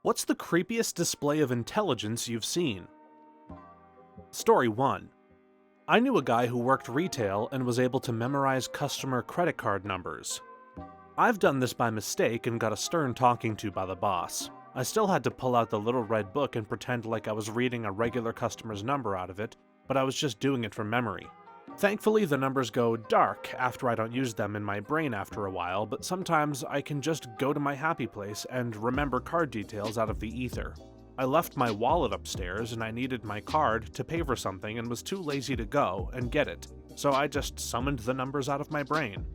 What's the creepiest display of intelligence you've seen? Story 1. I knew a guy who worked retail and was able to memorize customer credit card numbers. I've done this by mistake and got a stern talking to by the boss. I still had to pull out the little red book and pretend like I was reading a regular customer's number out of it, but I was just doing it from memory. Thankfully, the numbers go dark after I don't use them in my brain after a while, but sometimes I can just go to my happy place and remember card details out of the ether. I left my wallet upstairs and I needed my card to pay for something and was too lazy to go and get it, so I just summoned the numbers out of my brain.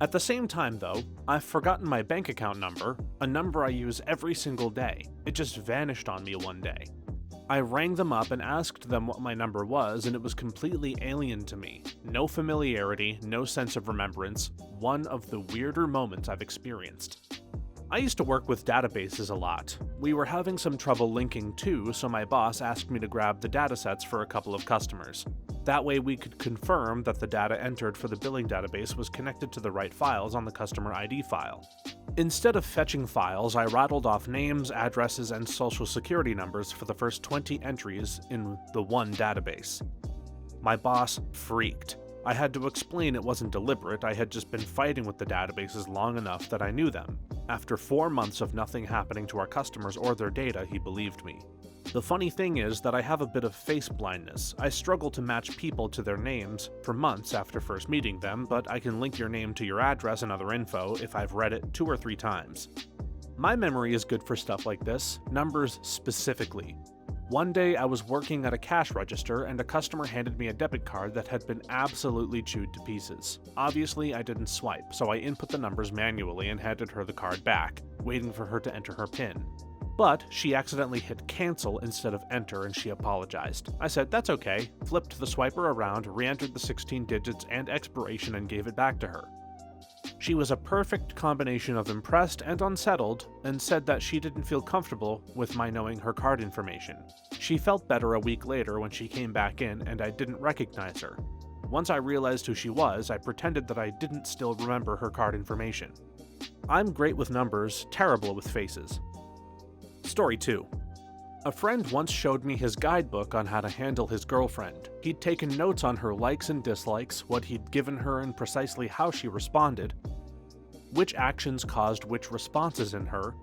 At the same time though, I've forgotten my bank account number, a number I use every single day. It just vanished on me one day. I rang them up and asked them what my number was, and it was completely alien to me. No familiarity, no sense of remembrance, one of the weirder moments I've experienced. I used to work with databases a lot. We were having some trouble linking too, so my boss asked me to grab the datasets for a couple of customers. That way we could confirm that the data entered for the billing database was connected to the right files on the customer ID file. Instead of fetching files, I rattled off names, addresses, and social security numbers for the first 20 entries in the one database. My boss freaked. I had to explain it wasn't deliberate, I had just been fighting with the databases long enough that I knew them. After 4 months of nothing happening to our customers or their data, he believed me. The funny thing is that I have a bit of face blindness. I struggle to match people to their names for months after first meeting them, but I can link your name to your address and other info if I've read it 2 or 3 times. My memory is good for stuff like this, numbers specifically. One day I was working at a cash register and a customer handed me a debit card that had been absolutely chewed to pieces. Obviously I didn't swipe, so I input the numbers manually and handed her the card back, waiting for her to enter her PIN. But she accidentally hit cancel instead of enter and she apologized. I said that's okay, flipped the swiper around, re-entered the 16 digits and expiration and gave it back to her. She was a perfect combination of impressed and unsettled, and said that she didn't feel comfortable with my knowing her card information. She felt better a week later when she came back in and I didn't recognize her. Once I realized who she was, I pretended that I didn't still remember her card information. I'm great with numbers, terrible with faces. Story 2. A friend once showed me his guidebook on how to handle his girlfriend. He'd taken notes on her likes and dislikes, what he'd given her and precisely how she responded, which actions caused which responses in her,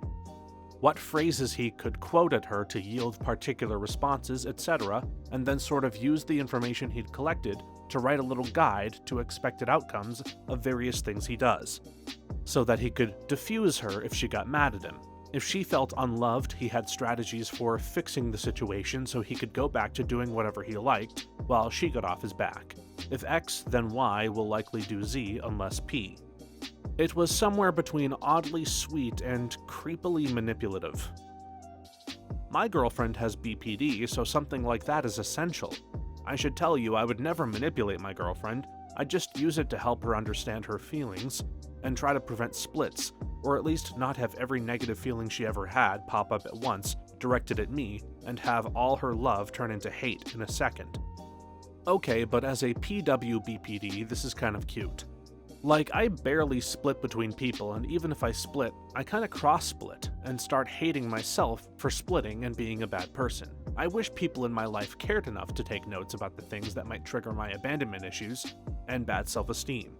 what phrases he could quote at her to yield particular responses, etc., and then sort of used the information he'd collected to write a little guide to expected outcomes of various things he does, so that he could diffuse her if she got mad at him. If she felt unloved, he had strategies for fixing the situation so he could go back to doing whatever he liked while she got off his back. If X, then Y will likely do Z unless P. It was somewhere between oddly sweet and creepily manipulative. My girlfriend has BPD, so something like that is essential. I should tell you, I would never manipulate my girlfriend. I'd just use it to help her understand her feelings and try to prevent splits, or at least not have every negative feeling she ever had pop up at once, directed at me, and have all her love turn into hate in a second. Okay, but as a PWBPD, this is kind of cute. Like, I barely split between people, and even if I split, I kinda cross-split, and start hating myself for splitting and being a bad person. I wish people in my life cared enough to take notes about the things that might trigger my abandonment issues and bad self-esteem.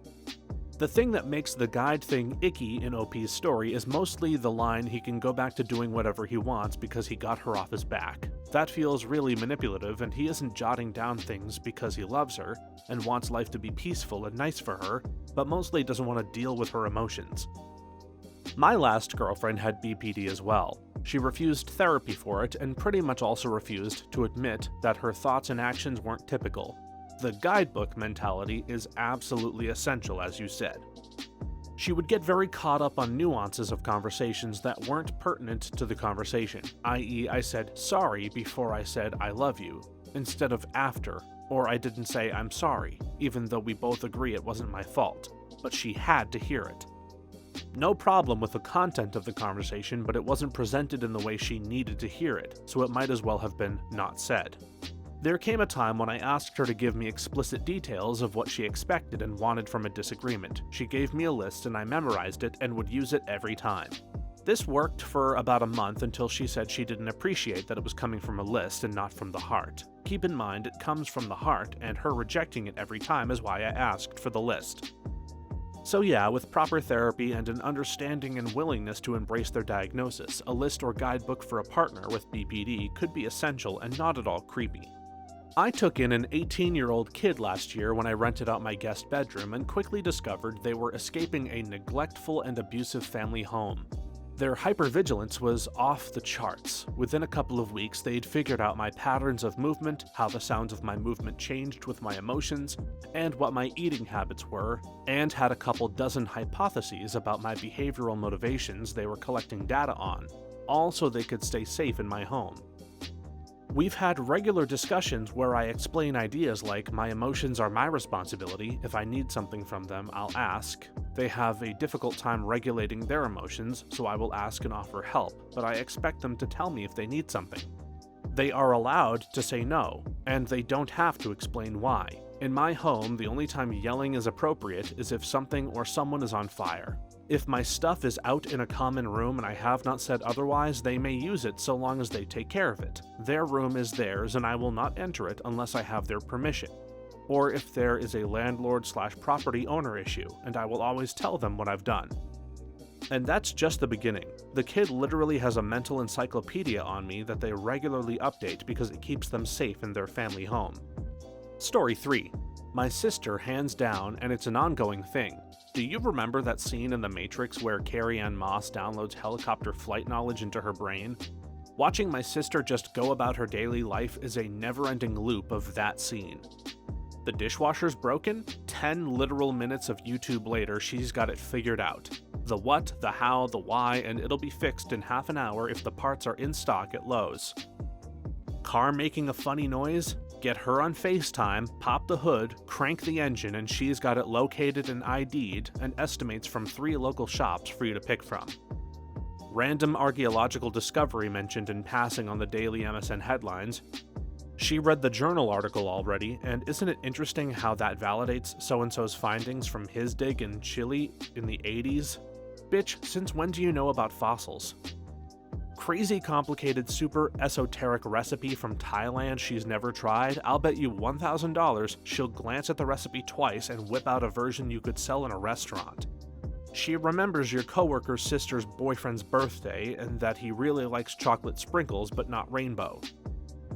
The thing that makes the guide thing icky in OP's story is mostly the line he can go back to doing whatever he wants because he got her off his back. That feels really manipulative, and he isn't jotting down things because he loves her and wants life to be peaceful and nice for her, but mostly doesn't want to deal with her emotions. My last girlfriend had BPD as well. She refused therapy for it and pretty much also refused to admit that her thoughts and actions weren't typical. The guidebook mentality is absolutely essential, as you said. She would get very caught up on nuances of conversations that weren't pertinent to the conversation, i.e. I said sorry before I said I love you, instead of after, or I didn't say I'm sorry, even though we both agree it wasn't my fault, but she had to hear it. No problem with the content of the conversation, but it wasn't presented in the way she needed to hear it, so it might as well have been not said. There came a time when I asked her to give me explicit details of what she expected and wanted from a disagreement. She gave me a list and I memorized it and would use it every time. This worked for about a month until she said she didn't appreciate that it was coming from a list and not from the heart. Keep in mind, it comes from the heart, and her rejecting it every time is why I asked for the list. So yeah, with proper therapy and an understanding and willingness to embrace their diagnosis, a list or guidebook for a partner with BPD could be essential and not at all creepy. I took in an 18-year-old kid last year when I rented out my guest bedroom and quickly discovered they were escaping a neglectful and abusive family home. Their hypervigilance was off the charts. Within a couple of weeks, they'd figured out my patterns of movement, how the sounds of my movement changed with my emotions, and what my eating habits were, and had a couple dozen hypotheses about my behavioral motivations they were collecting data on, all so they could stay safe in my home. We've had regular discussions where I explain ideas like my emotions are my responsibility, if I need something from them, I'll ask. They have a difficult time regulating their emotions, so I will ask and offer help, but I expect them to tell me if they need something. They are allowed to say no, and they don't have to explain why. In my home, the only time yelling is appropriate is if something or someone is on fire. If my stuff is out in a common room and I have not said otherwise, they may use it so long as they take care of it. Their room is theirs and I will not enter it unless I have their permission. Or if there is a landlord/property owner issue, and I will always tell them what I've done. And that's just the beginning. The kid literally has a mental encyclopedia on me that they regularly update because it keeps them safe in their family home. Story 3. My sister, hands down, and it's an ongoing thing. Do you remember that scene in The Matrix where Carrie-Anne Moss downloads helicopter flight knowledge into her brain? Watching my sister just go about her daily life is a never-ending loop of that scene. The dishwasher's broken? 10 literal minutes of YouTube later, she's got it figured out. The what, the how, the why, and it'll be fixed in half an hour if the parts are in stock at Lowe's. Car making a funny noise? Get her on FaceTime, pop the hood, crank the engine, and she's got it located and ID'd and estimates from 3 local shops for you to pick from. Random archaeological discovery mentioned in passing on the daily MSN headlines. She read the journal article already, and isn't it interesting how that validates so-and-so's findings from his dig in Chile in the 80s? Bitch, since when do you know about fossils? Crazy complicated super esoteric recipe from Thailand she's never tried? I'll bet you $1,000 she'll glance at the recipe twice and whip out a version you could sell in a restaurant. She remembers your coworker's sister's boyfriend's birthday and that he really likes chocolate sprinkles but not rainbow.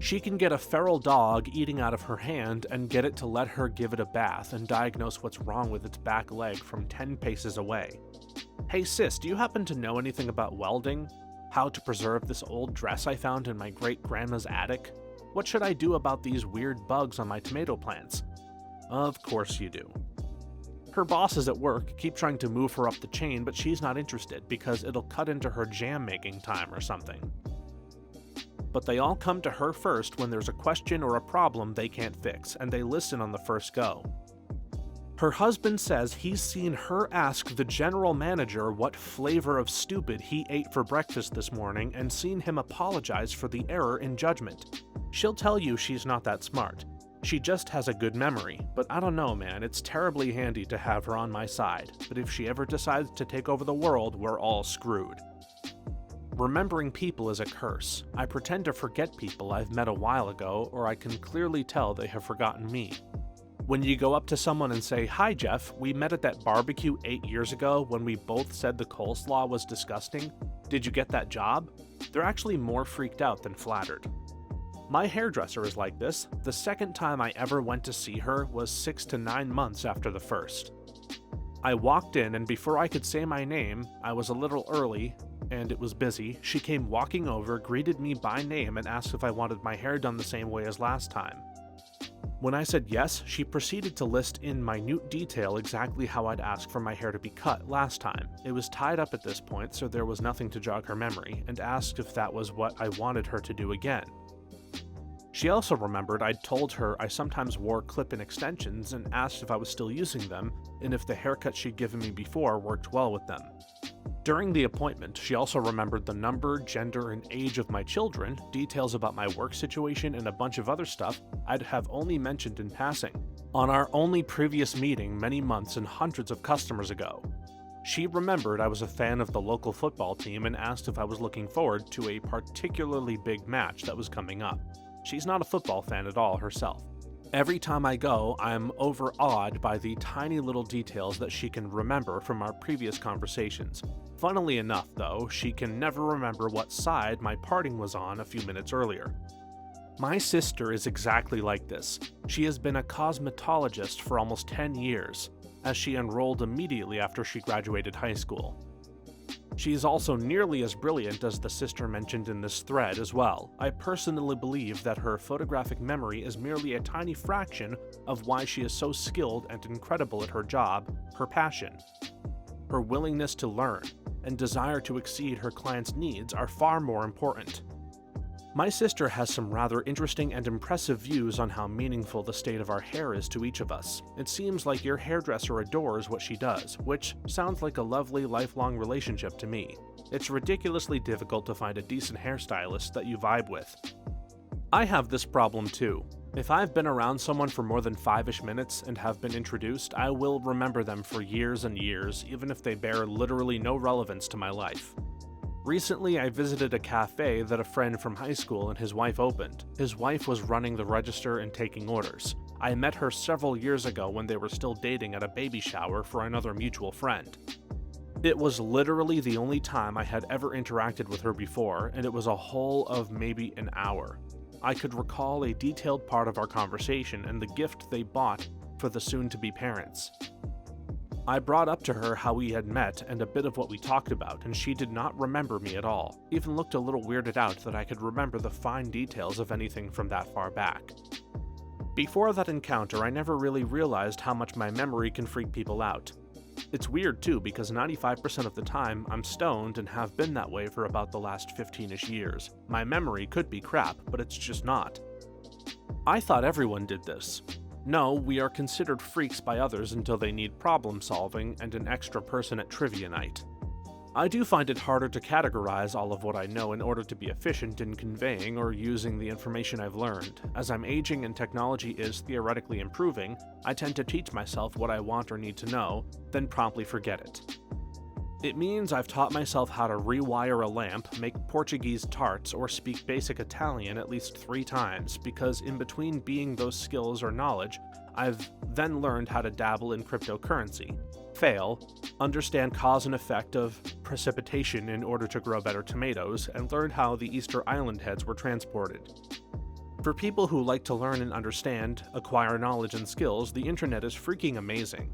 She can get a feral dog eating out of her hand and get it to let her give it a bath and diagnose what's wrong with its back leg from 10 paces away. Hey sis, do you happen to know anything about welding? How to preserve this old dress I found in my great-grandma's attic? What should I do about these weird bugs on my tomato plants? Of course you do. Her bosses at work keep trying to move her up the chain, but she's not interested because it'll cut into her jam-making time or something. But they all come to her first when there's a question or a problem they can't fix, and they listen on the first go. Her husband says he's seen her ask the general manager what flavor of stupid he ate for breakfast this morning and seen him apologize for the error in judgment. She'll tell you she's not that smart. She just has a good memory, but I don't know, man, it's terribly handy to have her on my side, but if she ever decides to take over the world, we're all screwed. Remembering people is a curse. I pretend to forget people I've met a while ago, or I can clearly tell they have forgotten me. When you go up to someone and say, "Hi Jeff, we met at that barbecue 8 years ago when we both said the coleslaw was disgusting. Did you get that job?" They're actually more freaked out than flattered. My hairdresser is like this. The second time I ever went to see her was 6 to 9 months after the first. I walked in and before I could say my name, I was a little early and it was busy. She came walking over, greeted me by name and asked if I wanted my hair done the same way as last time. When I said yes, she proceeded to list in minute detail exactly how I'd asked for my hair to be cut last time. It was tied up at this point, so there was nothing to jog her memory, and asked if that was what I wanted her to do again. She also remembered I'd told her I sometimes wore clip-in extensions and asked if I was still using them, and if the haircut she'd given me before worked well with them. During the appointment, she also remembered the number, gender, and age of my children, details about my work situation, and a bunch of other stuff I'd have only mentioned in passing, on our only previous meeting many months and hundreds of customers ago. She remembered I was a fan of the local football team and asked if I was looking forward to a particularly big match that was coming up. She's not a football fan at all herself. Every time I go, I'm overawed by the tiny little details that she can remember from our previous conversations. Funnily enough, though, she can never remember what side my parting was on a few minutes earlier. My sister is exactly like this. She has been a cosmetologist for almost 10 years, as she enrolled immediately after she graduated high school. She is also nearly as brilliant as the sister mentioned in this thread as well. I personally believe that her photographic memory is merely a tiny fraction of why she is so skilled and incredible at her job, her passion. Her willingness to learn and desire to exceed her clients' needs are far more important. My sister has some rather interesting and impressive views on how meaningful the state of our hair is to each of us. It seems like your hairdresser adores what she does, which sounds like a lovely lifelong relationship to me. It's ridiculously difficult to find a decent hairstylist that you vibe with. I have this problem too. If I've been around someone for more than 5-ish minutes and have been introduced, I will remember them for years and years, even if they bear literally no relevance to my life. Recently, I visited a cafe that a friend from high school and his wife opened. His wife was running the register and taking orders. I met her several years ago when they were still dating at a baby shower for another mutual friend. It was literally the only time I had ever interacted with her before, and it was a whole of maybe an hour. I could recall a detailed part of our conversation and the gift they bought for the soon-to-be parents. I brought up to her how we had met and a bit of what we talked about, and she did not remember me at all, even looked a little weirded out that I could remember the fine details of anything from that far back. Before that encounter, I never really realized how much my memory can freak people out. It's weird too, because 95% of the time, I'm stoned and have been that way for about the last 15-ish years. My memory could be crap, but it's just not. I thought everyone did this. No, we are considered freaks by others until they need problem solving and an extra person at trivia night. I do find it harder to categorize all of what I know in order to be efficient in conveying or using the information I've learned. As I'm aging and technology is theoretically improving, I tend to teach myself what I want or need to know, then promptly forget it. It means I've taught myself how to rewire a lamp, make Portuguese tarts, or speak basic Italian at least 3 times, because in between being those skills or knowledge, I've then learned how to dabble in cryptocurrency, fail, understand cause and effect of precipitation in order to grow better tomatoes, and learned how the Easter Island heads were transported. For people who like to learn and understand, acquire knowledge and skills, the internet is freaking amazing.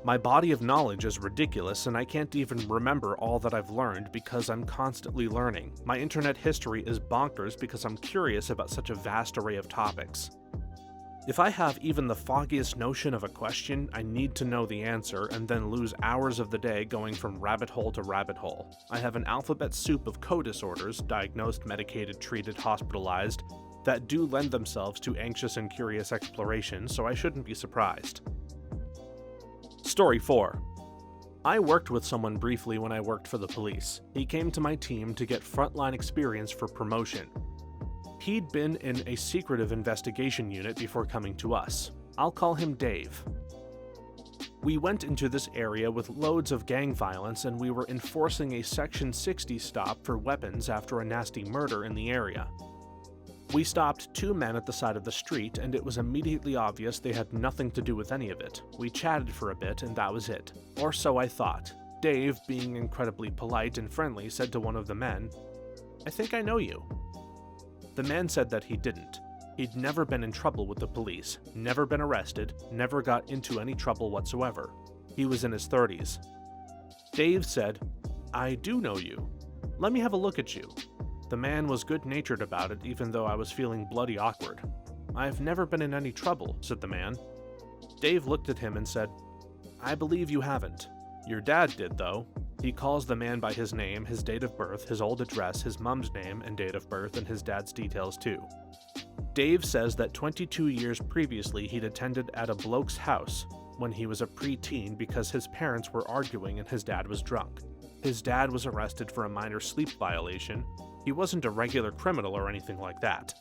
My body of knowledge is ridiculous, and I can't even remember all that I've learned because I'm constantly learning. My internet history is bonkers because I'm curious about such a vast array of topics. If I have even the foggiest notion of a question, I need to know the answer and then lose hours of the day going from rabbit hole to rabbit hole. I have an alphabet soup of co-disorders, diagnosed, medicated, treated, hospitalized, that do lend themselves to anxious and curious exploration, so I shouldn't be surprised. Story 4. I worked with someone briefly when I worked for the police. He came to my team to get frontline experience for promotion. He'd been in a secretive investigation unit before coming to us. I'll call him Dave. We went into this area with loads of gang violence, and we were enforcing a Section 60 stop for weapons after a nasty murder in the area. We stopped 2 men at the side of the street, and it was immediately obvious they had nothing to do with any of it. We chatted for a bit, and that was it. Or so I thought. Dave, being incredibly polite and friendly, said to one of the men, "I think I know you." The man said that he didn't. He'd never been in trouble with the police, never been arrested, never got into any trouble whatsoever. He was in his 30s. Dave said, "I do know you. Let me have a look at you." The man was good-natured about it, even though I was feeling bloody awkward. "I've never been in any trouble," said the man. Dave looked at him and said, "I believe you haven't. Your dad did, though." He calls the man by his name, his date of birth, his old address, his mom's name and date of birth, and his dad's details too. Dave says that 22 years previously he'd attended at a bloke's house when he was a preteen because his parents were arguing and his dad was drunk. His dad was arrested for a minor sleep violation. He wasn't a regular criminal or anything like that.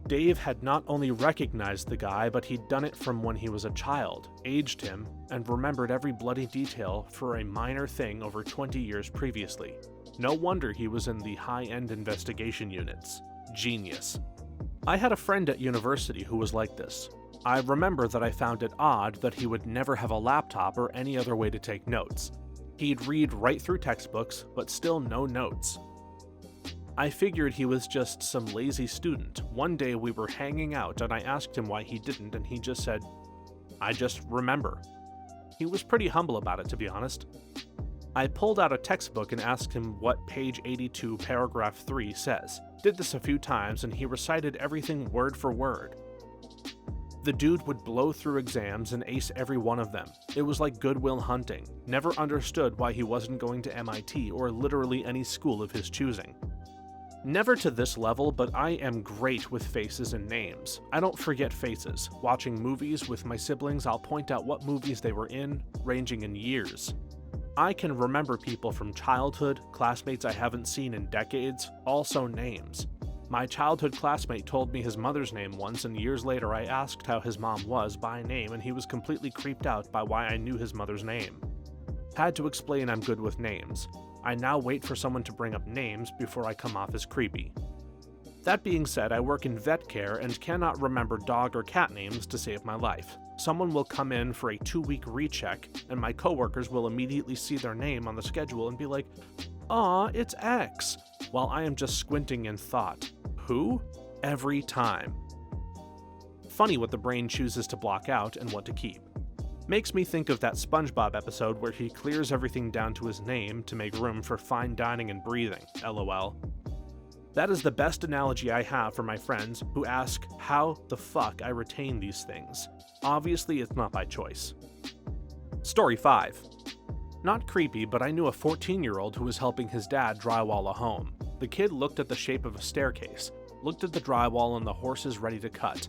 Dave had not only recognized the guy, but he'd done it from when he was a child, aged him, and remembered every bloody detail for a minor thing over 20 years previously. No wonder he was in the high-end investigation units. Genius. I had a friend at university who was like this. I remember that I found it odd that he would never have a laptop or any other way to take notes. He'd read right through textbooks, but still no notes. I figured he was just some lazy student. One day we were hanging out and I asked him why he didn't, and he just said, "I just remember." He was pretty humble about it, to be honest. I pulled out a textbook and asked him what page 82, paragraph 3 says. Did this a few times and he recited everything word for word. The dude would blow through exams and ace every one of them. It was like Good Will Hunting. Never understood why he wasn't going to MIT or literally any school of his choosing. Never to this level, but I am great with faces and names. I don't forget faces. Watching movies with my siblings, I'll point out what movies they were in, ranging in years. I can remember people from childhood, classmates I haven't seen in decades, also names. My childhood classmate told me his mother's name once, and years later I asked how his mom was by name, and he was completely creeped out by why I knew his mother's name. Had to explain I'm good with names. I now wait for someone to bring up names before I come off as creepy. That being said, I work in vet care and cannot remember dog or cat names to save my life. Someone will come in for a 2-week recheck, and my coworkers will immediately see their name on the schedule and be like, "Aw, it's X," while I am just squinting in thought. Who? Every time. Funny what the brain chooses to block out and what to keep. Makes me think of that SpongeBob episode where he clears everything down to his name to make room for fine dining and breathing, lol. That is the best analogy I have for my friends who ask how the fuck I retain these things. Obviously, it's not by choice. Story 5. Not creepy, but I knew a 14-year-old who was helping his dad drywall a home. The kid looked at the shape of a staircase, looked at the drywall and the horses ready to cut,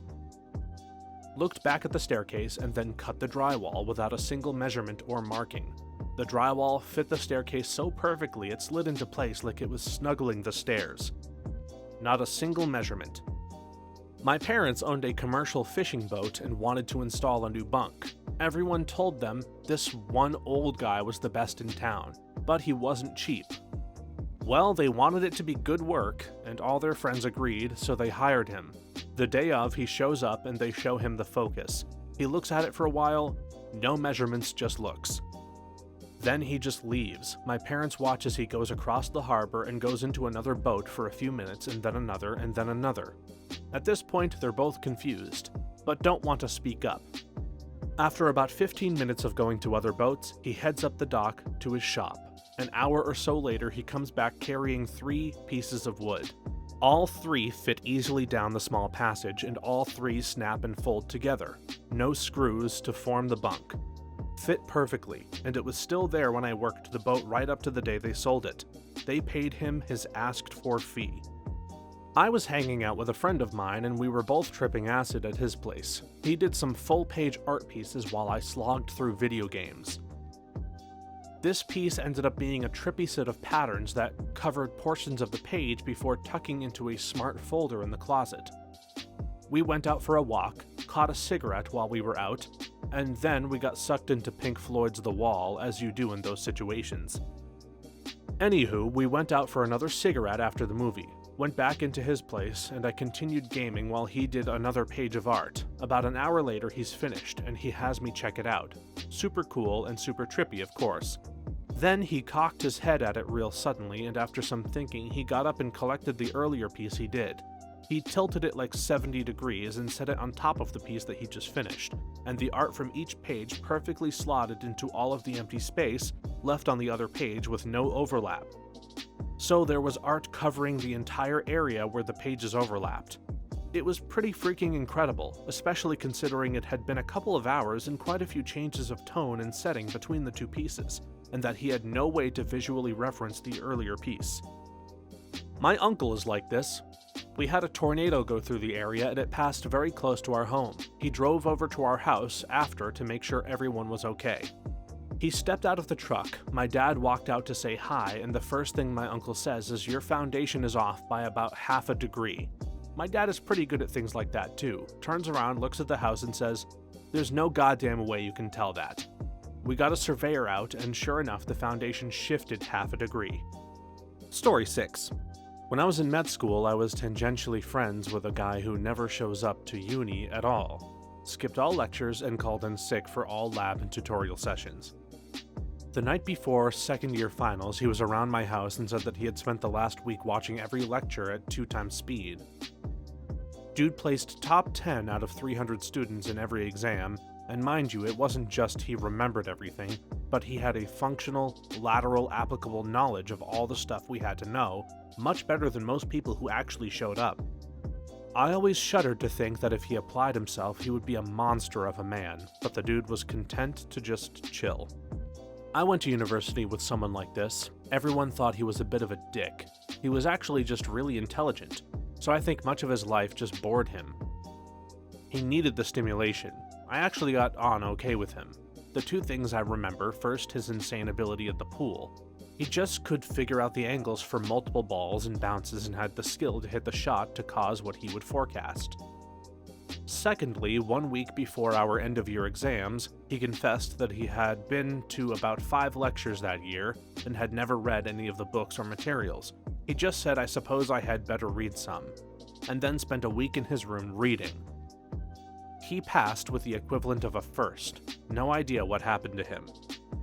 looked back at the staircase, and then cut the drywall without a single measurement or marking. The drywall fit the staircase so perfectly it slid into place like it was snuggling the stairs. Not a single measurement. My parents owned a commercial fishing boat and wanted to install a new bunk. Everyone told them this one old guy was the best in town, but he wasn't cheap. Well, they wanted it to be good work, and all their friends agreed, so they hired him. The day of, he shows up and they show him the focus. He looks at it for a while, no measurements, just looks. Then he just leaves. My parents watch as he goes across the harbor and goes into another boat for a few minutes, and then another, and then another. At this point, they're both confused, but don't want to speak up. After about 15 minutes of going to other boats, he heads up the dock to his shop. An hour or so later, he comes back carrying 3 pieces of wood. All 3 fit easily down the small passage, and all 3 snap and fold together. No screws to form the bunk. Fit perfectly, and it was still there when I worked the boat right up to the day they sold it. They paid him his asked-for fee. I was hanging out with a friend of mine, and we were both tripping acid at his place. He did some full-page art pieces while I slogged through video games. This piece ended up being a trippy set of patterns that covered portions of the page before tucking into a smart folder in the closet. We went out for a walk, caught a cigarette while we were out, and then we got sucked into Pink Floyd's The Wall, as you do in those situations. Anywho, we went out for another cigarette after the movie, went back into his place, and I continued gaming while he did another page of art. About an hour later, he's finished, and he has me check it out. Super cool and super trippy, of course. Then he cocked his head at it real suddenly, and after some thinking, he got up and collected the earlier piece he did. He tilted it like 70 degrees and set it on top of the piece that he just finished, and the art from each page perfectly slotted into all of the empty space left on the other page with no overlap. So there was art covering the entire area where the pages overlapped. It was pretty freaking incredible, especially considering it had been a couple of hours and quite a few changes of tone and setting between the 2 pieces, and that he had no way to visually reference the earlier piece. My uncle is like this. We had a tornado go through the area and it passed very close to our home. He drove over to our house after to make sure everyone was okay. He stepped out of the truck, my dad walked out to say hi, and the first thing my uncle says is, "Your foundation is off by about half a degree." My dad is pretty good at things like that too. Turns around, looks at the house and says, "There's no goddamn way you can tell that." We got a surveyor out, and sure enough, the foundation shifted half a degree. Story 6. When I was in med school, I was tangentially friends with a guy who never shows up to uni at all, skipped all lectures, and called in sick for all lab and tutorial sessions. The night before second-year finals, he was around my house and said that he had spent the last week watching every lecture at 2 times speed. Dude placed top 10 out of 300 students in every exam, and mind you, it wasn't just he remembered everything, but he had a functional, lateral, applicable knowledge of all the stuff we had to know, much better than most people who actually showed up. I always shuddered to think that if he applied himself, he would be a monster of a man, but the dude was content to just chill. I went to university with someone like this. Everyone thought he was a bit of a dick. He was actually just really intelligent, so I think much of his life just bored him. He needed the stimulation. I actually got on okay with him. The 2 things I remember: first, his insane ability at the pool. He just could figure out the angles for multiple balls and bounces and had the skill to hit the shot to cause what he would forecast. Secondly, 1 week before our end-of-year exams, he confessed that he had been to about 5 lectures that year and had never read any of the books or materials. He just said, "I suppose I had better read some," and then spent a week in his room reading. He passed with the equivalent of a first. No idea what happened to him.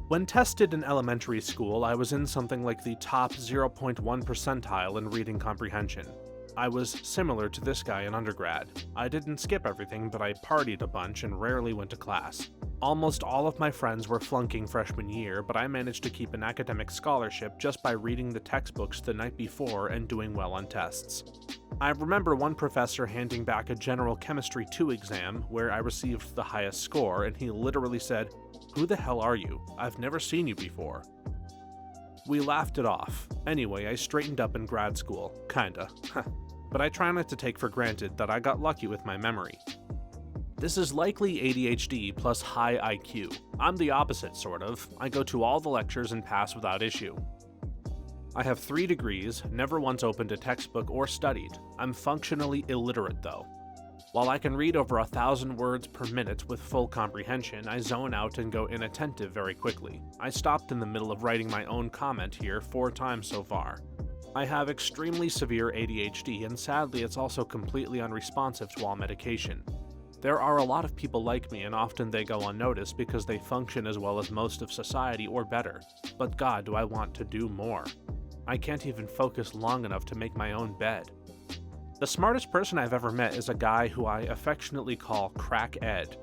When tested in elementary school, I was in something like the top 0.1 percentile in reading comprehension. I was similar to this guy in undergrad. I didn't skip everything, but I partied a bunch and rarely went to class. Almost all of my friends were flunking freshman year, but I managed to keep an academic scholarship just by reading the textbooks the night before and doing well on tests. I remember one professor handing back a General Chemistry 2 exam where I received the highest score, and he literally said, "Who the hell are you? I've never seen you before." We laughed it off. Anyway, I straightened up in grad school. Kinda. But I try not to take for granted that I got lucky with my memory. This is likely ADHD plus high IQ. I'm the opposite, sort of. I go to all the lectures and pass without issue. I have 3 degrees, never once opened a textbook or studied. I'm functionally illiterate, though. While I can read over 1,000 words per minute with full comprehension, I zone out and go inattentive very quickly. I stopped in the middle of writing my own comment here 4 times so far. I have extremely severe ADHD, and sadly it's also completely unresponsive to all medication. There are a lot of people like me, and often they go unnoticed because they function as well as most of society or better. But God, do I want to do more. I can't even focus long enough to make my own bed. The smartest person I've ever met is a guy who I affectionately call Crack Ed.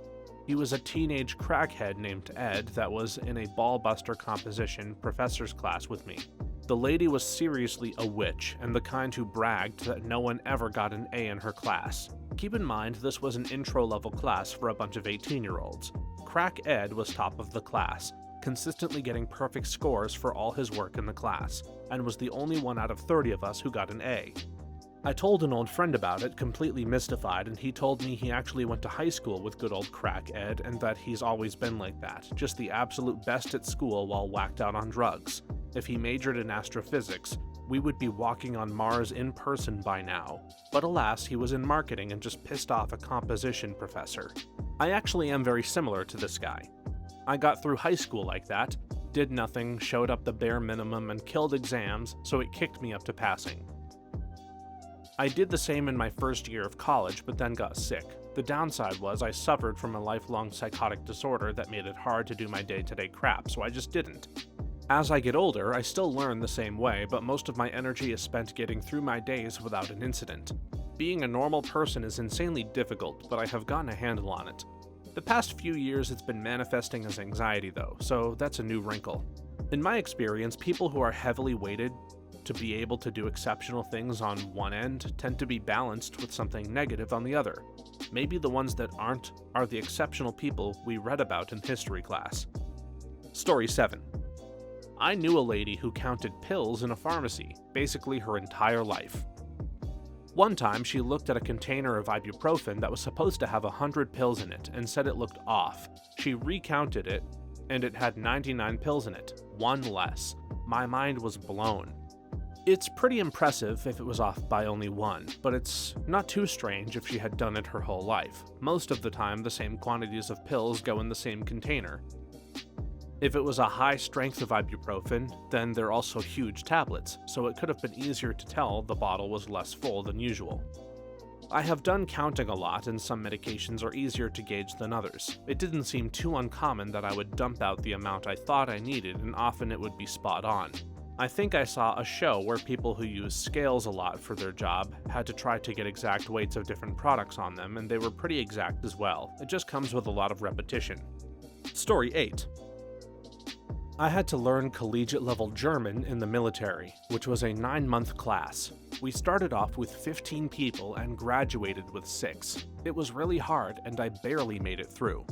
He was a teenage crackhead named Ed that was in a ballbuster composition professor's class with me. The lady was seriously a witch, and the kind who bragged that no one ever got an A in her class. Keep in mind, this was an intro-level class for a bunch of 18-year-olds. Crack Ed was top of the class, consistently getting perfect scores for all his work in the class, and was the only one out of 30 of us who got an A. I told an old friend about it, completely mystified, and he told me he actually went to high school with good old Crack Ed, and that he's always been like that, just the absolute best at school while whacked out on drugs. If he majored in astrophysics, we would be walking on Mars in person by now. But alas, he was in marketing and just pissed off a composition professor. I actually am very similar to this guy. I got through high school like that, did nothing, showed up the bare minimum, and killed exams, so it kicked me up to passing. I did the same in my first year of college, but then got sick. The downside was I suffered from a lifelong psychotic disorder that made it hard to do my day-to-day crap, so I just didn't. As I get older, I still learn the same way, but most of my energy is spent getting through my days without an incident. Being a normal person is insanely difficult, but I have gotten a handle on it. The past few years it's been manifesting as anxiety though, so that's a new wrinkle. In my experience, people who are heavily weighted to be able to do exceptional things on one end tend to be balanced with something negative on the other. Maybe the ones that aren't are the exceptional people we read about in history class. Story 7. I knew a lady who counted pills in a pharmacy, basically her entire life. One time, she looked at a container of ibuprofen that was supposed to have 100 pills in it and said it looked off. She recounted it, and it had 99 pills in it, 1 less. My mind was blown. It's pretty impressive if it was off by only one, but it's not too strange if she had done it her whole life. Most of the time, the same quantities of pills go in the same container. If it was a high strength of ibuprofen, then they're also huge tablets, so it could have been easier to tell the bottle was less full than usual. I have done counting a lot, and some medications are easier to gauge than others. It didn't seem too uncommon that I would dump out the amount I thought I needed, and often it would be spot on. I think I saw a show where people who use scales a lot for their job had to try to get exact weights of different products on them, and they were pretty exact as well. It just comes with a lot of repetition. Story 8. I had to learn collegiate-level German in the military, which was a 9-month class. We started off with 15 people and graduated with 6. It was really hard, and I barely made it through.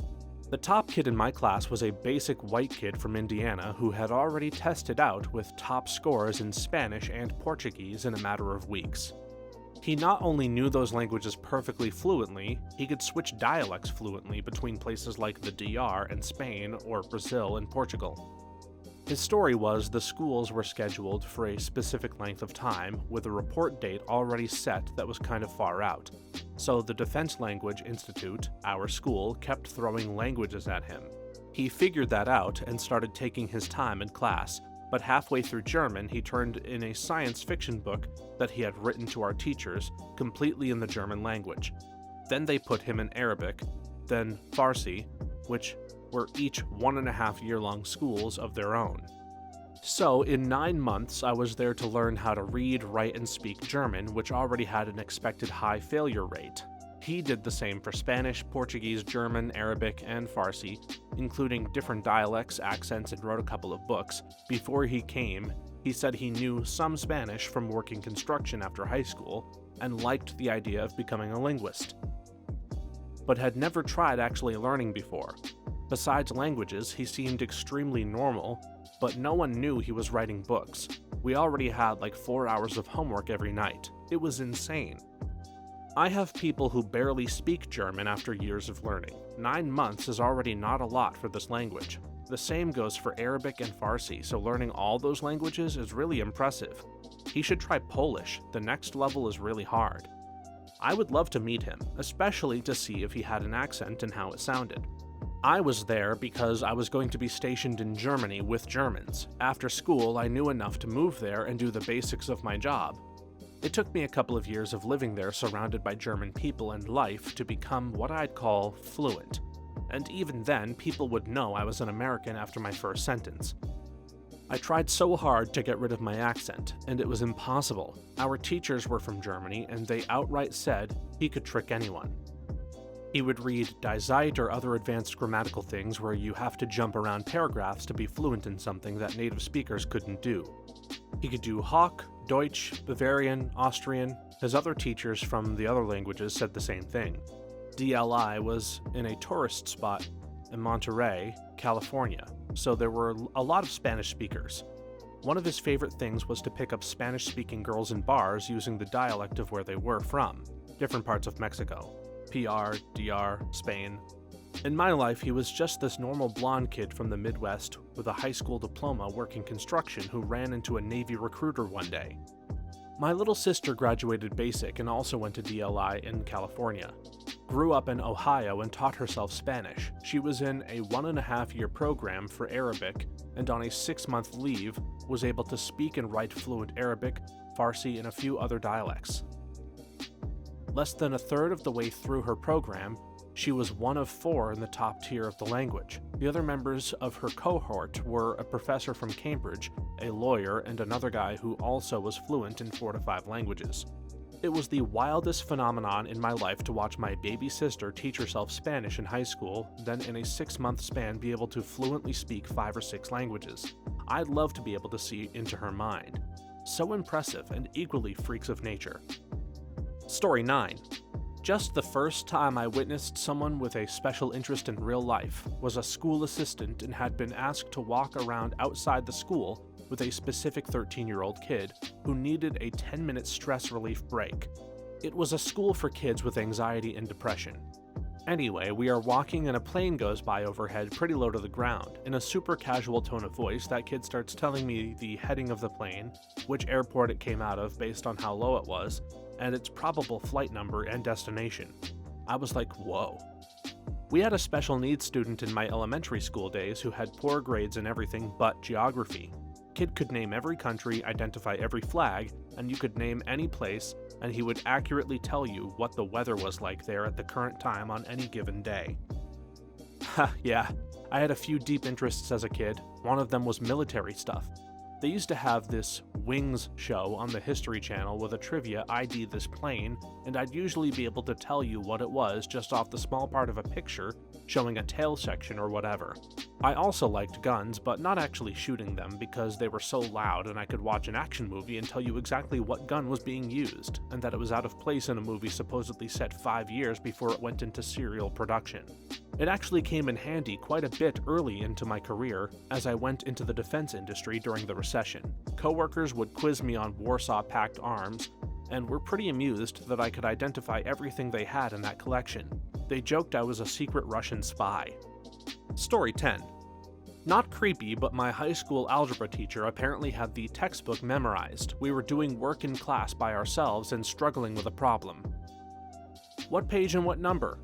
The top kid in my class was a basic white kid from Indiana who had already tested out with top scores in Spanish and Portuguese in a matter of weeks. He not only knew those languages perfectly fluently, he could switch dialects fluently between places like the DR and Spain or Brazil and Portugal. His story was the schools were scheduled for a specific length of time with a report date already set that was kind of far out. So the Defense Language Institute, our school, kept throwing languages at him. He figured that out and started taking his time in class, but halfway through German he turned in a science fiction book that he had written to our teachers, completely in the German language. Then they put him in Arabic, then Farsi, which were each 1.5-year-long schools of their own. So, in 9 months, I was there to learn how to read, write, and speak German, which already had an expected high failure rate. He did the same for Spanish, Portuguese, German, Arabic, and Farsi, including different dialects, accents, and wrote a couple of books. Before he came, he said he knew some Spanish from working construction after high school, and liked the idea of becoming a linguist, but had never tried actually learning before. Besides languages, he seemed extremely normal, but no one knew he was writing books. We already had like 4 hours of homework every night. It was insane. I have people who barely speak German after years of learning. 9 months is already not a lot for this language. The same goes for Arabic and Farsi, so learning all those languages is really impressive. He should try Polish. The next level is really hard. I would love to meet him, especially to see if he had an accent and how it sounded. I was there because I was going to be stationed in Germany with Germans. After school, I knew enough to move there and do the basics of my job. It took me a couple of years of living there surrounded by German people and life to become what I'd call fluent. And even then, people would know I was an American after my first sentence. I tried so hard to get rid of my accent, and it was impossible. Our teachers were from Germany, and they outright said he could trick anyone. He would read Die Zeit or other advanced grammatical things where you have to jump around paragraphs to be fluent in something that native speakers couldn't do. He could do Hoch, Deutsch, Bavarian, Austrian. His other teachers from the other languages said the same thing. DLI was in a tourist spot in Monterey, California, so there were a lot of Spanish speakers. One of his favorite things was to pick up Spanish-speaking girls in bars using the dialect of where they were from, different parts of Mexico. PR, DR, Spain. In my life, he was just this normal blonde kid from the Midwest with a high school diploma working construction who ran into a Navy recruiter one day. My little sister graduated basic and also went to DLI in California. Grew up in Ohio and taught herself Spanish. She was in a 1.5-year program for Arabic, and on a 6-month leave, was able to speak and write fluent Arabic, Farsi, and a few other dialects. Less than a third of the way through her program, she was one of 4 in the top tier of the language. The other members of her cohort were a professor from Cambridge, a lawyer, and another guy who also was fluent in 4 to 5 languages. It was the wildest phenomenon in my life to watch my baby sister teach herself Spanish in high school, then in a 6-month span be able to fluently speak 5 or 6 languages. I'd love to be able to see into her mind. So impressive and equally freaks of nature. Story 9. Just the first time I witnessed someone with a special interest in real life was a school assistant and had been asked to walk around outside the school with a specific 13-year-old kid who needed a 10-minute stress relief break. It was a school for kids with anxiety and depression. Anyway, we are walking and a plane goes by overhead pretty low to the ground. In a super casual tone of voice, that kid starts telling me the heading of the plane, which airport it came out of based on how low it was, and its probable flight number and destination. I was like, whoa. We had a special needs student in my elementary school days who had poor grades in everything but geography. Kid could name every country, identify every flag, and you could name any place, and he would accurately tell you what the weather was like there at the current time on any given day. Ha, yeah, I had a few deep interests as a kid. One of them was military stuff. They used to have this Wings show on the History Channel with a trivia ID this plane, and I'd usually be able to tell you what it was just off the small part of a picture showing a tail section or whatever. I also liked guns, but not actually shooting them because they were so loud and I could watch an action movie and tell you exactly what gun was being used, and that it was out of place in a movie supposedly set 5 years before it went into serial production. It actually came in handy quite a bit early into my career as I went into the defense industry during the recession. Coworkers would quiz me on Warsaw-packed arms, and were pretty amused that I could identify everything they had in that collection. They joked I was a secret Russian spy. Story 10. Not creepy, but my high school algebra teacher apparently had the textbook memorized. We were doing work in class by ourselves and struggling with a problem. "What page and what number?"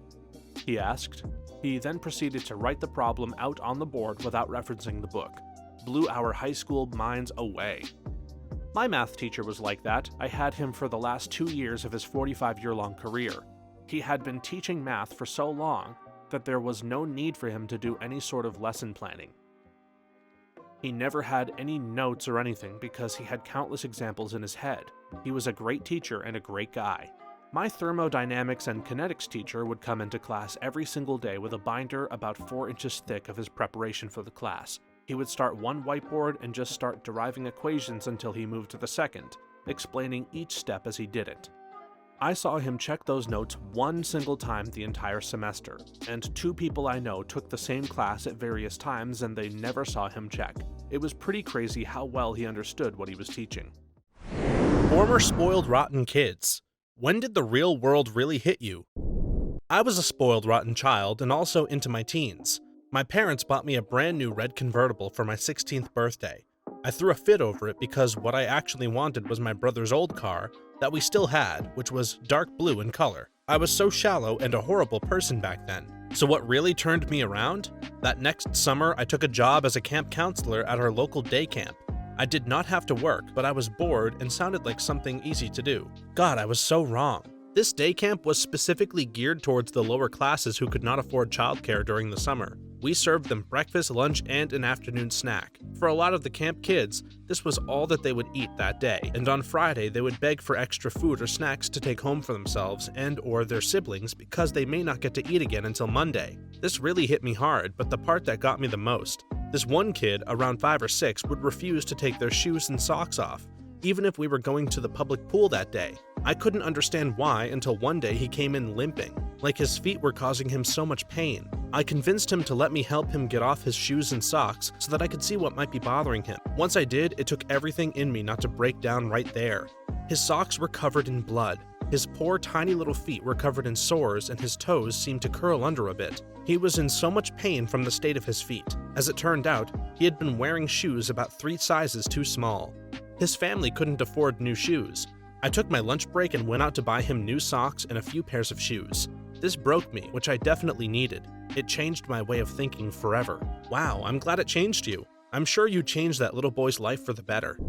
he asked. He then proceeded to write the problem out on the board without referencing the book. Blew our high school minds away. My math teacher was like that. I had him for the last 2 years of his 45-year-long career. He had been teaching math for so long that there was no need for him to do any sort of lesson planning. He never had any notes or anything because he had countless examples in his head. He was a great teacher and a great guy. My thermodynamics and kinetics teacher would come into class every single day with a binder about 4 inches thick of his preparation for the class. He would start one whiteboard and just start deriving equations until he moved to the second, explaining each step as he did it. I saw him check those notes one single time the entire semester, and 2 people I know took the same class at various times and they never saw him check. It was pretty crazy how well he understood what he was teaching. Former spoiled rotten kids. When did the real world really hit you? I was a spoiled rotten child and also into my teens. My parents bought me a brand new red convertible for my 16th birthday. I threw a fit over it because what I actually wanted was my brother's old car that we still had, which was dark blue in color. I was so shallow and a horrible person back then. So what really turned me around? That next summer I took a job as a camp counselor at our local day camp. I did not have to work, but I was bored and sounded like something easy to do. God, I was so wrong. This day camp was specifically geared towards the lower classes who could not afford childcare during the summer. We served them breakfast, lunch, and an afternoon snack. For a lot of the camp kids, this was all that they would eat that day, and on Friday they would beg for extra food or snacks to take home for themselves and or their siblings because they may not get to eat again until Monday. This really hit me hard, but the part that got me the most. This one kid, around 5 or 6, would refuse to take their shoes and socks off, even if we were going to the public pool that day. I couldn't understand why until one day he came in limping, like his feet were causing him so much pain. I convinced him to let me help him get off his shoes and socks so that I could see what might be bothering him. Once I did, it took everything in me not to break down right there. His socks were covered in blood. His poor tiny little feet were covered in sores and his toes seemed to curl under a bit. He was in so much pain from the state of his feet. As it turned out, he had been wearing shoes about 3 sizes too small. His family couldn't afford new shoes. I took my lunch break and went out to buy him new socks and a few pairs of shoes. This broke me, which I definitely needed. It changed my way of thinking forever. Wow, I'm glad it changed you. I'm sure you changed that little boy's life for the better.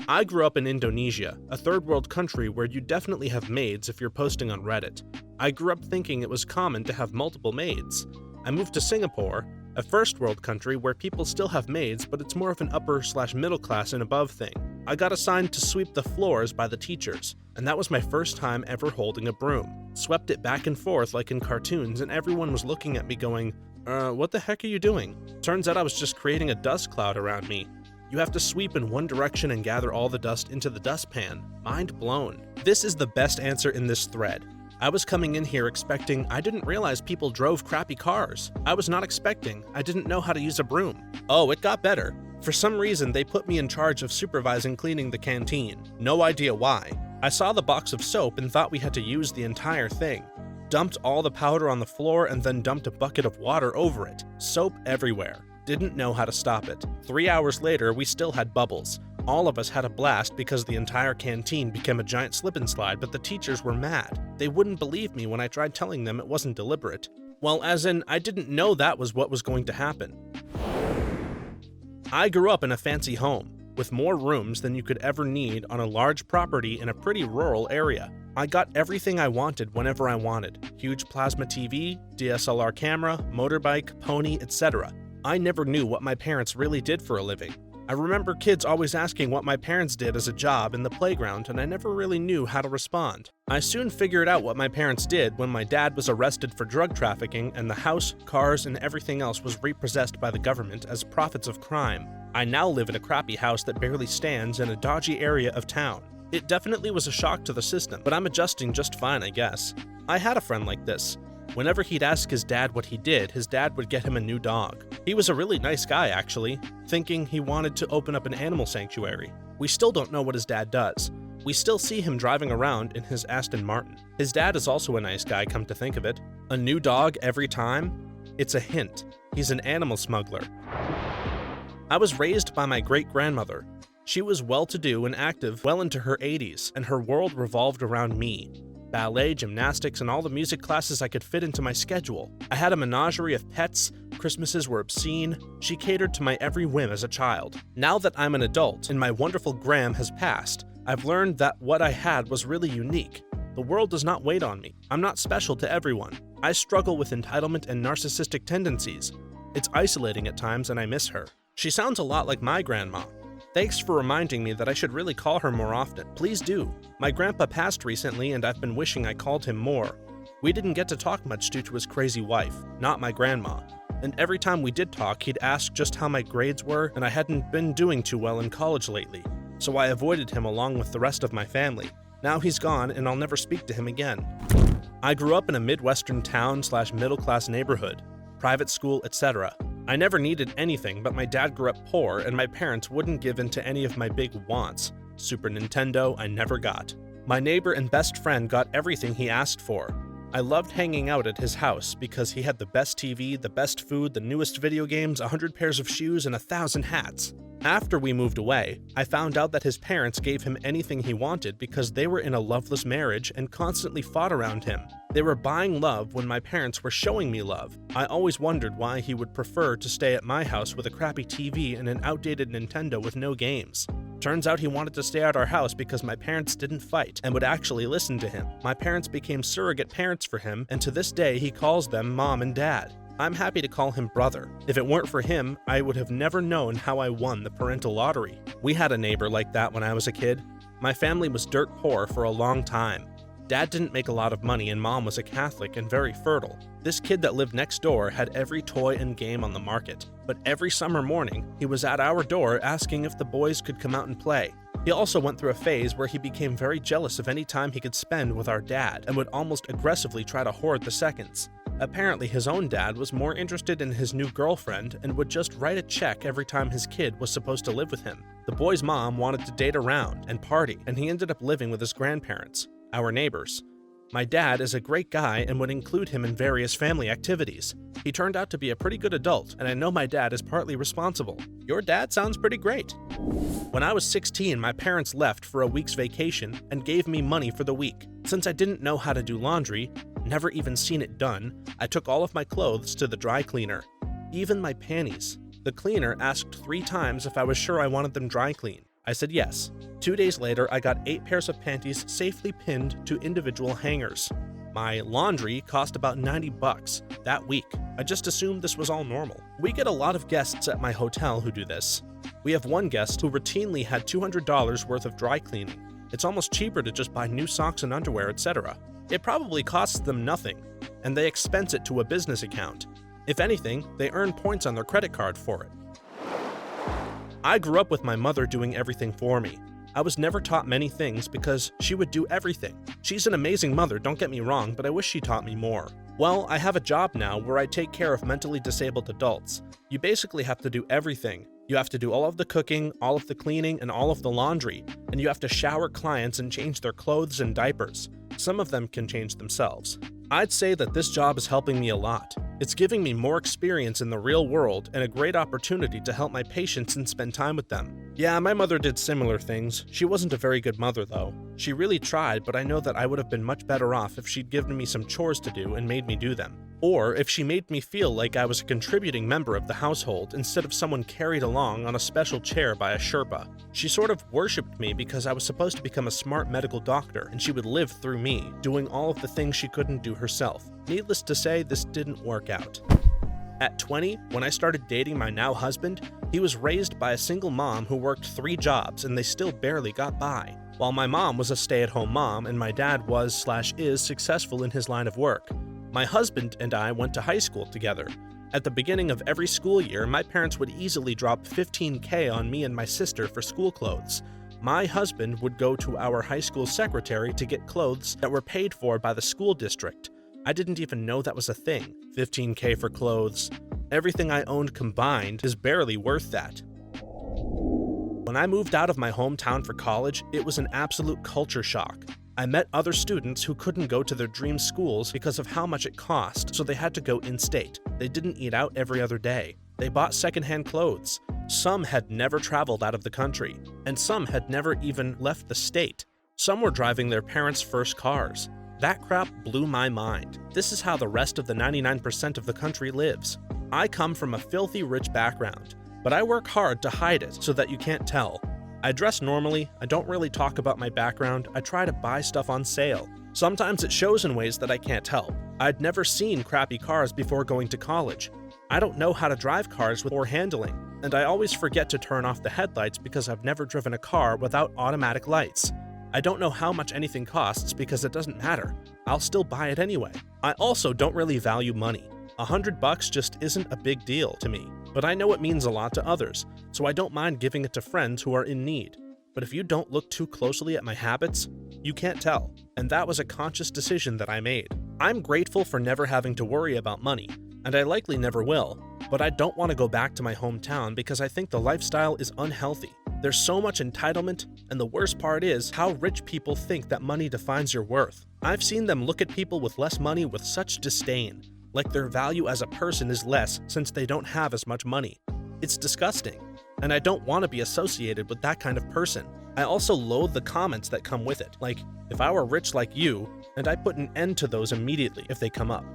I grew up in Indonesia, a third world country where you definitely have maids if you're posting on Reddit. I grew up thinking it was common to have multiple maids. I moved to Singapore, a first world country where people still have maids, but it's more of an upper/middle class and above thing. I got assigned to sweep the floors by the teachers, and that was my first time ever holding a broom. Swept it back and forth like in cartoons, and everyone was looking at me going, what the heck are you doing? Turns out I was just creating a dust cloud around me. You have to sweep in one direction and gather all the dust into the dustpan. Mind blown. This is the best answer in this thread. I was coming in here expecting I didn't realize people drove crappy cars. I was not expecting I didn't know how to use a broom. Oh, it got better. For some reason, they put me in charge of supervising cleaning the canteen. No idea why. I saw the box of soap and thought we had to use the entire thing. Dumped all the powder on the floor and then dumped a bucket of water over it. Soap everywhere. Didn't know how to stop it. 3 hours later, we still had bubbles. All of us had a blast because the entire canteen became a giant slip and slide, but the teachers were mad. They wouldn't believe me when I tried telling them it wasn't deliberate. Well, as in, I didn't know that was what was going to happen. I grew up in a fancy home, with more rooms than you could ever need on a large property in a pretty rural area. I got everything I wanted whenever I wanted. Huge plasma TV, DSLR camera, motorbike, pony, etc. I never knew what my parents really did for a living. I remember kids always asking what my parents did as a job in the playground, and I never really knew how to respond. I soon figured out what my parents did when my dad was arrested for drug trafficking and the house, cars, and everything else was repossessed by the government as profits of crime. I now live in a crappy house that barely stands in a dodgy area of town. It definitely was a shock to the system, but I'm adjusting just fine, I guess. I had a friend like this. Whenever he'd ask his dad what he did, his dad would get him a new dog. He was a really nice guy, actually, thinking he wanted to open up an animal sanctuary. We still don't know what his dad does. We still see him driving around in his Aston Martin. His dad is also a nice guy, come to think of it. A new dog every time? It's a hint. He's an animal smuggler. I was raised by my great-grandmother. She was well-to-do and active well into her 80s, and her world revolved around me. Ballet, gymnastics, and all the music classes I could fit into my schedule. I had a menagerie of pets, Christmases were obscene, she catered to my every whim as a child. Now that I'm an adult and my wonderful Gram has passed, I've learned that what I had was really unique. The world does not wait on me. I'm not special to everyone. I struggle with entitlement and narcissistic tendencies. It's isolating at times and I miss her. She sounds a lot like my grandma. Thanks for reminding me that I should really call her more often. Please do. My grandpa passed recently and I've been wishing I called him more. We didn't get to talk much due to his crazy wife, not my grandma. And every time we did talk, he'd ask just how my grades were, and I hadn't been doing too well in college lately. So I avoided him along with the rest of my family. Now he's gone and I'll never speak to him again. I grew up in a Midwestern town/middle-class neighborhood, private school, etc. I never needed anything, but my dad grew up poor and my parents wouldn't give in to any of my big wants. Super Nintendo, I never got. My neighbor and best friend got everything he asked for. I loved hanging out at his house because he had the best TV, the best food, the newest video games, 100 pairs of shoes, and 1,000 hats. After we moved away, I found out that his parents gave him anything he wanted because they were in a loveless marriage and constantly fought around him. They were buying love when my parents were showing me love. I always wondered why he would prefer to stay at my house with a crappy TV and an outdated Nintendo with no games. Turns out he wanted to stay at our house because my parents didn't fight and would actually listen to him. My parents became surrogate parents for him, and to this day he calls them mom and dad. I'm happy to call him brother. If it weren't for him, I would have never known how I won the parental lottery. We had a neighbor like that when I was a kid. My family was dirt poor for a long time. Dad didn't make a lot of money and mom was a Catholic and very fertile. This kid that lived next door had every toy and game on the market, but every summer morning, he was at our door asking if the boys could come out and play. He also went through a phase where he became very jealous of any time he could spend with our dad and would almost aggressively try to hoard the seconds. Apparently, his own dad was more interested in his new girlfriend and would just write a check every time his kid was supposed to live with him. The boy's mom wanted to date around and party, and he ended up living with his grandparents, our neighbors. My dad is a great guy and would include him in various family activities. He turned out to be a pretty good adult, and I know my dad is partly responsible. Your dad sounds pretty great. When I was 16, my parents left for a week's vacation and gave me money for the week. Since I didn't know how to do laundry, never even seen it done, I took all of my clothes to the dry cleaner. Even my panties. The cleaner asked 3 times if I was sure I wanted them dry clean. I said yes. 2 days later, I got 8 pairs of panties safely pinned to individual hangers. My laundry cost about $90 that week. I just assumed this was all normal. We get a lot of guests at my hotel who do this. We have one guest who routinely had $200 worth of dry cleaning. It's almost cheaper to just buy new socks and underwear, etc. It probably costs them nothing, and they expense it to a business account. If anything, they earn points on their credit card for it. I grew up with my mother doing everything for me. I was never taught many things because she would do everything. She's an amazing mother, don't get me wrong, but I wish she taught me more. Well, I have a job now where I take care of mentally disabled adults. You basically have to do everything. You have to do all of the cooking, all of the cleaning, and all of the laundry. And you have to shower clients and change their clothes and diapers. Some of them can change themselves. I'd say that this job is helping me a lot. It's giving me more experience in the real world and a great opportunity to help my patients and spend time with them. Yeah, my mother did similar things. She wasn't a very good mother though. She really tried, but I know that I would have been much better off if she'd given me some chores to do and made me do them. Or if she made me feel like I was a contributing member of the household instead of someone carried along on a special chair by a Sherpa. She sort of worshipped me because I was supposed to become a smart medical doctor and she would live through me, doing all of the things she couldn't do herself. Needless to say, this didn't work out. At 20, when I started dating my now husband, he was raised by a single mom who worked 3 jobs and they still barely got by. While my mom was a stay-at-home mom and my dad was/is successful in his line of work. My husband and I went to high school together. At the beginning of every school year, my parents would easily drop $15K on me and my sister for school clothes. My husband would go to our high school secretary to get clothes that were paid for by the school district. I didn't even know that was a thing. $15K for clothes. Everything I owned combined is barely worth that. When I moved out of my hometown for college, it was an absolute culture shock. I met other students who couldn't go to their dream schools because of how much it cost, so they had to go in-state. They didn't eat out every other day. They bought secondhand clothes. Some had never traveled out of the country, and some had never even left the state. Some were driving their parents' first cars. That crap blew my mind. This is how the rest of the 99% of the country lives. I come from a filthy rich background, but I work hard to hide it so that you can't tell. I dress normally, I don't really talk about my background, I try to buy stuff on sale. Sometimes it shows in ways that I can't help. I'd never seen crappy cars before going to college. I don't know how to drive cars with poor handling, and I always forget to turn off the headlights because I've never driven a car without automatic lights. I don't know how much anything costs because it doesn't matter. I'll still buy it anyway. I also don't really value money. $100 just isn't a big deal to me, but I know it means a lot to others, so I don't mind giving it to friends who are in need. But if you don't look too closely at my habits, you can't tell, and that was a conscious decision that I made. I'm grateful for never having to worry about money, and I likely never will, but I don't want to go back to my hometown because I think the lifestyle is unhealthy. There's so much entitlement, and the worst part is how rich people think that money defines your worth. I've seen them look at people with less money with such disdain, like their value as a person is less since they don't have as much money. It's disgusting, and I don't want to be associated with that kind of person. I also loathe the comments that come with it, like, if I were rich like you, and I put an end to those immediately if they come up.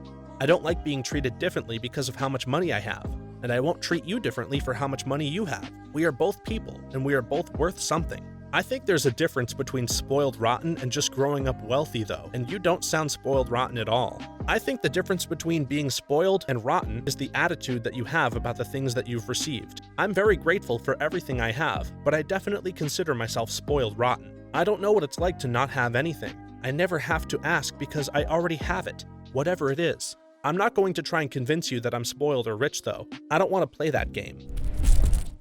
I don't like being treated differently because of how much money I have, and I won't treat you differently for how much money you have. We are both people, and we are both worth something. I think there's a difference between spoiled rotten and just growing up wealthy though, and you don't sound spoiled rotten at all. I think the difference between being spoiled and rotten is the attitude that you have about the things that you've received. I'm very grateful for everything I have, but I definitely consider myself spoiled rotten. I don't know what it's like to not have anything. I never have to ask because I already have it, whatever it is. I'm not going to try and convince you that I'm spoiled or rich though. I don't want to play that game.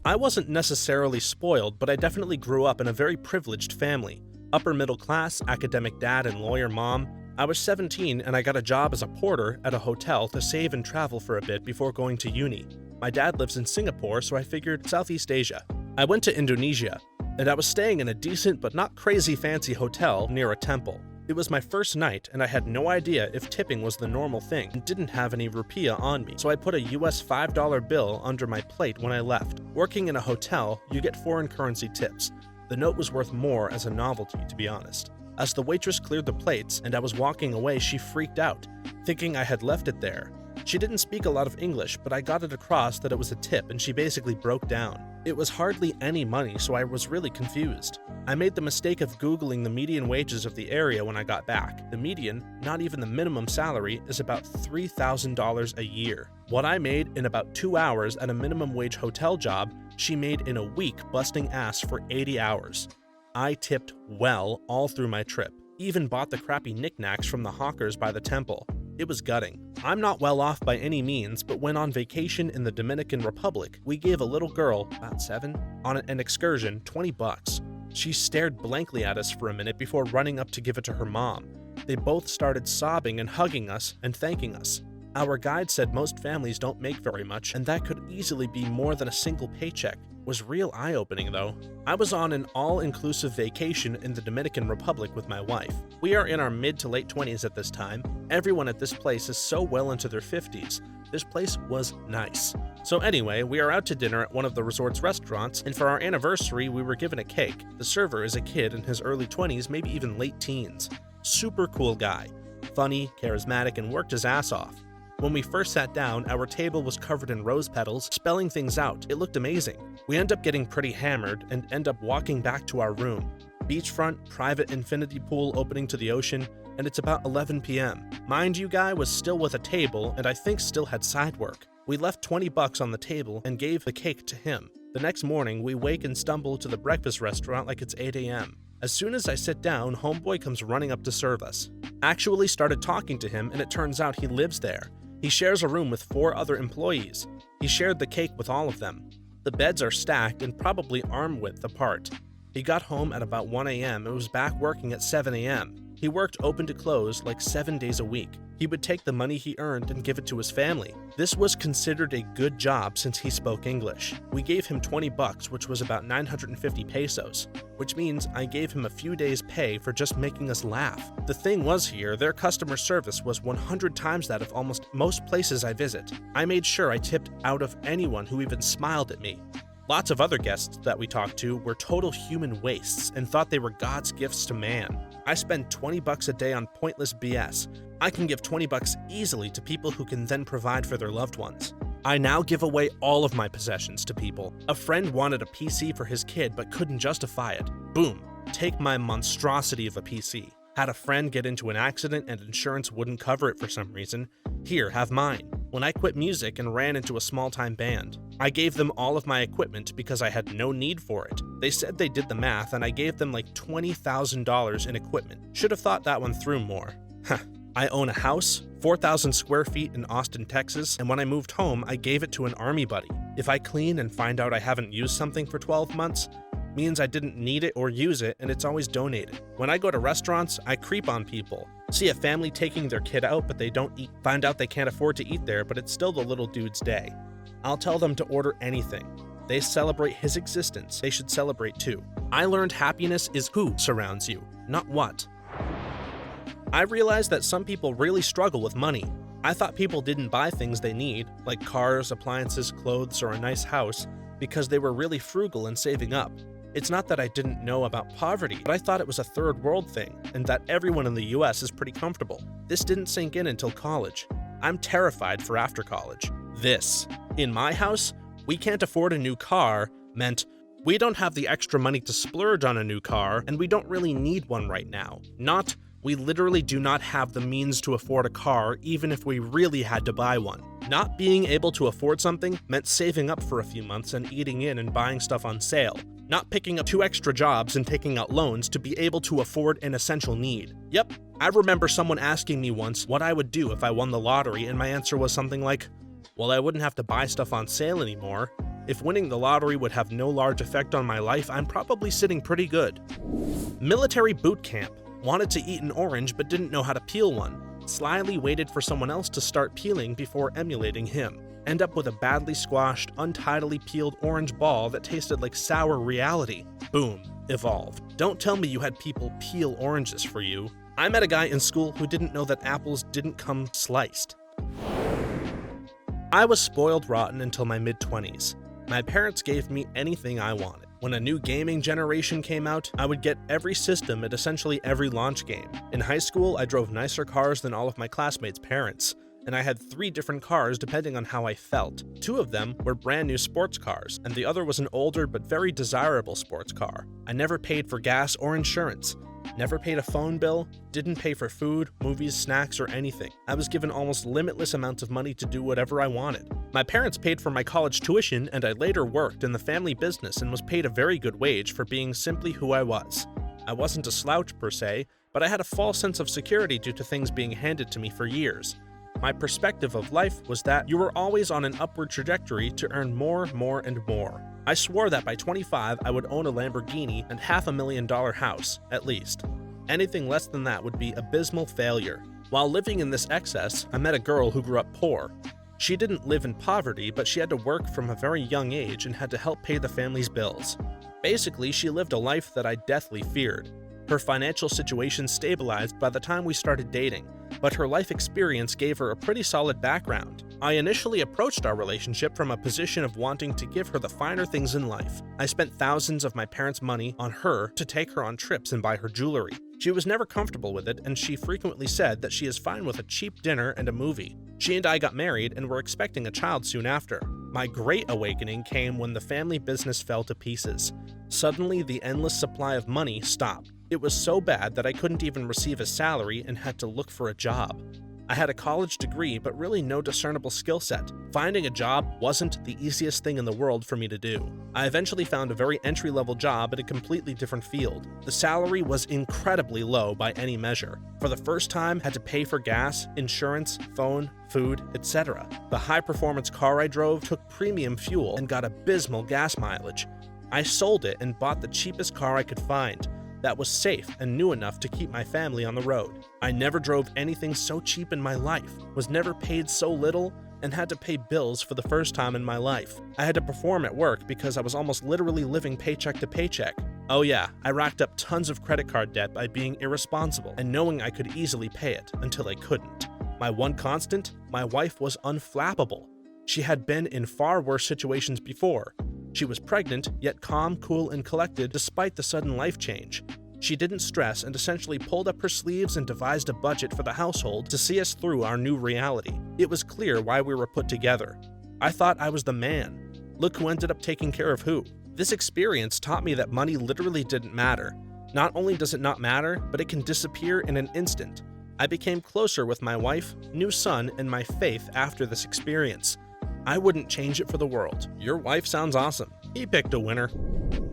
I wasn't necessarily spoiled, but I definitely grew up in a very privileged family. Upper middle class, academic dad and lawyer mom. I was 17 and I got a job as a porter at a hotel to save and travel for a bit before going to uni. My dad lives in Singapore, so I figured Southeast Asia. I went to Indonesia, and I was staying in a decent but not crazy fancy hotel near a temple. It was my first night, and I had no idea if tipping was the normal thing and didn't have any rupiah on me, so I put a US $5 bill under my plate when I left. Working in a hotel, you get foreign currency tips. The note was worth more as a novelty, to be honest. As the waitress cleared the plates and I was walking away, she freaked out, thinking I had left it there. She didn't speak a lot of English, but I got it across that it was a tip and she basically broke down. It was hardly any money, so I was really confused. I made the mistake of Googling the median wages of the area when I got back. The median, not even the minimum salary, is about $3,000 a year. What I made in about 2 hours at a minimum wage hotel job, she made in a week busting ass for 80 hours. I tipped well all through my trip, even bought the crappy knickknacks from the hawkers by the temple. It was gutting. I'm not well off by any means, but when on vacation in the Dominican Republic, we gave a little girl, about 7, on an excursion $20. She stared blankly at us for a minute before running up to give it to her mom. They both started sobbing and hugging us and thanking us. Our guide said most families don't make very much, and that could easily be more than a single paycheck. was real eye-opening though. I was on an all-inclusive vacation in the Dominican Republic with my wife. We are in our mid to late 20s at this time. Everyone at this place is so well into their 50s. This place was nice. So anyway, we are out to dinner at one of the resort's restaurants, and for our anniversary, we were given a cake. The server is a kid in his early 20s, maybe even late teens. Super cool guy. Funny, charismatic, and worked his ass off. When we first sat down, our table was covered in rose petals, spelling things out. It looked amazing. We end up getting pretty hammered and end up walking back to our room. Beachfront, private infinity pool opening to the ocean, and it's about 11 p.m. Mind you, guy was still with a table and I think still had side work. We left $20 on the table and gave the cake to him. The next morning, we wake and stumble to the breakfast restaurant like it's 8 a.m. As soon as I sit down, homeboy comes running up to serve us. Actually started talking to him and it turns out he lives there. He shares a room with 4 other employees. He shared the cake with all of them. The beds are stacked and probably arm width apart. He got home at about 1 a.m. and was back working at 7 a.m. He worked open to close like 7 days a week. He would take the money he earned and give it to his family. This was considered a good job since he spoke English. We gave him $20, which was about 950 pesos, which means I gave him a few days' pay for just making us laugh. The thing was here, their customer service was 100 times that of almost most places I visit. I made sure I tipped out of anyone who even smiled at me. Lots of other guests that we talked to were total human wastes and thought they were God's gifts to man. I spend $20 a day on pointless BS. I can give $20 easily to people who can then provide for their loved ones. I now give away all of my possessions to people. A friend wanted a PC for his kid but couldn't justify it. Boom, take my monstrosity of a PC. Had a friend get into an accident and insurance wouldn't cover it for some reason. Here, have mine. When I quit music and ran into a small-time band, I gave them all of my equipment because I had no need for it. They said they did the math and I gave them like $20,000 in equipment. Should have thought that one through more. Huh. I own a house, 4,000 square feet in Austin, Texas, and when I moved home, I gave it to an army buddy. If I clean and find out I haven't used something for 12 months, means I didn't need it or use it and it's always donated. When I go to restaurants, I creep on people. See a family taking their kid out but they don't eat. Find out they can't afford to eat there but it's still the little dude's day. I'll tell them to order anything. They celebrate his existence. They should celebrate too. I learned happiness is who surrounds you, not what. I realized that some people really struggle with money. I thought people didn't buy things they need, like cars, appliances, clothes, or a nice house, because they were really frugal and saving up. It's not that I didn't know about poverty, but I thought it was a third world thing, and that everyone in the US is pretty comfortable. This didn't sink in until college. I'm terrified for after college. This, in my house, we can't afford a new car, meant we don't have the extra money to splurge on a new car, and we don't really need one right now. Not, we literally do not have the means to afford a car even if we really had to buy one. Not being able to afford something meant saving up for a few months and eating in and buying stuff on sale. Not picking up 2 extra jobs and taking out loans to be able to afford an essential need. Yep, I remember someone asking me once what I would do if I won the lottery, and my answer was something like, well, I wouldn't have to buy stuff on sale anymore. If winning the lottery would have no large effect on my life, I'm probably sitting pretty good. Military boot camp. Wanted to eat an orange but didn't know how to peel one. Slyly waited for someone else to start peeling before emulating him. End up with a badly squashed, untidily peeled orange ball that tasted like sour reality. Boom. Evolved. Don't tell me you had people peel oranges for you. I met a guy in school who didn't know that apples didn't come sliced. I was spoiled rotten until my mid-20s. My parents gave me anything I wanted. When a new gaming generation came out, I would get every system at essentially every launch game. In high school, I drove nicer cars than all of my classmates' parents, and I had 3 different cars depending on how I felt. 2 of them were brand new sports cars, and the other was an older but very desirable sports car. I never paid for gas or insurance. Never paid a phone bill, didn't pay for food, movies, snacks, or anything. I was given almost limitless amounts of money to do whatever I wanted. My parents paid for my college tuition, and I later worked in the family business and was paid a very good wage for being simply who I was. I wasn't a slouch per se, but I had a false sense of security due to things being handed to me for years. My perspective of life was that you were always on an upward trajectory to earn more, and more. I swore that by 25 I would own a Lamborghini and $500,000 house, at least. Anything less than that would be abysmal failure. While living in this excess, I met a girl who grew up poor. She didn't live in poverty, but she had to work from a very young age and had to help pay the family's bills. Basically, she lived a life that I deathly feared. Her financial situation stabilized by the time we started dating, but her life experience gave her a pretty solid background. I initially approached our relationship from a position of wanting to give her the finer things in life. I spent thousands of my parents' money on her to take her on trips and buy her jewelry. She was never comfortable with it, and she frequently said that she is fine with a cheap dinner and a movie. She and I got married and were expecting a child soon after. My great awakening came when the family business fell to pieces. Suddenly, the endless supply of money stopped. It was so bad that I couldn't even receive a salary and had to look for a job. I had a college degree, but really no discernible skill set. Finding a job wasn't the easiest thing in the world for me to do. I eventually found a very entry-level job at a completely different field. The salary was incredibly low by any measure. For the first time, I had to pay for gas, insurance, phone, food, etc. The high-performance car I drove took premium fuel and got abysmal gas mileage. I sold it and bought the cheapest car I could find that was safe and new enough to keep my family on the road. I never drove anything so cheap in my life, was never paid so little, and had to pay bills for the first time in my life. I had to perform at work because I was almost literally living paycheck to paycheck. Oh yeah, I racked up tons of credit card debt by being irresponsible and knowing I could easily pay it until I couldn't. My one constant? My wife was unflappable. She had been in far worse situations before. She was pregnant, yet calm, cool, and collected despite the sudden life change. She didn't stress and essentially pulled up her sleeves and devised a budget for the household to see us through our new reality. It was clear why we were put together. I thought I was the man. Look who ended up taking care of who. This experience taught me that money literally didn't matter. Not only does it not matter, but it can disappear in an instant. I became closer with my wife, new son, and my faith after this experience. I wouldn't change it for the world. Your wife sounds awesome. He picked a winner.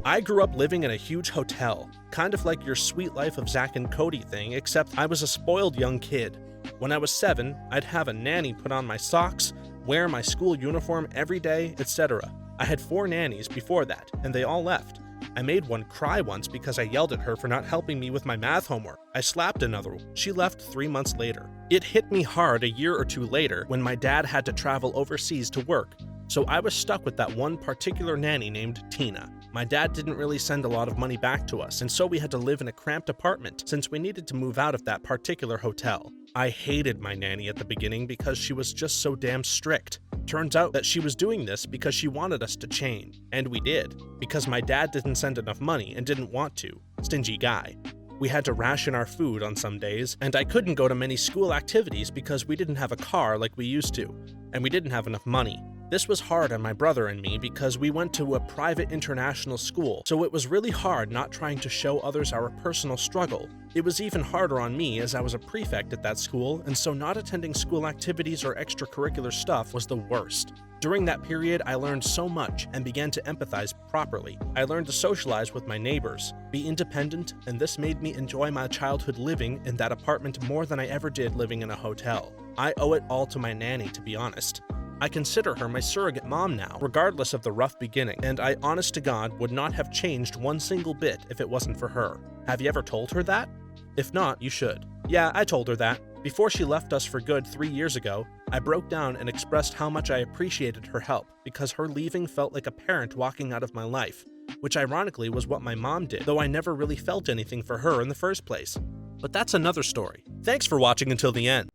I grew up living in a huge hotel, kind of like your Sweet Life of Zack and Cody thing, except I was a spoiled young kid. When I was 7, I'd have a nanny put on my socks, wear my school uniform every day, etc. I had 4 nannies before that, and they all left. I made one cry once because I yelled at her for not helping me with my math homework. I slapped another one. She left 3 months later. It hit me hard a year or 2 later when my dad had to travel overseas to work, so I was stuck with that one particular nanny named Tina. My dad didn't really send a lot of money back to us, and so we had to live in a cramped apartment since we needed to move out of that particular hotel. I hated my nanny at the beginning because she was just so damn strict. Turns out that she was doing this because she wanted us to change, and we did, because my dad didn't send enough money and didn't want to. Stingy guy. We had to ration our food on some days, and I couldn't go to many school activities because we didn't have a car like we used to, and we didn't have enough money. This was hard on my brother and me because we went to a private international school, so it was really hard not trying to show others our personal struggle. It was even harder on me as I was a prefect at that school, and so not attending school activities or extracurricular stuff was the worst. During that period, I learned so much and began to empathize properly. I learned to socialize with my neighbors, be independent, and this made me enjoy my childhood living in that apartment more than I ever did living in a hotel. I owe it all to my nanny, to be honest. I consider her my surrogate mom now, regardless of the rough beginning, and I honest to God would not have changed one single bit if it wasn't for her. Have you ever told her that? If not, you should. Yeah, I told her that. Before she left us for good 3 years ago, I broke down and expressed how much I appreciated her help because her leaving felt like a parent walking out of my life, which ironically was what my mom did, though I never really felt anything for her in the first place. But that's another story. Thanks for watching until the end.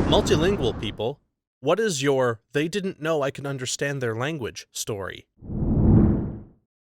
Multilingual people, what is your "they didn't know I could understand their language" story?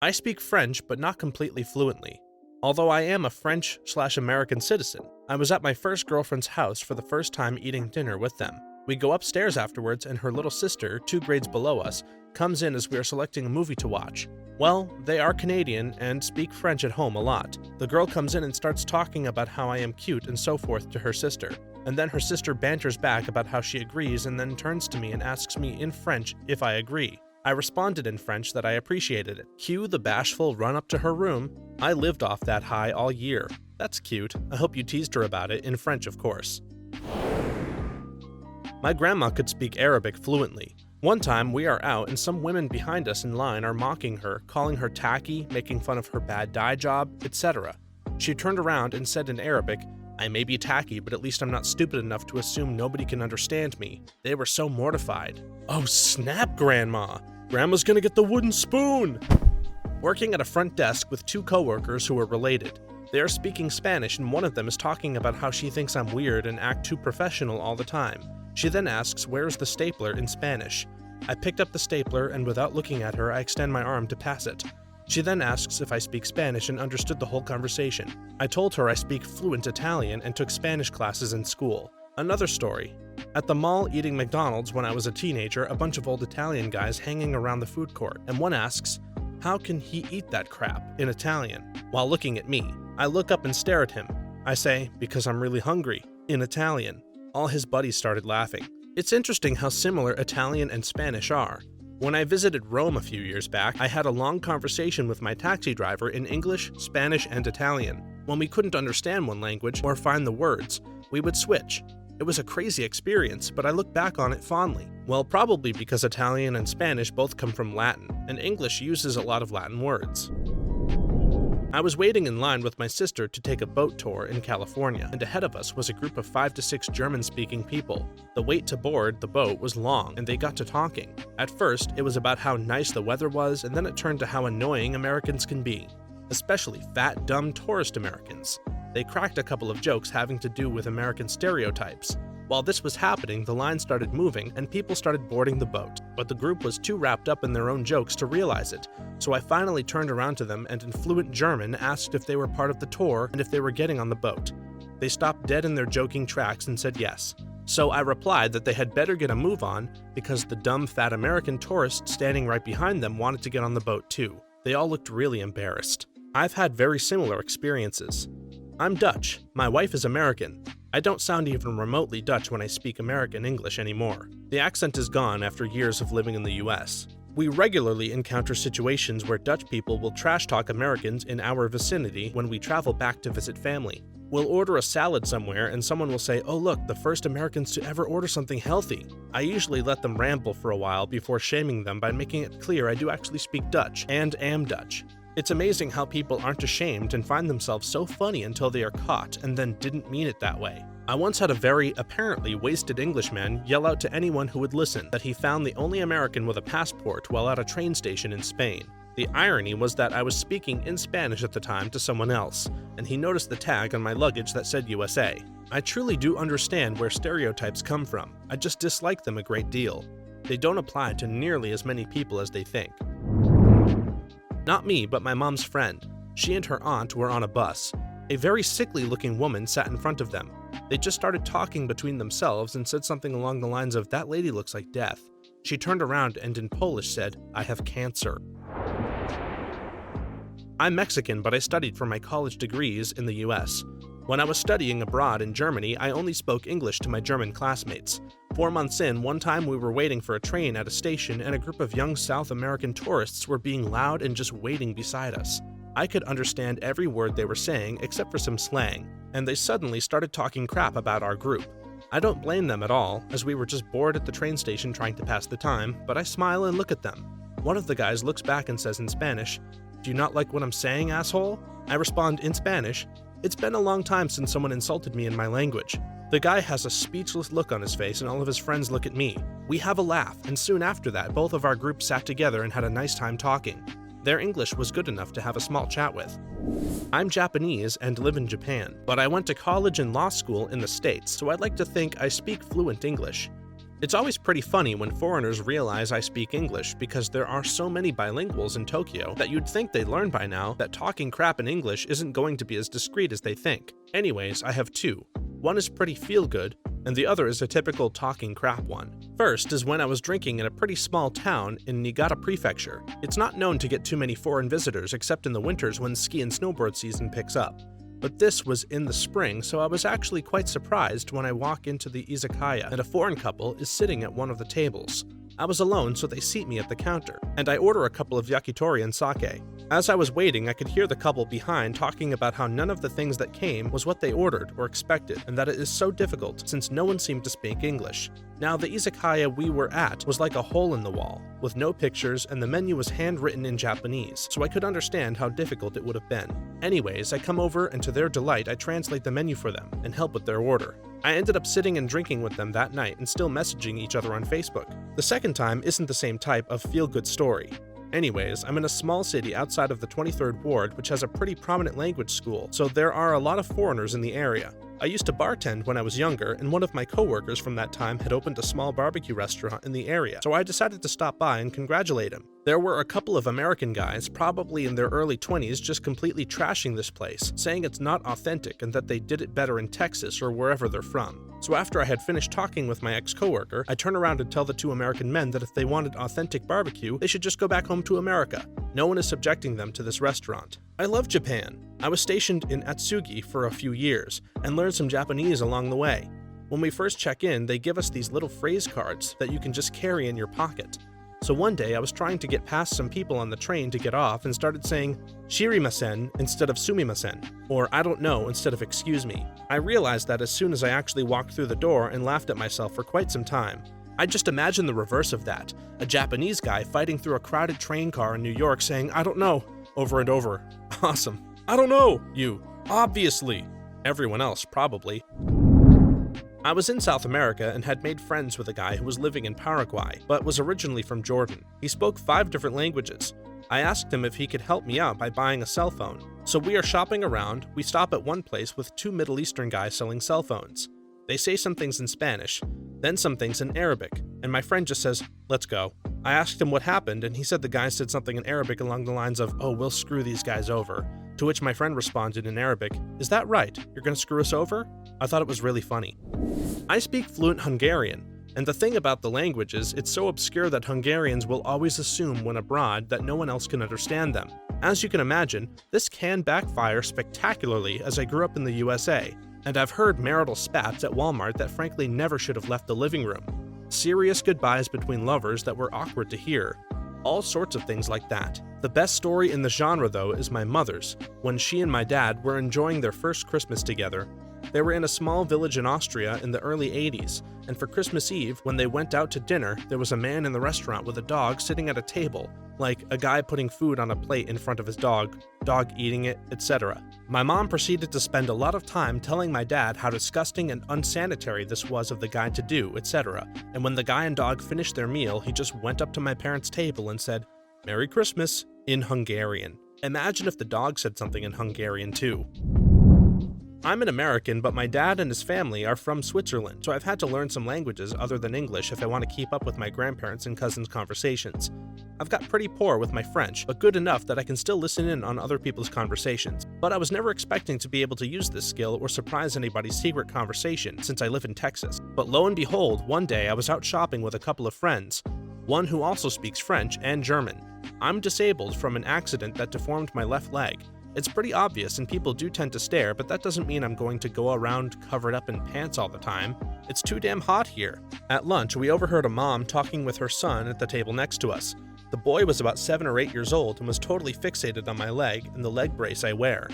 I speak French, but not completely fluently. Although I am a French/American citizen, I was at my first girlfriend's house for the first time eating dinner with them. We go upstairs afterwards and her little sister, 2 grades below us, comes in as we are selecting a movie to watch. Well, they are Canadian and speak French at home a lot. The girl comes in and starts talking about how I am cute and so forth to her sister. And then her sister banters back about how she agrees and then turns to me and asks me in French if I agree. I responded in French that I appreciated it. Cue the bashful run up to her room. I lived off that high all year. That's cute. I hope you teased her about it, in French of course. My grandma could speak Arabic fluently. One time we are out and some women behind us in line are mocking her, calling her tacky, making fun of her bad dye job, etc. She turned around and said in Arabic, I may be tacky, but at least I'm not stupid enough to assume nobody can understand me. They were so mortified. Oh snap, Grandma! Grandma's gonna get the wooden spoon! Working at a front desk with two coworkers who are related. They are speaking Spanish and one of them is talking about how she thinks I'm weird and act too professional all the time. She then asks, "Where's the stapler?" in Spanish. I picked up the stapler and without looking at her, I extend my arm to pass it. She then asks if I speak Spanish and understood the whole conversation. I told her I speak fluent Italian and took Spanish classes in school. Another story. At the mall eating McDonald's when I was a teenager, a bunch of old Italian guys hanging around the food court, and one asks, "How can he eat that crap?" in Italian, while looking at me. I look up and stare at him. I say, "Because I'm really hungry," in Italian. All his buddies started laughing. It's interesting how similar Italian and Spanish are. When I visited Rome a few years back, I had a long conversation with my taxi driver in English, Spanish, and Italian. When we couldn't understand one language or find the words, we would switch. It was a crazy experience, but I look back on it fondly. Well, probably because Italian and Spanish both come from Latin, and English uses a lot of Latin words. I was waiting in line with my sister to take a boat tour in California, and ahead of us was a group of 5 to 6 German-speaking people. The wait to board the boat was long, and they got to talking. At first, it was about how nice the weather was, and then it turned to how annoying Americans can be. Especially fat, dumb tourist Americans. They cracked a couple of jokes having to do with American stereotypes. While this was happening, the line started moving and people started boarding the boat, but the group was too wrapped up in their own jokes to realize it, so I finally turned around to them and in fluent German asked if they were part of the tour and if they were getting on the boat. They stopped dead in their joking tracks and said yes. So I replied that they had better get a move on because the dumb fat American tourist standing right behind them wanted to get on the boat too. They all looked really embarrassed. I've had very similar experiences. I'm Dutch. My wife is American. I don't sound even remotely Dutch when I speak American English anymore. The accent is gone after years of living in the US. We regularly encounter situations where Dutch people will trash talk Americans in our vicinity when we travel back to visit family. We'll order a salad somewhere and someone will say, "Oh look, the first Americans to ever order something healthy." I usually let them ramble for a while before shaming them by making it clear I do actually speak Dutch and am Dutch. It's amazing how people aren't ashamed and find themselves so funny until they are caught and then didn't mean it that way. I once had a very apparently wasted Englishman yell out to anyone who would listen that he found the only American with a passport while at a train station in Spain. The irony was that I was speaking in Spanish at the time to someone else, and he noticed the tag on my luggage that said USA. I truly do understand where stereotypes come from. I just dislike them a great deal. They don't apply to nearly as many people as they think. Not me, but my mom's friend. She and her aunt were on a bus. A very sickly-looking woman sat in front of them. They just started talking between themselves and said something along the lines of, "That lady looks like death." She turned around and in Polish said, "I have cancer." I'm Mexican, but I studied for my college degrees in the US. When I was studying abroad in Germany, I only spoke English to my German classmates. 4 months in, one time we were waiting for a train at a station and a group of young South American tourists were being loud and just waiting beside us. I could understand every word they were saying except for some slang, and they suddenly started talking crap about our group. I don't blame them at all, as we were just bored at the train station trying to pass the time, but I smile and look at them. One of the guys looks back and says in Spanish, "Do you not like what I'm saying, asshole?" I respond in Spanish, "It's been a long time since someone insulted me in my language." The guy has a speechless look on his face and all of his friends look at me. We have a laugh, and soon after that, both of our groups sat together and had a nice time talking. Their English was good enough to have a small chat with. I'm Japanese and live in Japan, but I went to college and law school in the States, so I'd like to think I speak fluent English. It's always pretty funny when foreigners realize I speak English because there are so many bilinguals in Tokyo that you'd think they'd learn by now that talking crap in English isn't going to be as discreet as they think. Anyways, I have two. One is pretty feel-good, and the other is a typical talking crap one. First is when I was drinking in a pretty small town in Niigata Prefecture. It's not known to get too many foreign visitors except in the winters when ski and snowboard season picks up. But this was in the spring, so I was actually quite surprised when I walk into the izakaya and a foreign couple is sitting at one of the tables. I was alone, so they seat me at the counter, and I order a couple of yakitori and sake. As I was waiting, I could hear the couple behind talking about how none of the things that came was what they ordered or expected, and that it is so difficult since no one seemed to speak English. Now, the izakaya we were at was like a hole in the wall, with no pictures, and the menu was handwritten in Japanese, so I could understand how difficult it would have been. Anyways, I come over, and to their delight, I translate the menu for them and help with their order. I ended up sitting and drinking with them that night and still messaging each other on Facebook. The second time isn't the same type of feel-good story. Anyways, I'm in a small city outside of the 23rd Ward, which has a pretty prominent language school, so there are a lot of foreigners in the area. I used to bartend when I was younger, and one of my coworkers from that time had opened a small barbecue restaurant in the area, so I decided to stop by and congratulate him. There were a couple of American guys, probably in their early 20s, just completely trashing this place, saying it's not authentic and that they did it better in Texas or wherever they're from. So after I had finished talking with my ex-coworker, I turn around and tell the two American men that if they wanted authentic barbecue, they should just go back home to America. No one is subjecting them to this restaurant. I love Japan. I was stationed in Atsugi for a few years and learned some Japanese along the way. When we first check in, they give us these little phrase cards that you can just carry in your pocket. So one day I was trying to get past some people on the train to get off and started saying shirimasen instead of sumimasen, or I don't know instead of excuse me. I realized that as soon as I actually walked through the door and laughed at myself for quite some time. I just imagine the reverse of that, a Japanese guy fighting through a crowded train car in New York saying I don't know, over and over. Awesome. I don't know, you. Obviously. Everyone else, probably. I was in South America and had made friends with a guy who was living in Paraguay, but was originally from Jordan. He spoke 5 different languages. I asked him if he could help me out by buying a cell phone. So we are shopping around, we stop at one place with 2 Middle Eastern guys selling cell phones. They say some things in Spanish, then some things in Arabic, and my friend just says, let's go. I asked him what happened, and he said the guy said something in Arabic along the lines of, oh, we'll screw these guys over. To which my friend responded in Arabic, is that right? You're gonna screw us over? I thought it was really funny. I speak fluent Hungarian, and the thing about the language is it's so obscure that Hungarians will always assume when abroad that no one else can understand them. As you can imagine, this can backfire spectacularly as I grew up in the USA, and I've heard marital spats at Walmart that frankly never should have left the living room. Serious goodbyes between lovers that were awkward to hear. All sorts of things like that. The best story in the genre, though, is my mother's, when she and my dad were enjoying their first Christmas together. They were in a small village in Austria in the early 80s, and for Christmas Eve, when they went out to dinner, there was a man in the restaurant with a dog sitting at a table, like a guy putting food on a plate in front of his dog eating it, etc. My mom proceeded to spend a lot of time telling my dad how disgusting and unsanitary this was of the guy to do, etc. And when the guy and dog finished their meal, he just went up to my parents' table and said, "Merry Christmas," in Hungarian. Imagine if the dog said something in Hungarian too. I'm an American, but my dad and his family are from Switzerland, so I've had to learn some languages other than English if I want to keep up with my grandparents' and cousins' conversations. I've got pretty poor with my French, but good enough that I can still listen in on other people's conversations. But I was never expecting to be able to use this skill or surprise anybody's secret conversation since I live in Texas. But lo and behold, one day I was out shopping with a couple of friends, one who also speaks French and German. I'm disabled from an accident that deformed my left leg. It's pretty obvious and people do tend to stare, but that doesn't mean I'm going to go around covered up in pants all the time. It's too damn hot here. At lunch, we overheard a mom talking with her son at the table next to us. The boy was about 7 or 8 years old and was totally fixated on my leg and the leg brace I wear.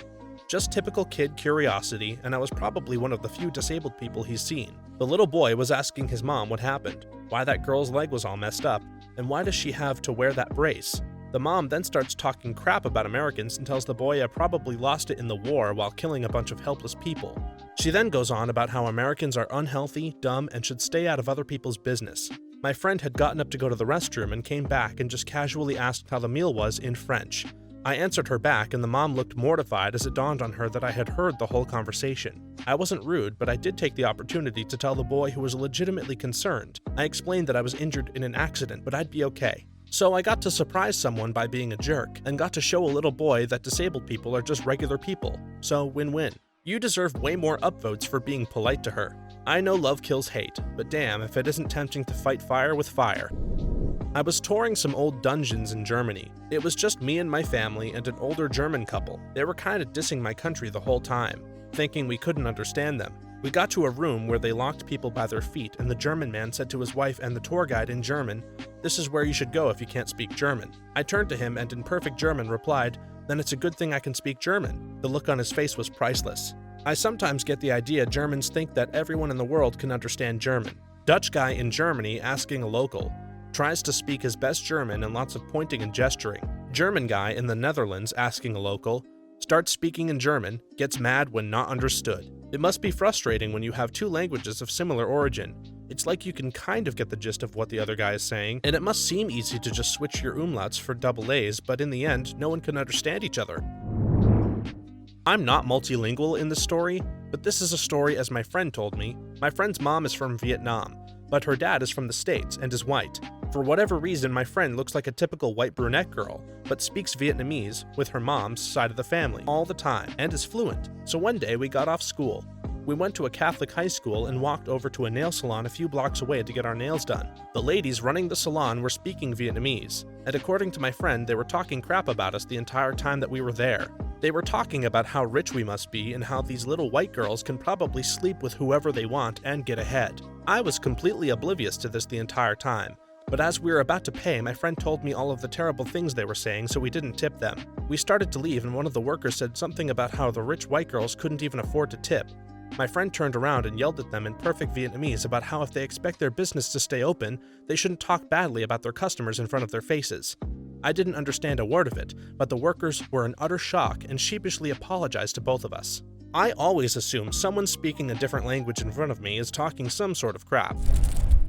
Just typical kid curiosity, and I was probably one of the few disabled people he's seen. The little boy was asking his mom what happened, why that girl's leg was all messed up, and why does she have to wear that brace? The mom then starts talking crap about Americans and tells the boy I probably lost it in the war while killing a bunch of helpless people. She then goes on about how Americans are unhealthy, dumb, and should stay out of other people's business. My friend had gotten up to go to the restroom and came back and just casually asked how the meal was in French. I answered her back and the mom looked mortified as it dawned on her that I had heard the whole conversation. I wasn't rude, but I did take the opportunity to tell the boy who was legitimately concerned. I explained that I was injured in an accident, but I'd be okay. So I got to surprise someone by being a jerk, and got to show a little boy that disabled people are just regular people. So win-win. You deserve way more upvotes for being polite to her. I know love kills hate, but damn if it isn't tempting to fight fire with fire. I was touring some old dungeons in Germany. It was just me and my family and an older German couple. They were kinda dissing my country the whole time, thinking we couldn't understand them. We got to a room where they locked people by their feet, and the German man said to his wife and the tour guide in German, "This is where you should go if you can't speak German." I turned to him and in perfect German replied, "Then it's a good thing I can speak German." The look on his face was priceless. I sometimes get the idea Germans think that everyone in the world can understand German. Dutch guy in Germany asking a local. Tries to speak his best German and lots of pointing and gesturing. German guy in the Netherlands asking a local. Starts speaking in German, gets mad when not understood. It must be frustrating when you have two languages of similar origin. It's like you can kind of get the gist of what the other guy is saying, and it must seem easy to just switch your umlauts for double A's, but in the end, no one can understand each other. I'm not multilingual in this story, but this is a story as my friend told me. My friend's mom is from Vietnam, but her dad is from the States and is white. For whatever reason, my friend looks like a typical white brunette girl, but speaks Vietnamese with her mom's side of the family all the time and is fluent. So one day we got off school. We went to a Catholic high school and walked over to a nail salon a few blocks away to get our nails done. The ladies running the salon were speaking Vietnamese, and according to my friend, they were talking crap about us the entire time that we were there. They were talking about how rich we must be and how these little white girls can probably sleep with whoever they want and get ahead. I was completely oblivious to this the entire time, but as we were about to pay, my friend told me all of the terrible things they were saying, so we didn't tip them. We started to leave and one of the workers said something about how the rich white girls couldn't even afford to tip. My friend turned around and yelled at them in perfect Vietnamese about how if they expect their business to stay open, they shouldn't talk badly about their customers in front of their faces. I didn't understand a word of it, but the workers were in utter shock and sheepishly apologized to both of us. I always assume someone speaking a different language in front of me is talking some sort of crap.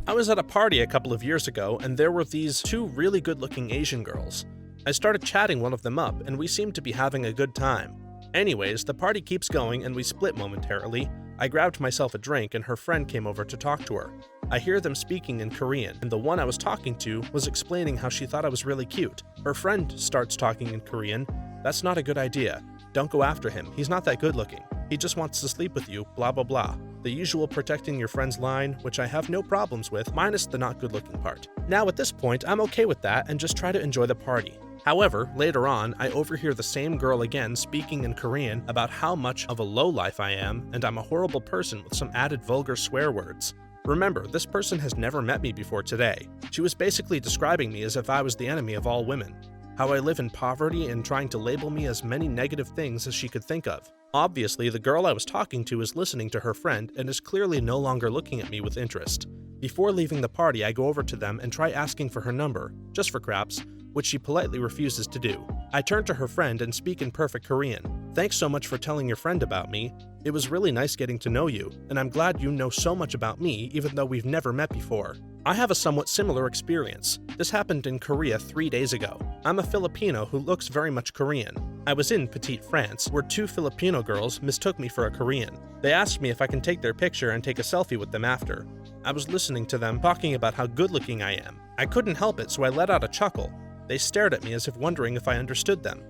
I was at a party a couple of years ago and there were these two really good-looking Asian girls. I started chatting one of them up and we seemed to be having a good time. Anyways, the party keeps going and we split momentarily. I grabbed myself a drink and her friend came over to talk to her. I hear them speaking in Korean, and the one I was talking to was explaining how she thought I was really cute. Her friend starts talking in Korean. "That's not a good idea. Don't go after him. He's not that good looking. He just wants to sleep with you, blah blah blah." The usual protecting your friend's line, which I have no problems with, minus the not good looking part. Now at this point, I'm okay with that and just try to enjoy the party. However, later on, I overhear the same girl again speaking in Korean about how much of a lowlife I am, and I'm a horrible person with some added vulgar swear words. Remember, this person has never met me before today. She was basically describing me as if I was the enemy of all women. How I live in poverty and trying to label me as many negative things as she could think of. Obviously, the girl I was talking to is listening to her friend and is clearly no longer looking at me with interest. Before leaving the party, I go over to them and try asking for her number, just for craps, which she politely refuses to do. I turn to her friend and speak in perfect Korean. "Thanks so much for telling your friend about me. It was really nice getting to know you, and I'm glad you know so much about me even though we've never met before. I have a somewhat similar experience. This happened in Korea 3 days ago. I'm a Filipino who looks very much Korean. I was in Petite France, where two Filipino girls mistook me for a Korean. They asked me if I can take their picture and take a selfie with them after. I was listening to them talking about how good looking I am. I couldn't help it, so I let out a chuckle. They stared at me as if wondering if I understood them.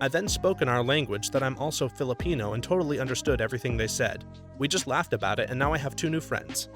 I then spoke in our language that I'm also Filipino and totally understood everything they said. We just laughed about it and now I have two new friends.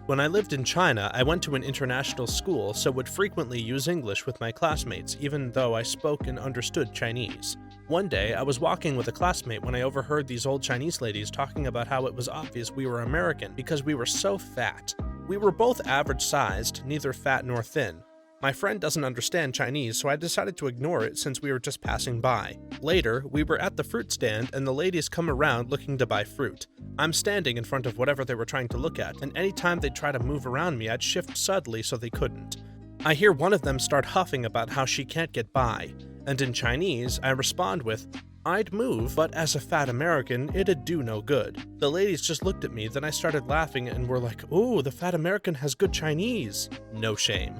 When I lived in China, I went to an international school, so would frequently use English with my classmates, even though I spoke and understood Chinese. One day, I was walking with a classmate when I overheard these old Chinese ladies talking about how it was obvious we were American because we were so fat. We were both average-sized, neither fat nor thin. My friend doesn't understand Chinese, so I decided to ignore it since we were just passing by. Later, we were at the fruit stand and the ladies come around looking to buy fruit. I'm standing in front of whatever they were trying to look at, and anytime they'd try to move around me, I'd shift subtly so they couldn't. I hear one of them start huffing about how she can't get by, and in Chinese, I respond with, "I'd move, but as a fat American, it'd do no good." The ladies just looked at me, then I started laughing and were like, "Ooh, the fat American has good Chinese." No shame.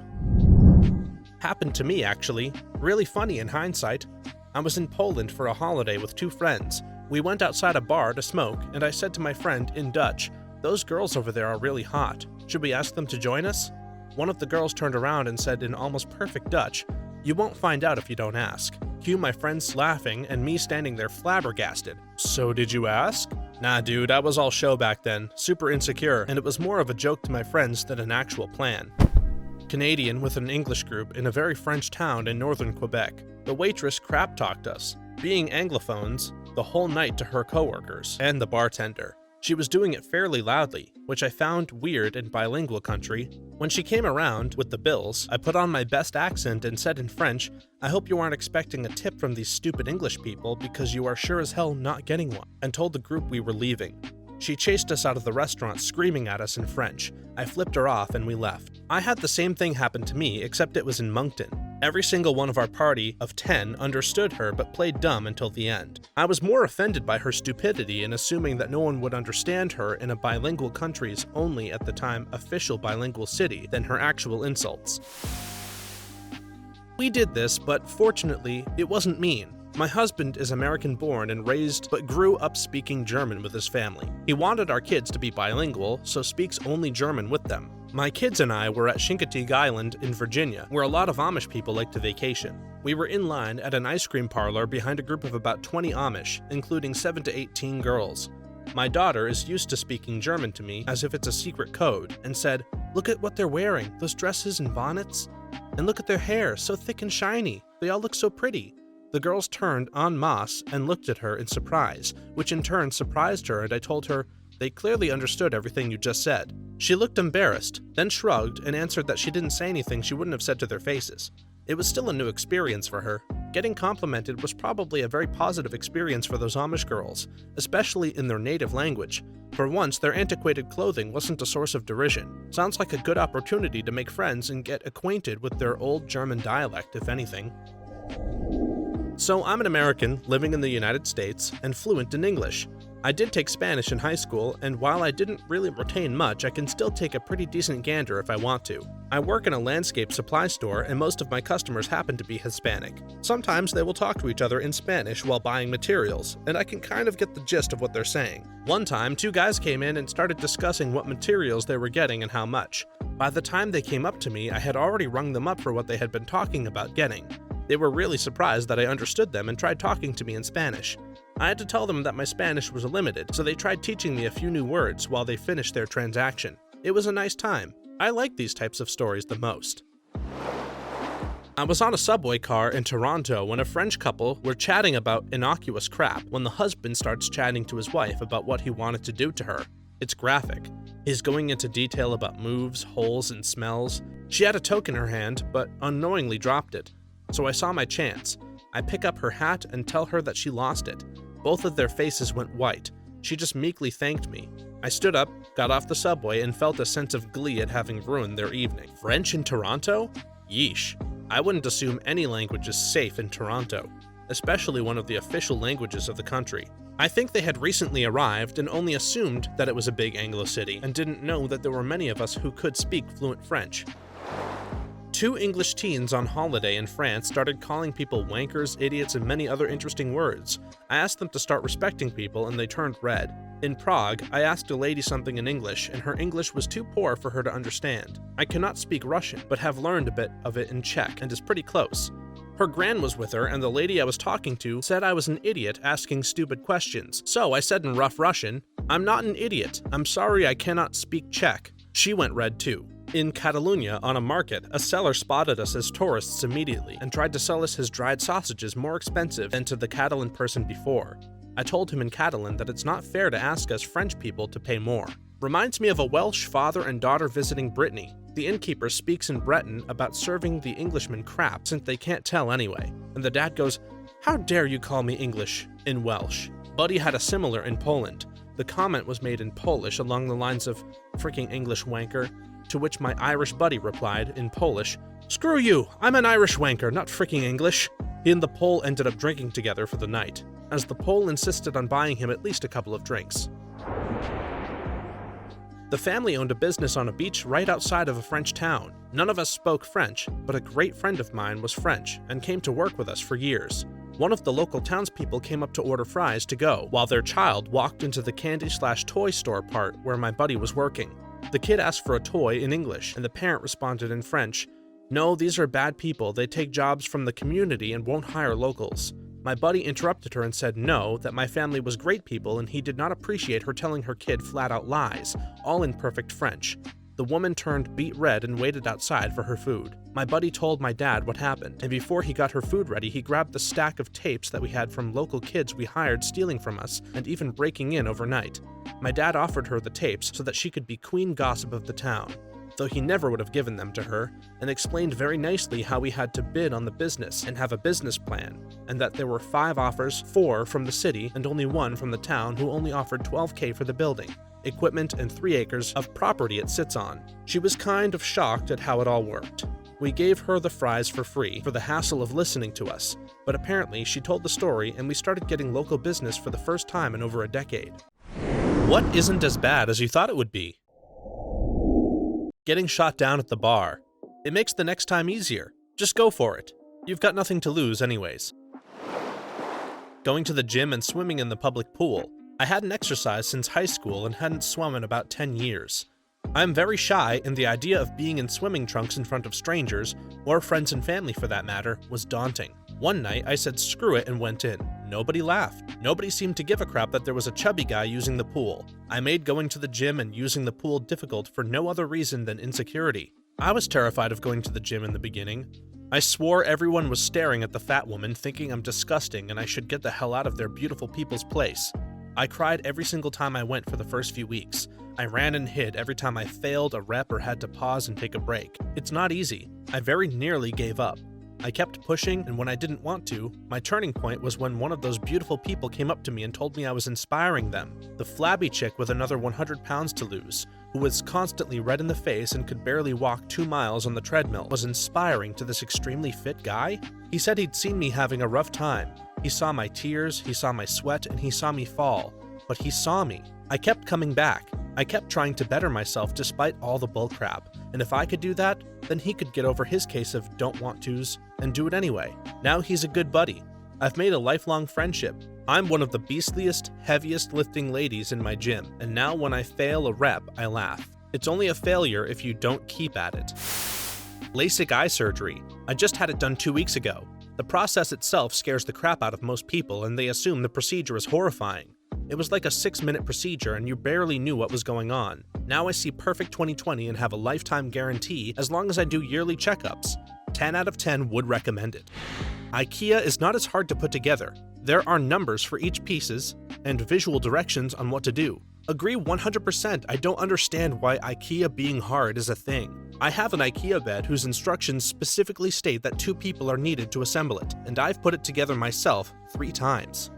Happened to me, actually. Really funny in hindsight. I was in Poland for a holiday with two friends. We went outside a bar to smoke, and I said to my friend in Dutch, "Those girls over there are really hot. Should we ask them to join us?" One of the girls turned around and said in almost perfect Dutch, "You won't find out if you don't ask." Cue my friends laughing and me standing there flabbergasted. "So did you ask?" Nah dude, I was all show back then, super insecure, and it was more of a joke to my friends than an actual plan. Canadian with an English group in a very French town in northern Quebec. The waitress crap-talked us, being Anglophones, the whole night to her coworkers and the bartender. She was doing it fairly loudly, which I found weird in bilingual country. When she came around with the bills, I put on my best accent and said in French, "I hope you aren't expecting a tip from these stupid English people because you are sure as hell not getting one," and told the group we were leaving. She chased us out of the restaurant screaming at us in French. I flipped her off and we left. I had the same thing happen to me, except it was in Moncton. Every single one of our party of 10 understood her but played dumb until the end. I was more offended by her stupidity and assuming that no one would understand her in a bilingual country's only at the time official bilingual city than her actual insults. We did this, but fortunately, it wasn't mean. My husband is American-born and raised, but grew up speaking German with his family. He wanted our kids to be bilingual, so speaks only German with them. My kids and I were at Chincoteague Island in Virginia, where a lot of Amish people like to vacation. We were in line at an ice cream parlor behind a group of about 20 Amish, including 7 to 18 girls. My daughter is used to speaking German to me as if it's a secret code, and said, "Look at what they're wearing, those dresses and bonnets. And look at their hair, so thick and shiny. They all look so pretty." The girls turned en masse and looked at her in surprise, which in turn surprised her, and I told her, "They clearly understood everything you just said." She looked embarrassed, then shrugged and answered that she didn't say anything she wouldn't have said to their faces. It was still a new experience for her. Getting complimented was probably a very positive experience for those Amish girls, especially in their native language. For once, their antiquated clothing wasn't a source of derision. Sounds like a good opportunity to make friends and get acquainted with their old German dialect, if anything. So I'm an American living in the United States and fluent in English. I did take Spanish in high school, and while I didn't really retain much, I can still take a pretty decent gander if I want to. I work in a landscape supply store, and most of my customers happen to be Hispanic. Sometimes they will talk to each other in Spanish while buying materials, and I can kind of get the gist of what they're saying. One time, 2 guys came in and started discussing what materials they were getting and how much. By the time they came up to me, I had already rung them up for what they had been talking about getting. They were really surprised that I understood them and tried talking to me in Spanish. I had to tell them that my Spanish was limited, so they tried teaching me a few new words while they finished their transaction. It was a nice time. I like these types of stories the most. I was on a subway car in Toronto when a French couple were chatting about innocuous crap when the husband starts chatting to his wife about what he wanted to do to her. It's graphic. He's going into detail about moves, holes, and smells. She had a toke in her hand, but unknowingly dropped it. So I saw my chance. I pick up her hat and tell her that she lost it. Both of their faces went white. She just meekly thanked me. I stood up, got off the subway, and felt a sense of glee at having ruined their evening. French in Toronto? Yeesh. I wouldn't assume any language is safe in Toronto, especially one of the official languages of the country. I think they had recently arrived and only assumed that it was a big Anglo city and didn't know that there were many of us who could speak fluent French. 2 English teens on holiday in France started calling people wankers, idiots, and many other interesting words. I asked them to start respecting people, and they turned red. In Prague, I asked a lady something in English, and her English was too poor for her to understand. I cannot speak Russian, but have learned a bit of it in Czech, and is pretty close. Her gran was with her, and the lady I was talking to said I was an idiot asking stupid questions. So I said in rough Russian, "I'm not an idiot. I'm sorry I cannot speak Czech." She went red too. In Catalonia, on a market, a seller spotted us as tourists immediately and tried to sell us his dried sausages more expensive than to the Catalan person before. I told him in Catalan that it's not fair to ask us French people to pay more. Reminds me of a Welsh father and daughter visiting Brittany. The innkeeper speaks in Breton about serving the Englishmen crap since they can't tell anyway. And the dad goes, "How dare you call me English?" in Welsh. Buddy had a similar in Poland. The comment was made in Polish along the lines of, "Freaking English wanker," to which my Irish buddy replied in Polish, "Screw you, I'm an Irish wanker, not freaking English." He and the Pole ended up drinking together for the night, as the Pole insisted on buying him at least a couple of drinks. The family owned a business on a beach right outside of a French town. None of us spoke French, but a great friend of mine was French and came to work with us for years. One of the local townspeople came up to order fries to go, while their child walked into the candy/toy store part where my buddy was working. The kid asked for a toy in English, and the parent responded in French, "No, these are bad people. They take jobs from the community and won't hire locals." My buddy interrupted her and said no, that my family was great people and he did not appreciate her telling her kid flat-out lies, all in perfect French. The woman turned beet red and waited outside for her food. My buddy told my dad what happened, and before he got her food ready, he grabbed the stack of tapes that we had from local kids we hired stealing from us and even breaking in overnight. My dad offered her the tapes so that she could be queen gossip of the town, though he never would have given them to her, and explained very nicely how we had to bid on the business and have a business plan, and that there were 5 offers, 4 from the city and only 1 from the town, who only offered $12,000 for the building, equipment, and 3 acres of property it sits on. She was kind of shocked at how it all worked. We gave her the fries for free for the hassle of listening to us, but apparently she told the story and we started getting local business for the first time in over a decade. What isn't as bad as you thought it would be? Getting shot down at the bar. It makes the next time easier. Just go for it. You've got nothing to lose anyways. Going to the gym and swimming in the public pool. I hadn't exercised since high school and hadn't swum in about 10 years. I'm very shy, and the idea of being in swimming trunks in front of strangers, or friends and family for that matter, was daunting. One night I said screw it and went in. Nobody laughed. Nobody seemed to give a crap that there was a chubby guy using the pool. I made going to the gym and using the pool difficult for no other reason than insecurity. I was terrified of going to the gym in the beginning. I swore everyone was staring at the fat woman, thinking I'm disgusting and I should get the hell out of their beautiful people's place. I cried every single time I went for the first few weeks. I ran and hid every time I failed a rep or had to pause and take a break. It's not easy. I very nearly gave up. I kept pushing, and when I didn't want to, my turning point was when one of those beautiful people came up to me and told me I was inspiring them. The flabby chick with another 100 pounds to lose, who was constantly red in the face and could barely walk 2 miles on the treadmill, was inspiring to this extremely fit guy? He said he'd seen me having a rough time. He saw my tears, he saw my sweat, and he saw me fall. But he saw me. I kept coming back. I kept trying to better myself despite all the bullcrap, and if I could do that, then he could get over his case of don't want tos and do it anyway. Now he's a good buddy. I've made a lifelong friendship. I'm one of the beastliest, heaviest lifting ladies in my gym, and now when I fail a rep, I laugh. It's only a failure if you don't keep at it. LASIK eye surgery. I just had it done 2 weeks ago. The process itself scares the crap out of most people, and they assume the procedure is horrifying. It was like a 6-minute procedure and you barely knew what was going on. Now I see perfect 20/20 and have a lifetime guarantee as long as I do yearly checkups. 10 out of 10 would recommend it. IKEA is not as hard to put together. There are numbers for each pieces and visual directions on what to do. Agree 100%, I don't understand why IKEA being hard is a thing. I have an IKEA bed whose instructions specifically state that 2 people are needed to assemble it, and I've put it together myself 3 times.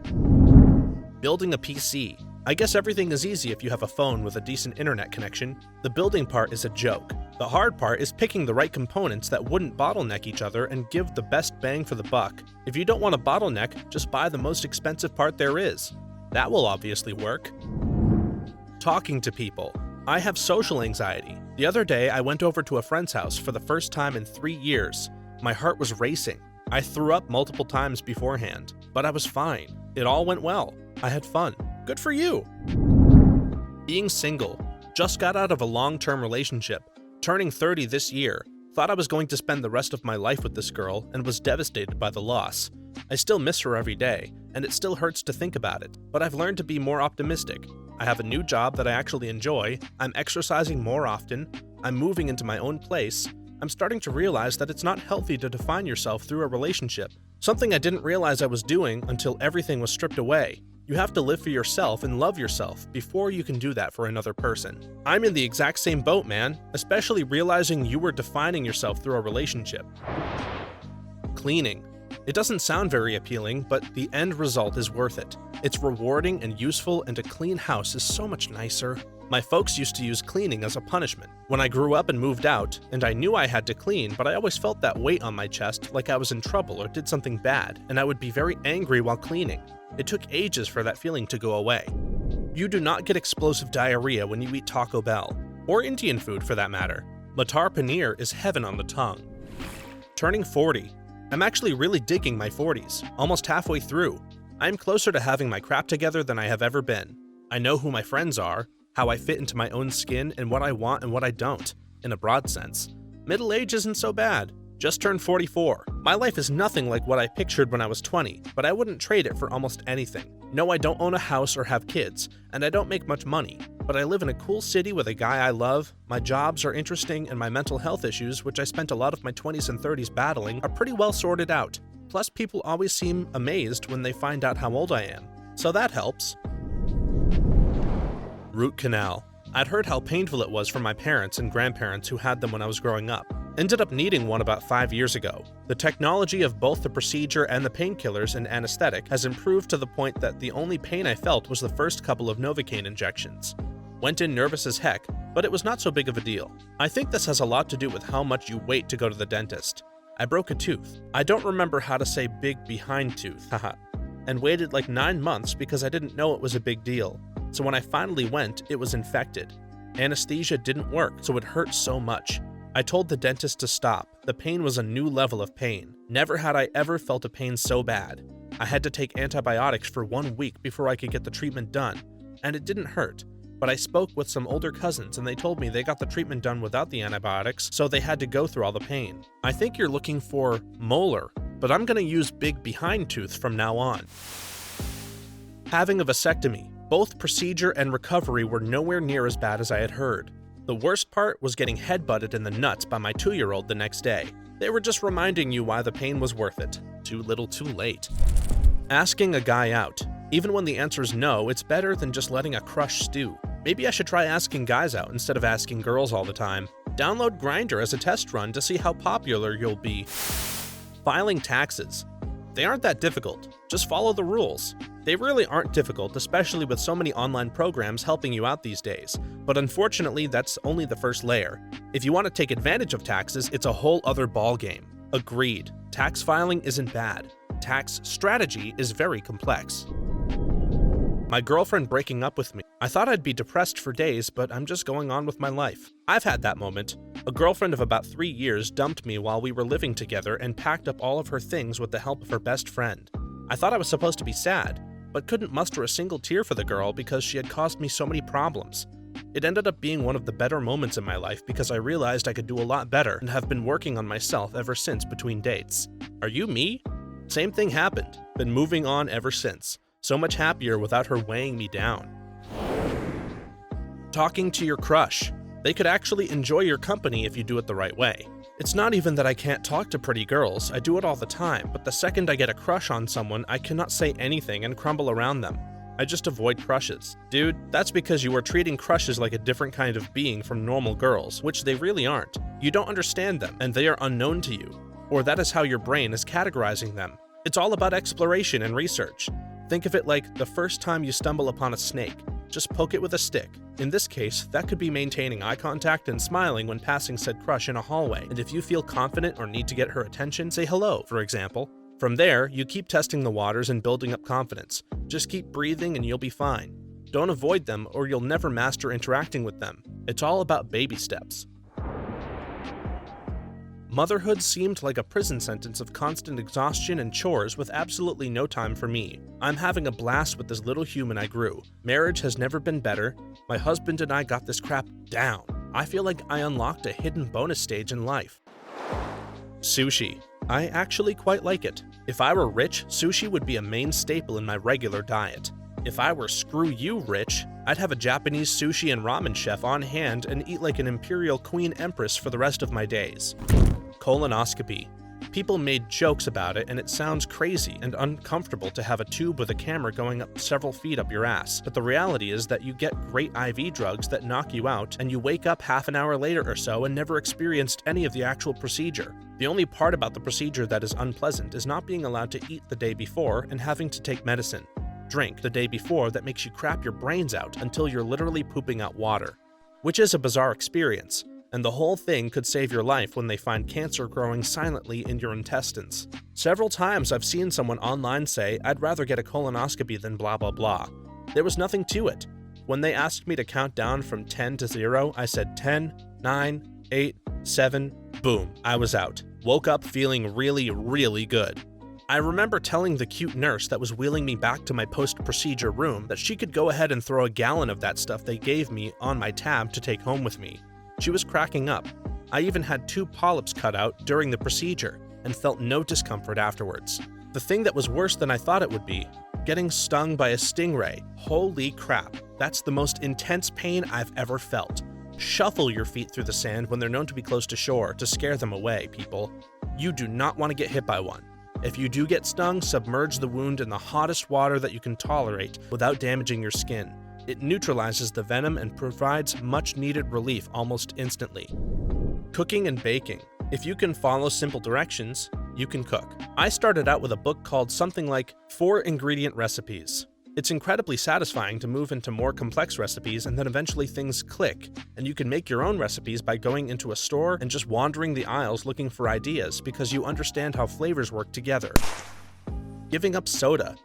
Building a PC. I guess everything is easy if you have a phone with a decent internet connection. The building part is a joke. The hard part is picking the right components that wouldn't bottleneck each other and give the best bang for the buck. If you don't want a bottleneck, just buy the most expensive part there is. That will obviously work. Talking to people. I have social anxiety. The other day I went over to a friend's house for the first time in 3 years. My heart was racing. I threw up multiple times beforehand, but I was fine. It all went well. I had fun. Good for you! Being single. Just got out of a long-term relationship. Turning 30 this year. Thought I was going to spend the rest of my life with this girl and was devastated by the loss. I still miss her every day, and it still hurts to think about it, but I've learned to be more optimistic. I have a new job that I actually enjoy, I'm exercising more often, I'm moving into my own place. I'm starting to realize that it's not healthy to define yourself through a relationship. Something I didn't realize I was doing until everything was stripped away. You have to live for yourself and love yourself before you can do that for another person. I'm in the exact same boat, man, especially realizing you were defining yourself through a relationship. Cleaning. It doesn't sound very appealing, but the end result is worth it. It's rewarding and useful, and a clean house is so much nicer. My folks used to use cleaning as a punishment. When I grew up and moved out, and I knew I had to clean, but I always felt that weight on my chest like I was in trouble or did something bad, and I would be very angry while cleaning. It took ages for that feeling to go away. You do not get explosive diarrhea when you eat Taco Bell, or Indian food for that matter. Matar paneer is heaven on the tongue. Turning 40. I'm actually really digging my 40s, almost halfway through. I'm closer to having my crap together than I have ever been. I know who my friends are, how I fit into my own skin, and what I want and what I don't, in a broad sense. Middle age isn't so bad. Just turned 44. My life is nothing like what I pictured when I was 20, but I wouldn't trade it for almost anything. No, I don't own a house or have kids, and I don't make much money, but I live in a cool city with a guy I love, my jobs are interesting, and my mental health issues, which I spent a lot of my 20s and 30s battling, are pretty well sorted out. Plus, people always seem amazed when they find out how old I am, so that helps. Root canal. I'd heard how painful it was for my parents and grandparents who had them when I was growing up. Ended up needing one about 5 years ago. The technology of both the procedure and the painkillers and anesthetic has improved to the point that the only pain I felt was the first couple of Novocaine injections. Went in nervous as heck, but it was not so big of a deal. I think this has a lot to do with how much you wait to go to the dentist. I broke a tooth. I don't remember how to say big behind tooth, haha, and waited like 9 months because I didn't know it was a big deal. So when I finally went, it was infected. Anesthesia didn't work, so it hurt so much. I told the dentist to stop. The pain was a new level of pain. Never had I ever felt a pain so bad. I had to take antibiotics for 1 week before I could get the treatment done, and it didn't hurt. But I spoke with some older cousins and they told me they got the treatment done without the antibiotics, so they had to go through all the pain. I think you're looking for molar, but I'm gonna use big behind tooth from now on. Having a vasectomy. Both procedure and recovery were nowhere near as bad as I had heard. The worst part was getting headbutted in the nuts by my 2-year-old the next day. They were just reminding you why the pain was worth it. Too little too late. Asking a guy out. Even when the answer is no, it's better than just letting a crush stew. Maybe I should try asking guys out instead of asking girls all the time. Download Grindr as a test run to see how popular you'll be. Filing taxes. They aren't that difficult. Just follow the rules. They really aren't difficult, especially with so many online programs helping you out these days. But unfortunately, that's only the first layer. If you want to take advantage of taxes, it's a whole other ballgame. Agreed. Tax filing isn't bad. Tax strategy is very complex. My girlfriend breaking up with me. I thought I'd be depressed for days, but I'm just going on with my life. I've had that moment. A girlfriend of about 3 years dumped me while we were living together and packed up all of her things with the help of her best friend. I thought I was supposed to be sad, but couldn't muster a single tear for the girl because she had caused me so many problems. It ended up being one of the better moments in my life because I realized I could do a lot better and have been working on myself ever since between dates. Are you me? Same thing happened. Been moving on ever since. So much happier without her weighing me down. Talking to your crush. They could actually enjoy your company if you do it the right way. It's not even that I can't talk to pretty girls, I do it all the time, but the second I get a crush on someone, I cannot say anything and crumble around them. I just avoid crushes. Dude, that's because you are treating crushes like a different kind of being from normal girls, which they really aren't. You don't understand them, and they are unknown to you. Or that is how your brain is categorizing them. It's all about exploration and research. Think of it like the first time you stumble upon a snake. Just poke it with a stick. In this case, that could be maintaining eye contact and smiling when passing said crush in a hallway, and if you feel confident or need to get her attention, say hello, for example. From there, you keep testing the waters and building up confidence. Just keep breathing and you'll be fine. Don't avoid them or you'll never master interacting with them. It's all about baby steps. Motherhood seemed like a prison sentence of constant exhaustion and chores with absolutely no time for me. I'm having a blast with this little human I grew. Marriage has never been better. My husband and I got this crap down. I feel like I unlocked a hidden bonus stage in life. Sushi. I actually quite like it. If I were rich, sushi would be a main staple in my regular diet. If I were screw you rich, I'd have a Japanese sushi and ramen chef on hand and eat like an imperial queen empress for the rest of my days. Colonoscopy. People made jokes about it and it sounds crazy and uncomfortable to have a tube with a camera going up several feet up your ass, but the reality is that you get great IV drugs that knock you out and you wake up half an hour later or so and never experienced any of the actual procedure. The only part about the procedure that is unpleasant is not being allowed to eat the day before and having to take medicine. Drink the day before that makes you crap your brains out until you're literally pooping out water. Which is a bizarre experience. And the whole thing could save your life when they find cancer growing silently in your intestines. Several times I've seen someone online say, I'd rather get a colonoscopy than blah blah blah. There was nothing to it. When they asked me to count down from 10 to 0, I said 10, 9, 8, 7, boom, I was out. Woke up feeling really, really good. I remember telling the cute nurse that was wheeling me back to my post-procedure room that she could go ahead and throw a gallon of that stuff they gave me on my tab to take home with me. She was cracking up. I even had 2 polyps cut out during the procedure and felt no discomfort afterwards. The thing that was worse than I thought it would be, getting stung by a stingray. Holy crap, that's the most intense pain I've ever felt. Shuffle your feet through the sand when they're known to be close to shore to scare them away, people. You do not want to get hit by one. If you do get stung, submerge the wound in the hottest water that you can tolerate without damaging your skin. It neutralizes the venom and provides much needed relief almost instantly. Cooking and baking. If you can follow simple directions, you can cook. I started out with a book called something like 4 Ingredient Recipes. It's incredibly satisfying to move into more complex recipes, and then eventually things click, and you can make your own recipes by going into a store and just wandering the aisles looking for ideas because you understand how flavors work together. Giving up soda.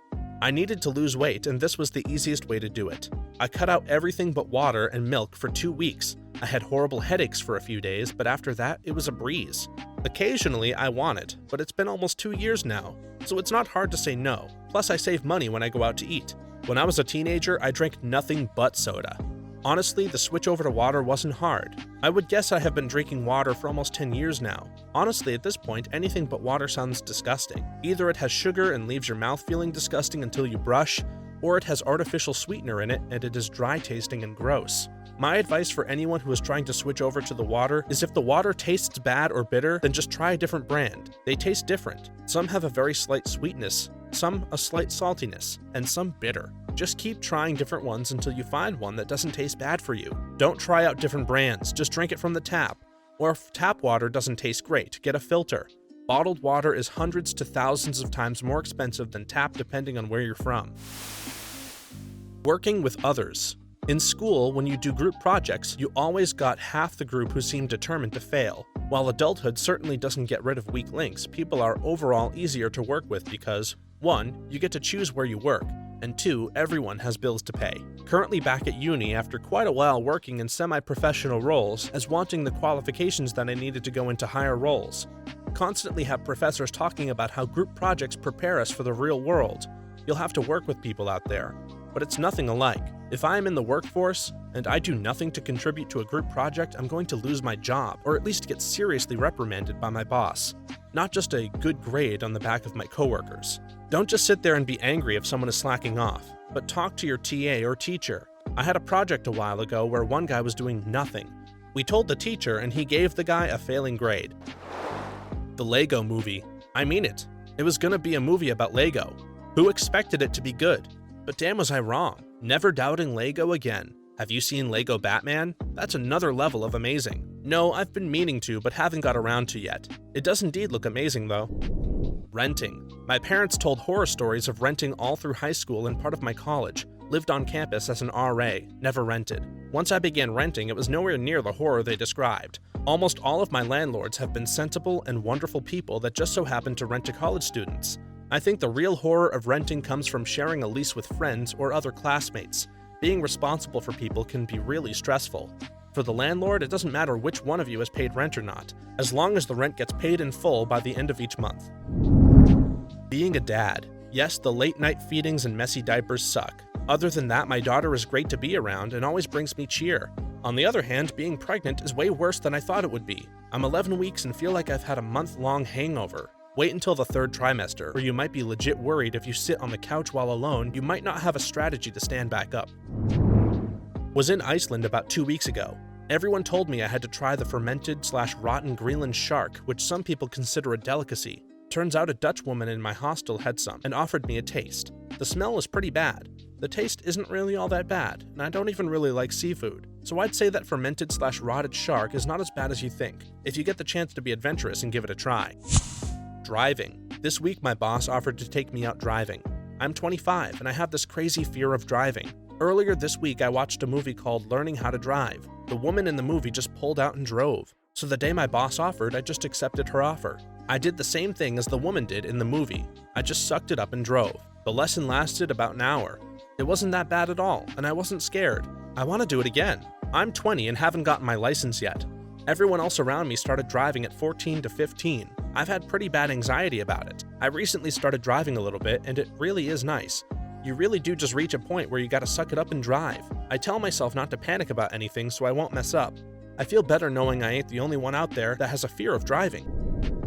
I needed to lose weight, and this was the easiest way to do it. I cut out everything but water and milk for 2 weeks. I had horrible headaches for a few days, but after that, it was a breeze. Occasionally, I want it, but it's been almost 2 years now, so it's not hard to say no. Plus, I save money when I go out to eat. When I was a teenager, I drank nothing but soda. Honestly, the switch over to water wasn't hard. I would guess I have been drinking water for almost 10 years now. Honestly, at this point, anything but water sounds disgusting. Either it has sugar and leaves your mouth feeling disgusting until you brush, or it has artificial sweetener in it and it is dry tasting and gross. My advice for anyone who is trying to switch over to the water is if the water tastes bad or bitter, then just try a different brand. They taste different. Some have a very slight sweetness, some a slight saltiness, and some bitter. Just keep trying different ones until you find one that doesn't taste bad for you. Don't try out different brands, just drink it from the tap. Or if tap water doesn't taste great, get a filter. Bottled water is hundreds to thousands of times more expensive than tap depending on where you're from. Working with others. In school, when you do group projects, you always got half the group who seemed determined to fail. While adulthood certainly doesn't get rid of weak links, people are overall easier to work with because 1. You get to choose where you work, and 2. Everyone has bills to pay. Currently back at uni after quite a while working in semi-professional roles as wanting the qualifications that I needed to go into higher roles. Constantly have professors talking about how group projects prepare us for the real world. You'll have to work with people out there, but it's nothing alike. If I am in the workforce and I do nothing to contribute to a group project, I'm going to lose my job, or at least get seriously reprimanded by my boss. Not just a good grade on the back of my coworkers. Don't just sit there and be angry if someone is slacking off, but talk to your TA or teacher. I had a project a while ago where one guy was doing nothing. We told the teacher and he gave the guy a failing grade. The Lego movie. I mean it. It was gonna be a movie about Lego. Who expected it to be good? But damn was I wrong. Never doubting Lego again. Have you seen Lego Batman? That's another level of amazing. No, I've been meaning to, but haven't got around to yet. It does indeed look amazing though. Renting. My parents told horror stories of renting all through high school and part of my college. Lived on campus as an RA, never rented. Once I began renting, it was nowhere near the horror they described. Almost all of my landlords have been sensible and wonderful people that just so happen to rent to college students. I think the real horror of renting comes from sharing a lease with friends or other classmates. Being responsible for people can be really stressful. For the landlord, it doesn't matter which one of you has paid rent or not, as long as the rent gets paid in full by the end of each month. Being a dad. Yes, the late night feedings and messy diapers suck. Other than that, my daughter is great to be around and always brings me cheer. On the other hand, being pregnant is way worse than I thought it would be. I'm 11 weeks and feel like I've had a month-long hangover. Wait until the 3rd trimester, where you might be legit worried if you sit on the couch while alone, you might not have a strategy to stand back up. Was in Iceland about 2 weeks ago. Everyone told me I had to try the fermented/rotten Greenland shark, which some people consider a delicacy. Turns out a Dutch woman in my hostel had some and offered me a taste. The smell was pretty bad. The taste isn't really all that bad, and I don't even really like seafood. So I'd say that fermented/rotted shark is not as bad as you think, if you get the chance to be adventurous and give it a try. Driving. This week my boss offered to take me out driving. I'm 25 and I have this crazy fear of driving. Earlier this week I watched a movie called Learning How to Drive. The woman in the movie just pulled out and drove. So the day my boss offered, I just accepted her offer. I did the same thing as the woman did in the movie. I just sucked it up and drove. The lesson lasted about an hour. It wasn't that bad at all, and I wasn't scared. I want to do it again. I'm 20 and haven't gotten my license yet. Everyone else around me started driving at 14 to 15. I've had pretty bad anxiety about it. I recently started driving a little bit, and it really is nice. You really do just reach a point where you gotta suck it up and drive. I tell myself not to panic about anything so I won't mess up. I feel better knowing I ain't the only one out there that has a fear of driving.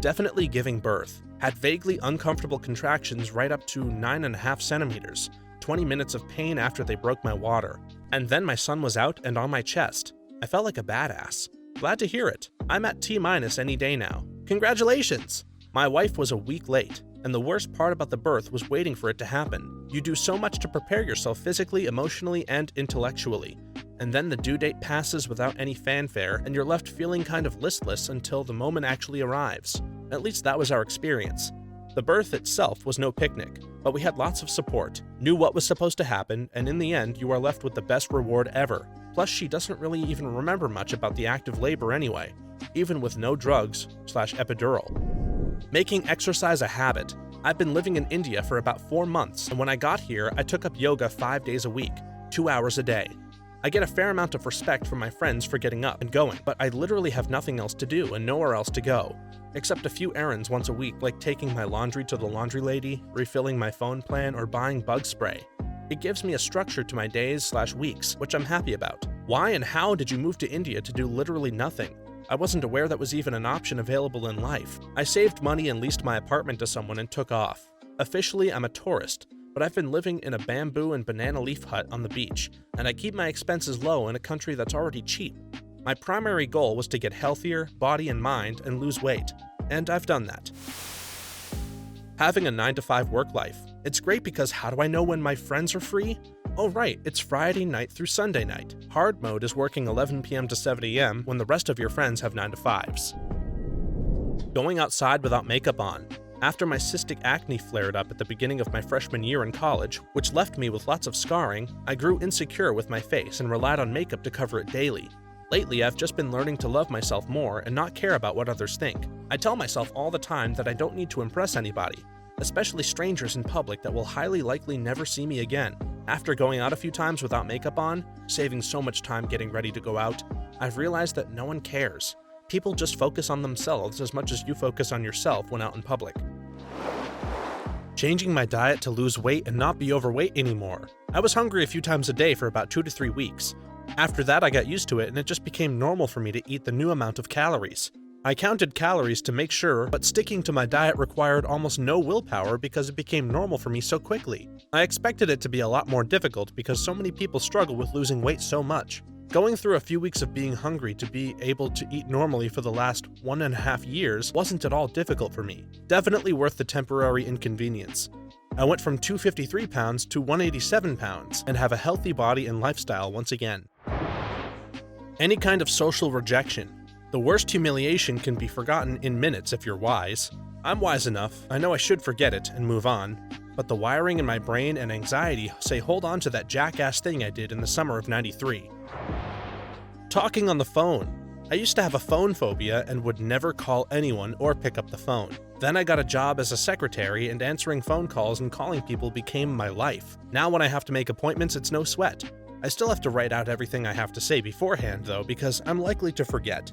Definitely giving birth. Had vaguely uncomfortable contractions right up to 9.5 centimeters, 20 minutes of pain after they broke my water. And then my son was out and on my chest. I felt like a badass. Glad to hear it. I'm at T- any day now. Congratulations! My wife was a week late, and the worst part about the birth was waiting for it to happen. You do so much to prepare yourself physically, emotionally, and intellectually. And then the due date passes without any fanfare, and you're left feeling kind of listless until the moment actually arrives. At least that was our experience. The birth itself was no picnic, but we had lots of support, knew what was supposed to happen, and in the end, you are left with the best reward ever. Plus, she doesn't really even remember much about the act of labor anyway, even with no drugs/epidural. Making exercise a habit. I've been living in India for about 4 months, and when I got here, I took up yoga 5 days a week, 2 hours a day. I get a fair amount of respect from my friends for getting up and going, but I literally have nothing else to do and nowhere else to go, except a few errands once a week, like taking my laundry to the laundry lady, refilling my phone plan, or buying bug spray. It gives me a structure to my days/weeks, which I'm happy about. Why and how did you move to India to do literally nothing? I wasn't aware that was even an option available in life. I saved money and leased my apartment to someone and took off. Officially, I'm a tourist, but I've been living in a bamboo and banana leaf hut on the beach, and I keep my expenses low in a country that's already cheap. My primary goal was to get healthier, body and mind, and lose weight, and I've done that. Having a 9-to-5 work life. It's great because how do I know when my friends are free? Oh right, it's Friday night through Sunday night. Hard mode is working 11 p.m. to 7 a.m. when the rest of your friends have 9-to-5s. Going outside without makeup on. After my cystic acne flared up at the beginning of my freshman year in college, which left me with lots of scarring, I grew insecure with my face and relied on makeup to cover it daily. Lately, I've just been learning to love myself more and not care about what others think. I tell myself all the time that I don't need to impress anybody, especially strangers in public that will highly likely never see me again. After going out a few times without makeup on, saving so much time getting ready to go out, I've realized that no one cares. People just focus on themselves as much as you focus on yourself when out in public. Changing my diet to lose weight and not be overweight anymore. I was hungry a few times a day for about 2 to 3 weeks. After that, I got used to it and it just became normal for me to eat the new amount of calories. I counted calories to make sure, but sticking to my diet required almost no willpower because it became normal for me so quickly. I expected it to be a lot more difficult because so many people struggle with losing weight so much. Going through a few weeks of being hungry to be able to eat normally for the last 1.5 years wasn't at all difficult for me. Definitely worth the temporary inconvenience. I went from 253 pounds to 187 pounds and have a healthy body and lifestyle once again. Any kind of social rejection. The worst humiliation can be forgotten in minutes if you're wise. I'm wise enough, I know I should forget it and move on, but the wiring in my brain and anxiety say hold on to that jackass thing I did in the summer of '93. Talking on the phone. I used to have a phone phobia and would never call anyone or pick up the phone. Then I got a job as a secretary and answering phone calls and calling people became my life. Now when I have to make appointments, it's no sweat. I still have to write out everything I have to say beforehand though because I'm likely to forget.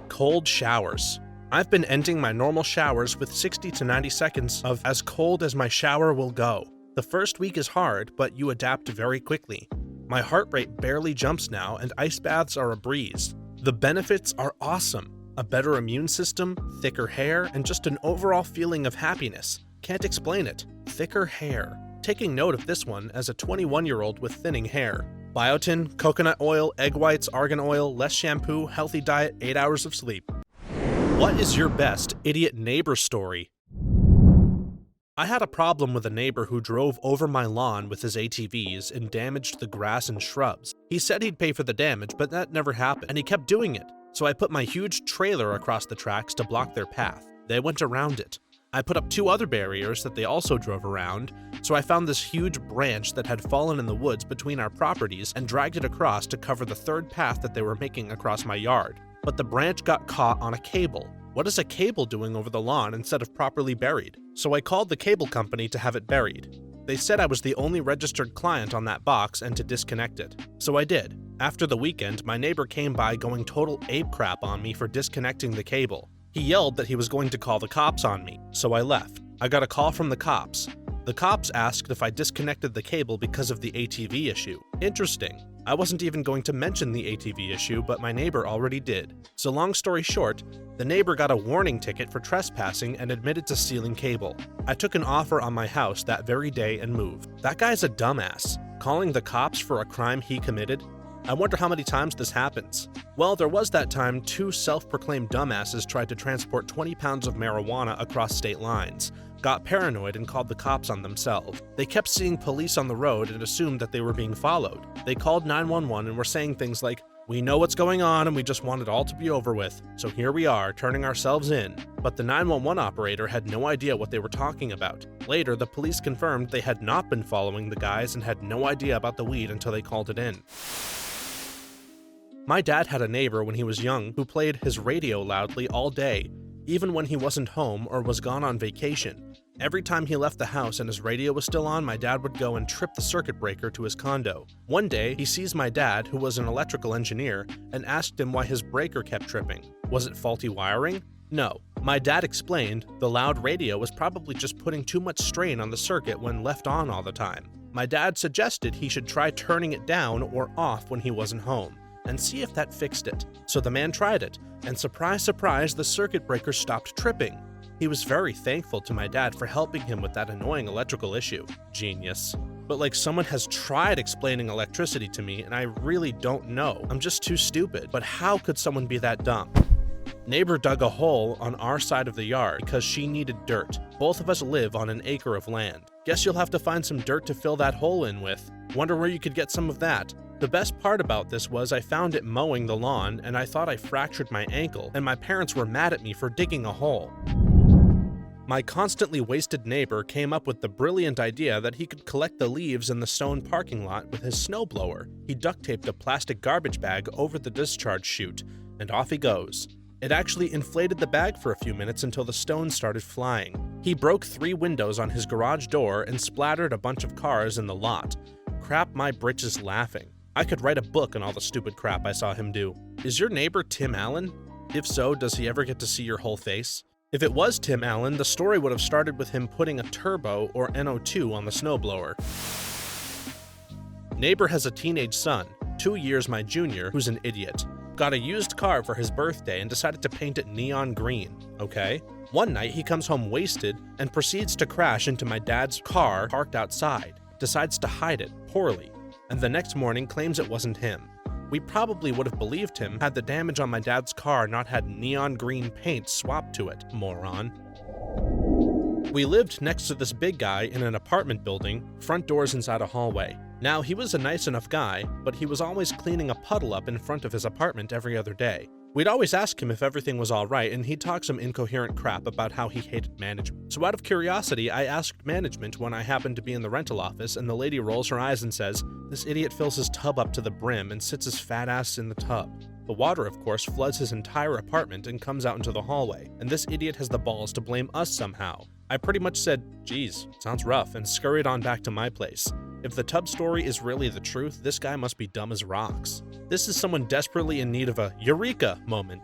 Cold showers. I've been ending my normal showers with 60 to 90 seconds of as cold as my shower will go. The first week is hard, but you adapt very quickly. My heart rate barely jumps now, and ice baths are a breeze. The benefits are awesome. A better immune system, thicker hair, and just an overall feeling of happiness. Can't explain it. Thicker hair. Taking note of this one as a 21-year-old with thinning hair. Biotin, coconut oil, egg whites, argan oil, less shampoo, healthy diet, 8 hours of sleep. What is your best idiot neighbor story? I had a problem with a neighbor who drove over my lawn with his ATVs and damaged the grass and shrubs. He said he'd pay for the damage, but that never happened, and he kept doing it. So I put my huge trailer across the tracks to block their path. They went around it. I put up 2 other barriers that they also drove around, so I found this huge branch that had fallen in the woods between our properties and dragged it across to cover the 3rd path that they were making across my yard. But the branch got caught on a cable. What is a cable doing over the lawn instead of properly buried? So I called the cable company to have it buried. They said I was the only registered client on that box and to disconnect it. So I did. After the weekend, my neighbor came by going total ape crap on me for disconnecting the cable. He yelled that he was going to call the cops on me, so I left. I got a call from the cops. The cops asked if I disconnected the cable because of the ATV issue. Interesting. I wasn't even going to mention the ATV issue, but my neighbor already did. So long story short, the neighbor got a warning ticket for trespassing and admitted to stealing cable. I took an offer on my house that very day and moved. That guy's a dumbass. Calling the cops for a crime he committed? I wonder how many times this happens. Well, there was that time 2 self-proclaimed dumbasses tried to transport 20 pounds of marijuana across state lines, got paranoid and called the cops on themselves. They kept seeing police on the road and assumed that they were being followed. They called 911 and were saying things like, "We know what's going on and we just want it all to be over with, so here we are, turning ourselves in." But the 911 operator had no idea what they were talking about. Later, the police confirmed they had not been following the guys and had no idea about the weed until they called it in. My dad had a neighbor when he was young who played his radio loudly all day, even when he wasn't home or was gone on vacation. Every time he left the house and his radio was still on, my dad would go and trip the circuit breaker to his condo. One day, he sees my dad, who was an electrical engineer, and asked him why his breaker kept tripping. Was it faulty wiring? No. My dad explained the loud radio was probably just putting too much strain on the circuit when left on all the time. My dad suggested he should try turning it down or off when he wasn't home, and see if that fixed it. So the man tried it, and surprise, surprise, the circuit breaker stopped tripping. He was very thankful to my dad for helping him with that annoying electrical issue. Genius. But like, someone has tried explaining electricity to me and I really don't know. I'm just too stupid. But how could someone be that dumb? Neighbor dug a hole on our side of the yard because she needed dirt. Both of us live on an acre of land. Guess you'll have to find some dirt to fill that hole in with. Wonder where you could get some of that. The best part about this was I found it mowing the lawn and I thought I fractured my ankle, and my parents were mad at me for digging a hole. My constantly wasted neighbor came up with the brilliant idea that he could collect the leaves in the stone parking lot with his snowblower. He duct taped a plastic garbage bag over the discharge chute, and off he goes. It actually inflated the bag for a few minutes until the stones started flying. He broke 3 windows on his garage door and splattered a bunch of cars in the lot. Crap my britches laughing. I could write a book on all the stupid crap I saw him do. Is your neighbor Tim Allen? If so, does he ever get to see your whole face? If it was Tim Allen, the story would have started with him putting a turbo or NO2 on the snowblower. Neighbor has a teenage son, 2 years my junior, who's an idiot. Got a used car for his birthday and decided to paint it neon green, okay? One night he comes home wasted and proceeds to crash into my dad's car parked outside, decides to hide it poorly, and the next morning claims it wasn't him. We probably would have believed him had the damage on my dad's car not had neon green paint swapped to it, moron. We lived next to this big guy in an apartment building, front doors inside a hallway. Now, he was a nice enough guy, but he was always cleaning a puddle up in front of his apartment every other day. We'd always ask him if everything was alright, and he'd talk some incoherent crap about how he hated management. So out of curiosity, I asked management when I happened to be in the rental office, and the lady rolls her eyes and says, "This idiot fills his tub up to the brim and sits his fat ass in the tub." The water, of course, floods his entire apartment and comes out into the hallway, and this idiot has the balls to blame us somehow. I pretty much said, "Geez, sounds rough," and scurried on back to my place. If the tub story is really the truth, this guy must be dumb as rocks. This is someone desperately in need of a eureka moment.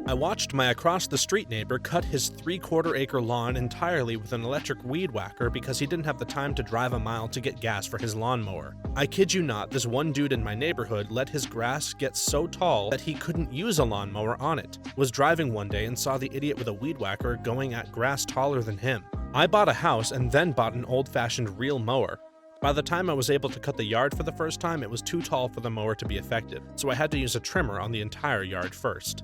I watched my across-the-street neighbor cut his 3/4-acre lawn entirely with an electric weed whacker because he didn't have the time to drive a mile to get gas for his lawnmower. I kid you not, this one dude in my neighborhood let his grass get so tall that he couldn't use a lawnmower on it. Was driving one day and saw the idiot with a weed whacker going at grass taller than him. I bought a house and then bought an old-fashioned reel mower. By the time I was able to cut the yard for the first time, it was too tall for the mower to be effective, so I had to use a trimmer on the entire yard first.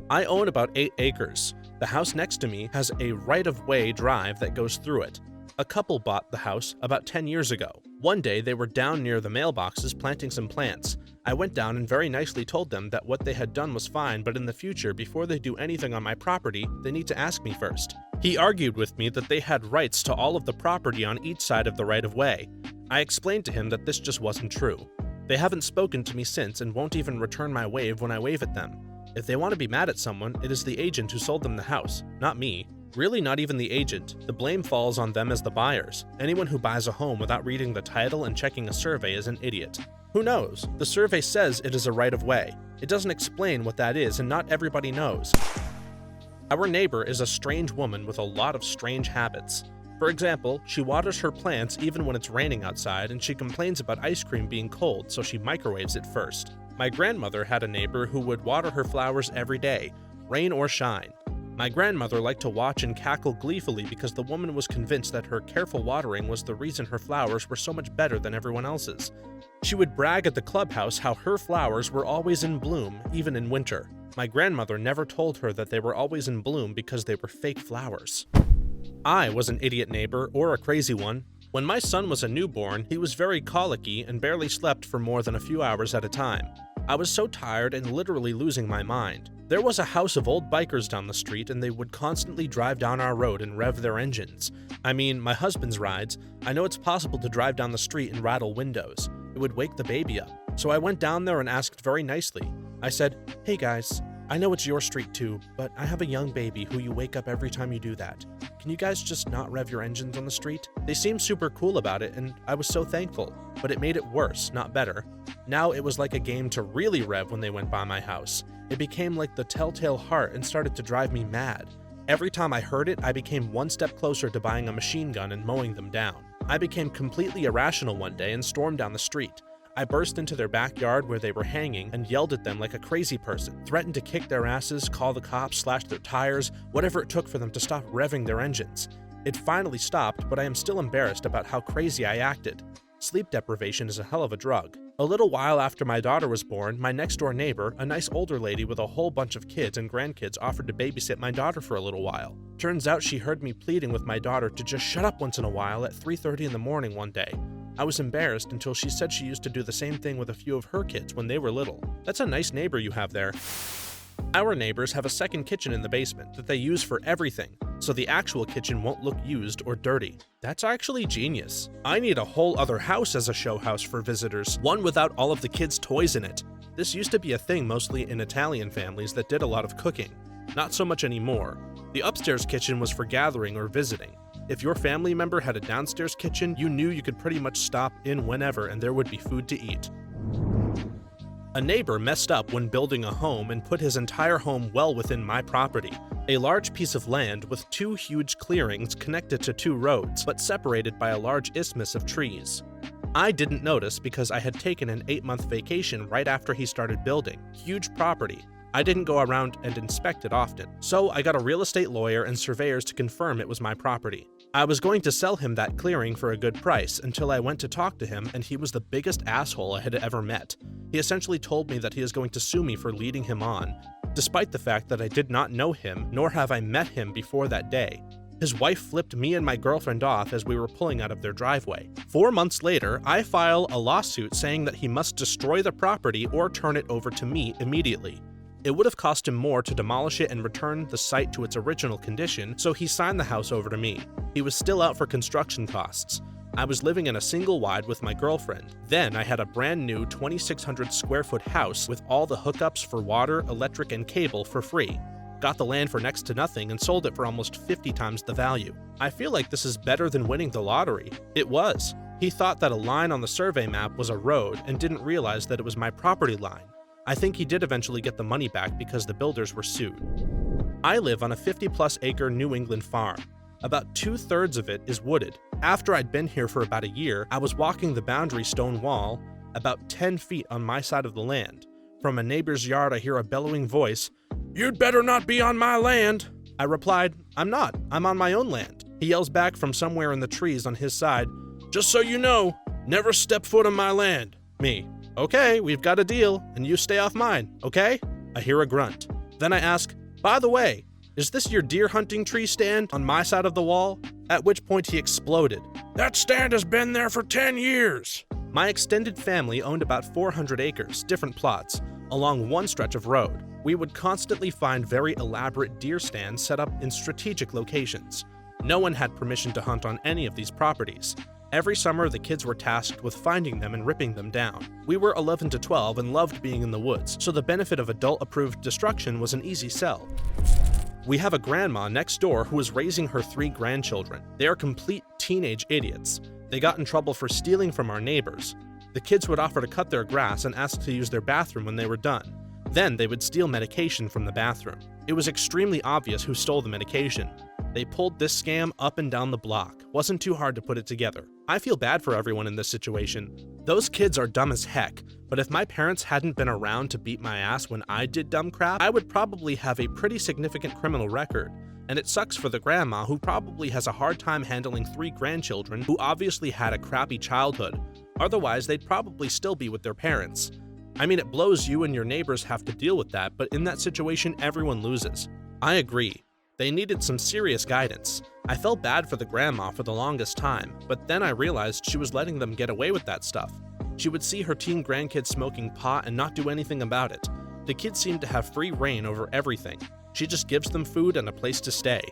I own about 8 acres. The house next to me has a right-of-way drive that goes through it. A couple bought the house about 10 years ago. One day they were down near the mailboxes planting some plants. I went down and very nicely told them that what they had done was fine, but in the future, before they do anything on my property, they need to ask me first. He argued with me that they had rights to all of the property on each side of the right-of-way. I explained to him that this just wasn't true. They haven't spoken to me since and won't even return my wave when I wave at them. If they want to be mad at someone, it is the agent who sold them the house, not me. Really, not even the agent. The blame falls on them as the buyers. Anyone who buys a home without reading the title and checking a survey is an idiot. Who knows? The survey says it is a right-of-way. It doesn't explain what that is, and not everybody knows. Our neighbor is a strange woman with a lot of strange habits. For example, she waters her plants even when it's raining outside, and she complains about ice cream being cold, so she microwaves it first. My grandmother had a neighbor who would water her flowers every day, rain or shine. My grandmother liked to watch and cackle gleefully because the woman was convinced that her careful watering was the reason her flowers were so much better than everyone else's. She would brag at the clubhouse how her flowers were always in bloom, even in winter. My grandmother never told her that they were always in bloom because they were fake flowers. I was an idiot neighbor, or a crazy one. When my son was a newborn, he was very colicky and barely slept for more than a few hours at a time. I was so tired and literally losing my mind. There was a house of old bikers down the street, and they would constantly drive down our road and rev their engines. I mean, my husband's rides. I know it's possible to drive down the street and rattle windows. It would wake the baby up. So I went down there and asked very nicely. I said, "Hey guys, I know it's your street too, but I have a young baby who you wake up every time you do that. Can you guys just not rev your engines on the street?" They seemed super cool about it, and I was so thankful, but it made it worse, not better. Now it was like a game to really rev when they went by my house. It became like the telltale heart and started to drive me mad. Every time I heard it, I became one step closer to buying a machine gun and mowing them down. I became completely irrational one day and stormed down the street. I burst into their backyard where they were hanging and yelled at them like a crazy person, threatened to kick their asses, call the cops, slash their tires, whatever it took for them to stop revving their engines. It finally stopped, but I am still embarrassed about how crazy I acted. Sleep deprivation is a hell of a drug. A little while after my daughter was born, my next-door neighbor, a nice older lady with a whole bunch of kids and grandkids, offered to babysit my daughter for a little while. Turns out she heard me pleading with my daughter to just shut up once in a while at 3:30 in the morning one day. I was embarrassed until she said she used to do the same thing with a few of her kids when they were little. That's a nice neighbor you have there. Our neighbors have a second kitchen in the basement that they use for everything, so the actual kitchen won't look used or dirty. That's actually genius. I need a whole other house as a show house for visitors, one without all of the kids' toys in it. This used to be a thing mostly in Italian families that did a lot of cooking. Not so much anymore. The upstairs kitchen was for gathering or visiting. If your family member had a downstairs kitchen, you knew you could pretty much stop in whenever and there would be food to eat. A neighbor messed up when building a home and put his entire home well within my property. A large piece of land with two huge clearings connected to two roads, but separated by a large isthmus of trees. I didn't notice because I had taken an 8-month vacation right after he started building. Huge property. I didn't go around and inspect it often, so I got a real estate lawyer and surveyors to confirm it was my property. I was going to sell him that clearing for a good price until I went to talk to him, and he was the biggest asshole I had ever met. He essentially told me that he is going to sue me for leading him on, despite the fact that I did not know him, nor have I met him before that day. His wife flipped me and my girlfriend off as we were pulling out of their driveway. 4 months later, I file a lawsuit saying that he must destroy the property or turn it over to me immediately. It would have cost him more to demolish it and return the site to its original condition, so he signed the house over to me. He was still out for construction costs. I was living in a single wide with my girlfriend. Then I had a brand new 2,600 square foot house with all the hookups for water, electric, and cable for free. Got the land for next to nothing and sold it for almost 50 times the value. I feel like this is better than winning the lottery. It was. He thought that a line on the survey map was a road and didn't realize that it was my property line. I think he did eventually get the money back because the builders were sued. I live on a 50-plus acre New England farm. About 2/3 of it is wooded. After I'd been here for about a year, I was walking the boundary stone wall, about 10 feet on my side of the land. From a neighbor's yard, I hear a bellowing voice, "You'd better not be on my land." I replied, "I'm not. I'm on my own land." He yells back from somewhere in the trees on his side, "Just so you know, never step foot on my land." Me, "Okay, we've got a deal, and you stay off mine, okay?" I hear a grunt. Then I ask, "By the way, is this your deer hunting tree stand on my side of the wall?" At which point he exploded. "That stand has been there for 10 years. My extended family owned about 400 acres, different plots, along one stretch of road. We would constantly find very elaborate deer stands set up in strategic locations. No one had permission to hunt on any of these properties. Every summer, the kids were tasked with finding them and ripping them down. We were 11 to 12 and loved being in the woods, so the benefit of adult-approved destruction was an easy sell. We have a grandma next door who is raising her 3 grandchildren. They are complete teenage idiots. They got in trouble for stealing from our neighbors. The kids would offer to cut their grass and ask to use their bathroom when they were done. Then they would steal medication from the bathroom. It was extremely obvious who stole the medication. They pulled this scam up and down the block. Wasn't too hard to put it together. I feel bad for everyone in this situation. Those kids are dumb as heck, but if my parents hadn't been around to beat my ass when I did dumb crap, I would probably have a pretty significant criminal record. And it sucks for the grandma who probably has a hard time handling 3 grandchildren who obviously had a crappy childhood. Otherwise, they'd probably still be with their parents. I mean, it blows you and your neighbors have to deal with that, but in that situation, everyone loses. I agree. They needed some serious guidance. I felt bad for the grandma for the longest time, but then I realized she was letting them get away with that stuff. She would see her teen grandkids smoking pot and not do anything about it. The kids seemed to have free reign over everything. She just gives them food and a place to stay.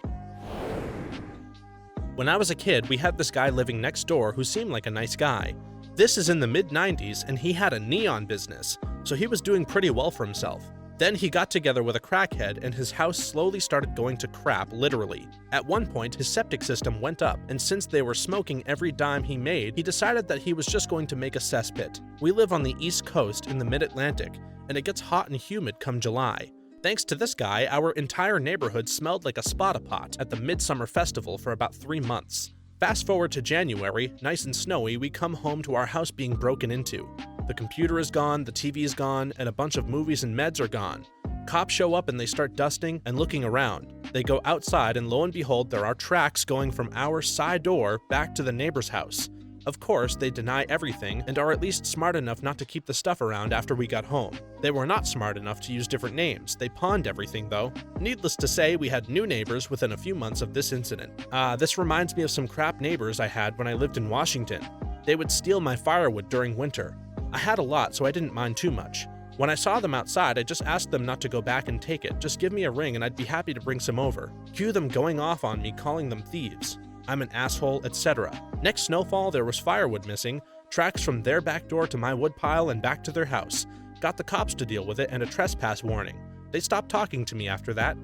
When I was a kid, we had this guy living next door who seemed like a nice guy. This is in the mid-90s and he had a neon business, so he was doing pretty well for himself. Then he got together with a crackhead and his house slowly started going to crap, literally. At one point, his septic system went up, and since they were smoking every dime he made, he decided that he was just going to make a cesspit. We live on the East Coast in the mid-Atlantic, and it gets hot and humid come July. Thanks to this guy, our entire neighborhood smelled like a spada-pot at the Midsummer Festival for about 3 months. Fast forward to January, nice and snowy, we come home to our house being broken into. The computer is gone, the TV is gone, and a bunch of movies and meds are gone. Cops show up and they start dusting and looking around. They go outside and lo and behold, there are tracks going from our side door back to the neighbor's house. Of course, they deny everything and are at least smart enough not to keep the stuff around after we got home. They were not smart enough to use different names. They pawned everything though. Needless to say, we had new neighbors within a few months of this incident. This reminds me of some crap neighbors I had when I lived in Washington. They would steal my firewood during winter. I had a lot, so I didn't mind too much. When I saw them outside, I just asked them not to go back and take it. Just give me a ring and I'd be happy to bring some over. Cue them going off on me, calling them thieves. I'm an asshole, etc. Next snowfall, there was firewood missing, tracks from their back door to my woodpile and back to their house. Got the cops to deal with it and a trespass warning. They stopped talking to me after that.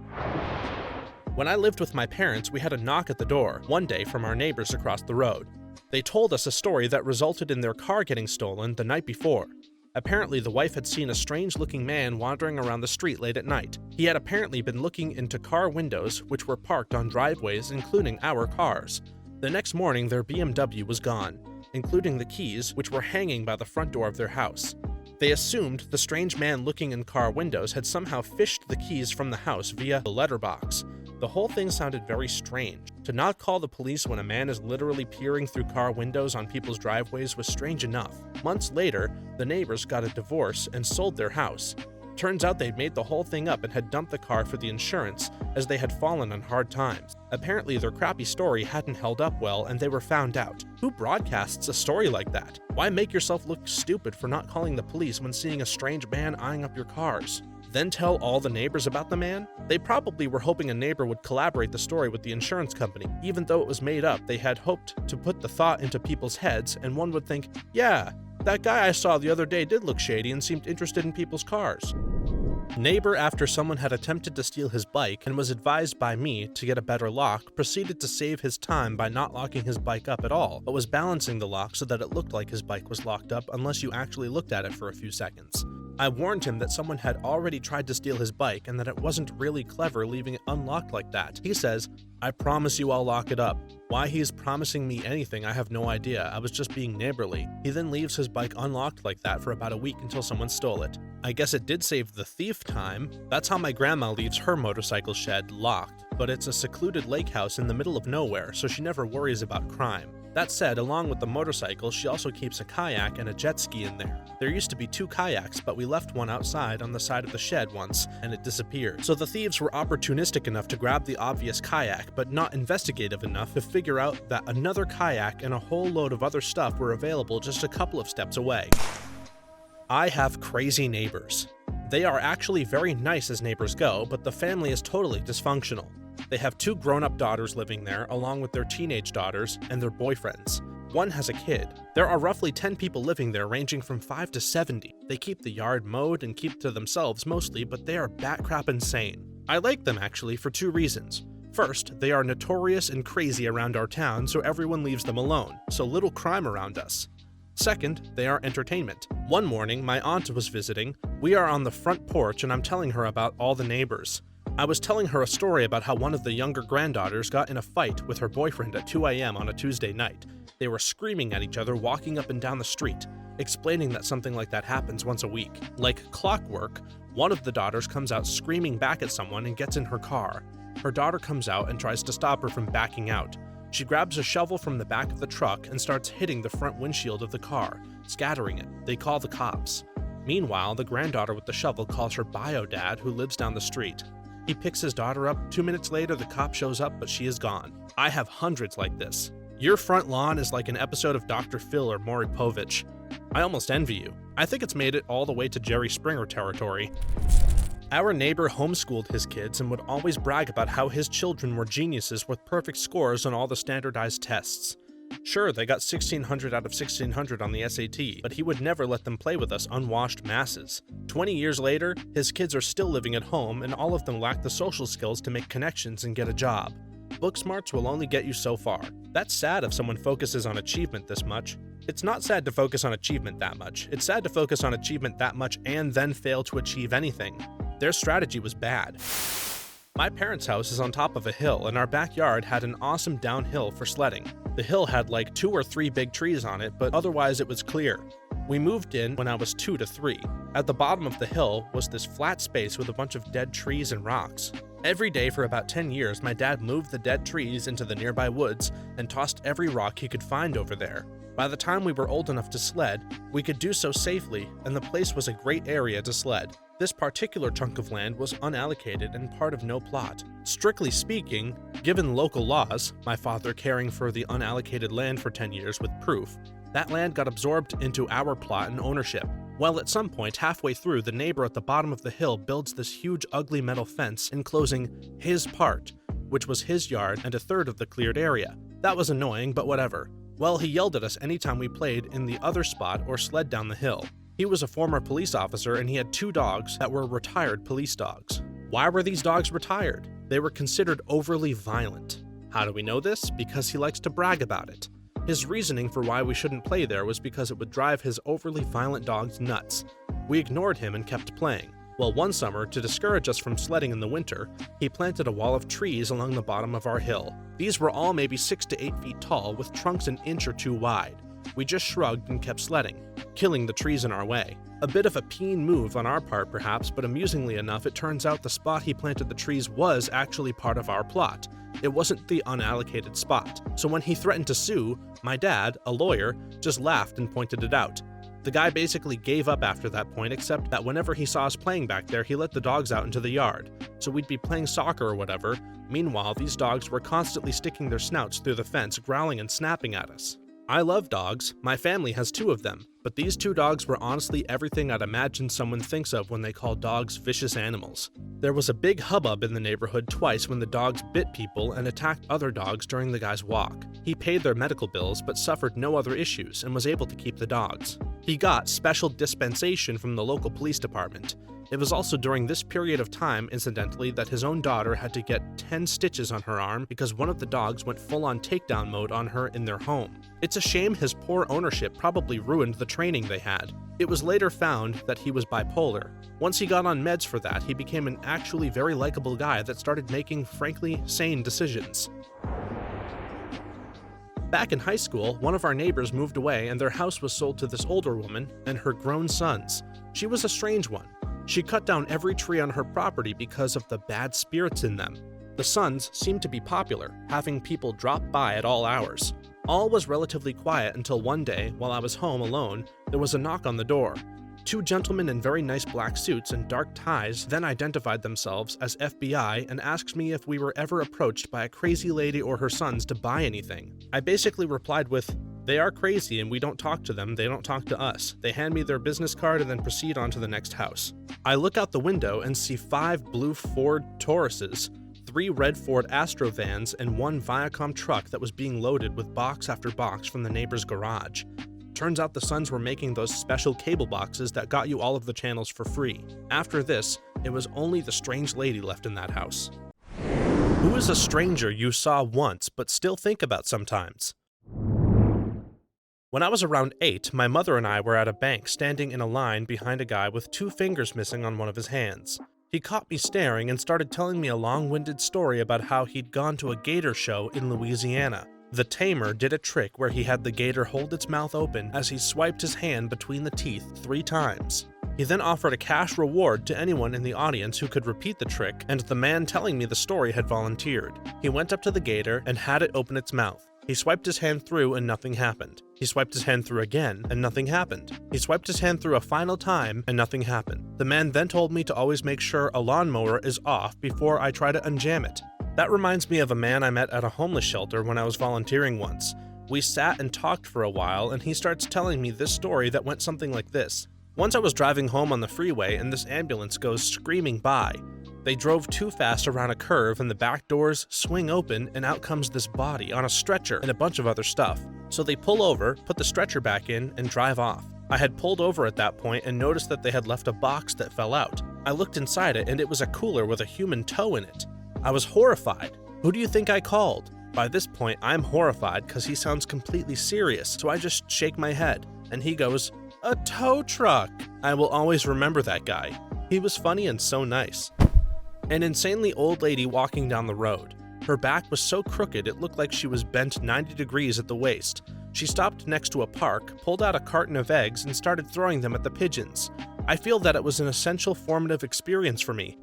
When I lived with my parents, we had a knock at the door one day from our neighbors across the road. They told us a story that resulted in their car getting stolen the night before. Apparently, the wife had seen a strange-looking man wandering around the street late at night. He had apparently been looking into car windows, which were parked on driveways, including our cars. The next morning, their BMW was gone, including the keys, which were hanging by the front door of their house. They assumed the strange man looking in car windows had somehow fished the keys from the house via the letterbox. The whole thing sounded very strange. To not call the police when a man is literally peering through car windows on people's driveways was strange enough. Months later, the neighbors got a divorce and sold their house. Turns out they'd made the whole thing up and had dumped the car for the insurance, as they had fallen on hard times. Apparently their crappy story hadn't held up well and they were found out. Who broadcasts a story like that? Why make yourself look stupid for not calling the police when seeing a strange man eyeing up your cars? Then tell all the neighbors about the man? They probably were hoping a neighbor would collaborate the story with the insurance company. Even though it was made up, they had hoped to put the thought into people's heads and one would think, yeah, that guy I saw the other day did look shady and seemed interested in people's cars. Neighbor, after someone had attempted to steal his bike and was advised by me to get a better lock, proceeded to save his time by not locking his bike up at all, but was balancing the lock so that it looked like his bike was locked up unless you actually looked at it for a few seconds. I warned him that someone had already tried to steal his bike and that it wasn't really clever leaving it unlocked like that. He says, I promise you I'll lock it up. Why he is promising me anything, I have no idea. I was just being neighborly. He then leaves his bike unlocked like that for about a week until someone stole it. I guess it did save the thief time. That's how my grandma leaves her motorcycle shed locked, but it's a secluded lake house in the middle of nowhere, so she never worries about crime. That said, along with the motorcycle, she also keeps a kayak and a jet ski in there. There used to be 2 kayaks, but we left one outside on the side of the shed once, and it disappeared. So the thieves were opportunistic enough to grab the obvious kayak, but not investigative enough to figure out that another kayak and a whole load of other stuff were available just a couple of steps away. I have crazy neighbors. They are actually very nice as neighbors go, but the family is totally dysfunctional. They have 2 grown-up daughters living there, along with their teenage daughters and their boyfriends. One has a kid. There are roughly 10 people living there, ranging from 5 to 70. They keep the yard mowed and keep to themselves mostly, but they are batcrap insane. I like them actually for 2 reasons. First, they are notorious and crazy around our town, so everyone leaves them alone, so little crime around us. Second, they are entertainment. One morning, my aunt was visiting. We are on the front porch and I'm telling her about all the neighbors. I was telling her a story about how one of the younger granddaughters got in a fight with her boyfriend at 2 a.m. on a Tuesday night. They were screaming at each other walking up and down the street, explaining that something like that happens once a week. Like clockwork, one of the daughters comes out screaming back at someone and gets in her car. Her daughter comes out and tries to stop her from backing out. She grabs a shovel from the back of the truck and starts hitting the front windshield of the car, scattering it. They call the cops. Meanwhile, the granddaughter with the shovel calls her bio dad, who lives down the street. He picks his daughter up. 2 minutes later, the cop shows up, but she is gone. I have hundreds like this. Your front lawn is like an episode of Dr. Phil or Maury Povich. I almost envy you. I think it's made it all the way to Jerry Springer territory. Our neighbor homeschooled his kids and would always brag about how his children were geniuses with perfect scores on all the standardized tests. Sure, they got 1600 out of 1600 on the SAT, but he would never let them play with us unwashed masses. 20 years later, his kids are still living at home and all of them lack the social skills to make connections and get a job. Book smarts will only get you so far. That's sad if someone focuses on achievement this much. It's not sad to focus on achievement that much. It's sad to focus on achievement that much and then fail to achieve anything. Their strategy was bad. My parents' house is on top of a hill, and our backyard had an awesome downhill for sledding. The hill had like 2 or 3 big trees on it, but otherwise it was clear. We moved in when I was 2 to 3. At the bottom of the hill was this flat space with a bunch of dead trees and rocks. Every day for about 10 years, my dad moved the dead trees into the nearby woods and tossed every rock he could find over there. By the time we were old enough to sled, we could do so safely, and the place was a great area to sled. This particular chunk of land was unallocated and part of no plot. Strictly speaking, given local laws, my father caring for the unallocated land for 10 years with proof, that land got absorbed into our plot and ownership. Well, at some point, halfway through, the neighbor at the bottom of the hill builds this huge ugly metal fence enclosing his part, which was his yard and a third of the cleared area. That was annoying, but whatever. Well, he yelled at us anytime we played in the other spot or sled down the hill. He was a former police officer and he had 2 dogs that were retired police dogs. Why were these dogs retired? They were considered overly violent. How do we know this? Because he likes to brag about it. His reasoning for why we shouldn't play there was because it would drive his overly violent dogs nuts. We ignored him and kept playing. Well, one summer, to discourage us from sledding in the winter, he planted a wall of trees along the bottom of our hill. These were all maybe 6 to 8 feet tall with trunks an inch or 2 wide. We just shrugged and kept sledding, killing the trees in our way. A bit of a peen move on our part perhaps, but amusingly enough, it turns out the spot he planted the trees was actually part of our plot. It wasn't the unallocated spot. So when he threatened to sue, my dad, a lawyer, just laughed and pointed it out. The guy basically gave up after that point, except that whenever he saw us playing back there, he let the dogs out into the yard. So we'd be playing soccer or whatever. Meanwhile, these dogs were constantly sticking their snouts through the fence, growling and snapping at us. I love dogs. My family has 2 of them, but these 2 dogs were honestly everything I'd imagine someone thinks of when they call dogs vicious animals. There was a big hubbub in the neighborhood twice when the dogs bit people and attacked other dogs during the guy's walk. He paid their medical bills but suffered no other issues and was able to keep the dogs. He got special dispensation from the local police department. It was also during this period of time, incidentally, that his own daughter had to get 10 stitches on her arm because one of the dogs went full-on takedown mode on her in their home. It's a shame his poor ownership probably ruined the training they had. It was later found that he was bipolar. Once he got on meds for that, he became an actually very likable guy that started making, frankly, sane decisions. Back in high school, one of our neighbors moved away and their house was sold to this older woman and her grown sons. She was a strange one. She cut down every tree on her property because of the bad spirits in them. The sons seemed to be popular, having people drop by at all hours. All was relatively quiet until one day, while I was home alone, there was a knock on the door. 2 gentlemen in very nice black suits and dark ties then identified themselves as FBI and asked me if we were ever approached by a crazy lady or her sons to buy anything. I basically replied with, "They are crazy and we don't talk to them, they don't talk to us. They hand me their business card and then proceed on to the next house." I look out the window and see 5 blue Ford Tauruses, 3 red Ford Astro vans, and 1 Viacom truck that was being loaded with box after box from the neighbor's garage. Turns out the sons were making those special cable boxes that got you all of the channels for free. After this, it was only the strange lady left in that house. Who is a stranger you saw once but still think about sometimes? When I was around 8, my mother and I were at a bank standing in a line behind a guy with 2 fingers missing on one of his hands. He caught me staring and started telling me a long-winded story about how he'd gone to a gator show in Louisiana. The tamer did a trick where he had the gator hold its mouth open as he swiped his hand between the teeth 3 times. He then offered a cash reward to anyone in the audience who could repeat the trick, and the man telling me the story had volunteered. He went up to the gator and had it open its mouth. He swiped his hand through and nothing happened. He swiped his hand through again and nothing happened. He swiped his hand through a final time and nothing happened. The man then told me to always make sure a lawnmower is off before I try to unjam it. That reminds me of a man I met at a homeless shelter when I was volunteering once. We sat and talked for a while and he starts telling me this story that went something like this. Once I was driving home on the freeway and this ambulance goes screaming by. They drove too fast around a curve and the back doors swing open and out comes this body on a stretcher and a bunch of other stuff. So they pull over, put the stretcher back in, and drive off. I had pulled over at that point and noticed that they had left a box that fell out. I looked inside it and it was a cooler with a human toe in it. I was horrified. Who do you think I called? By this point, I'm horrified because he sounds completely serious, so I just shake my head. And he goes, "A tow truck!" I will always remember that guy. He was funny and so nice. An insanely old lady walking down the road. Her back was so crooked it looked like she was bent 90 degrees at the waist. She stopped next to a park, pulled out a carton of eggs, and started throwing them at the pigeons. I feel that it was an essential formative experience for me.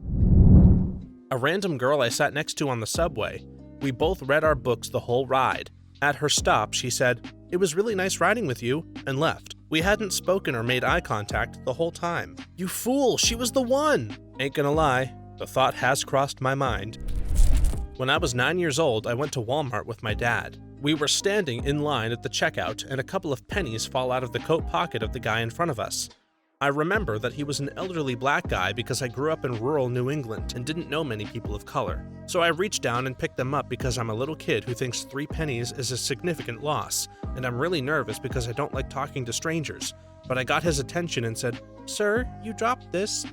A random girl I sat next to on the subway. We both read our books the whole ride. At her stop, she said, "It was really nice riding with you," and left. We hadn't spoken or made eye contact the whole time. You fool, she was the one! Ain't gonna lie, the thought has crossed my mind. When I was 9 years old, I went to Walmart with my dad. We were standing in line at the checkout and a couple of pennies fall out of the coat pocket of the guy in front of us. I remember that he was an elderly black guy because I grew up in rural New England and didn't know many people of color. So I reached down and picked them up because I'm a little kid who thinks 3 pennies is a significant loss, and I'm really nervous because I don't like talking to strangers. But I got his attention and said, "Sir, you dropped this."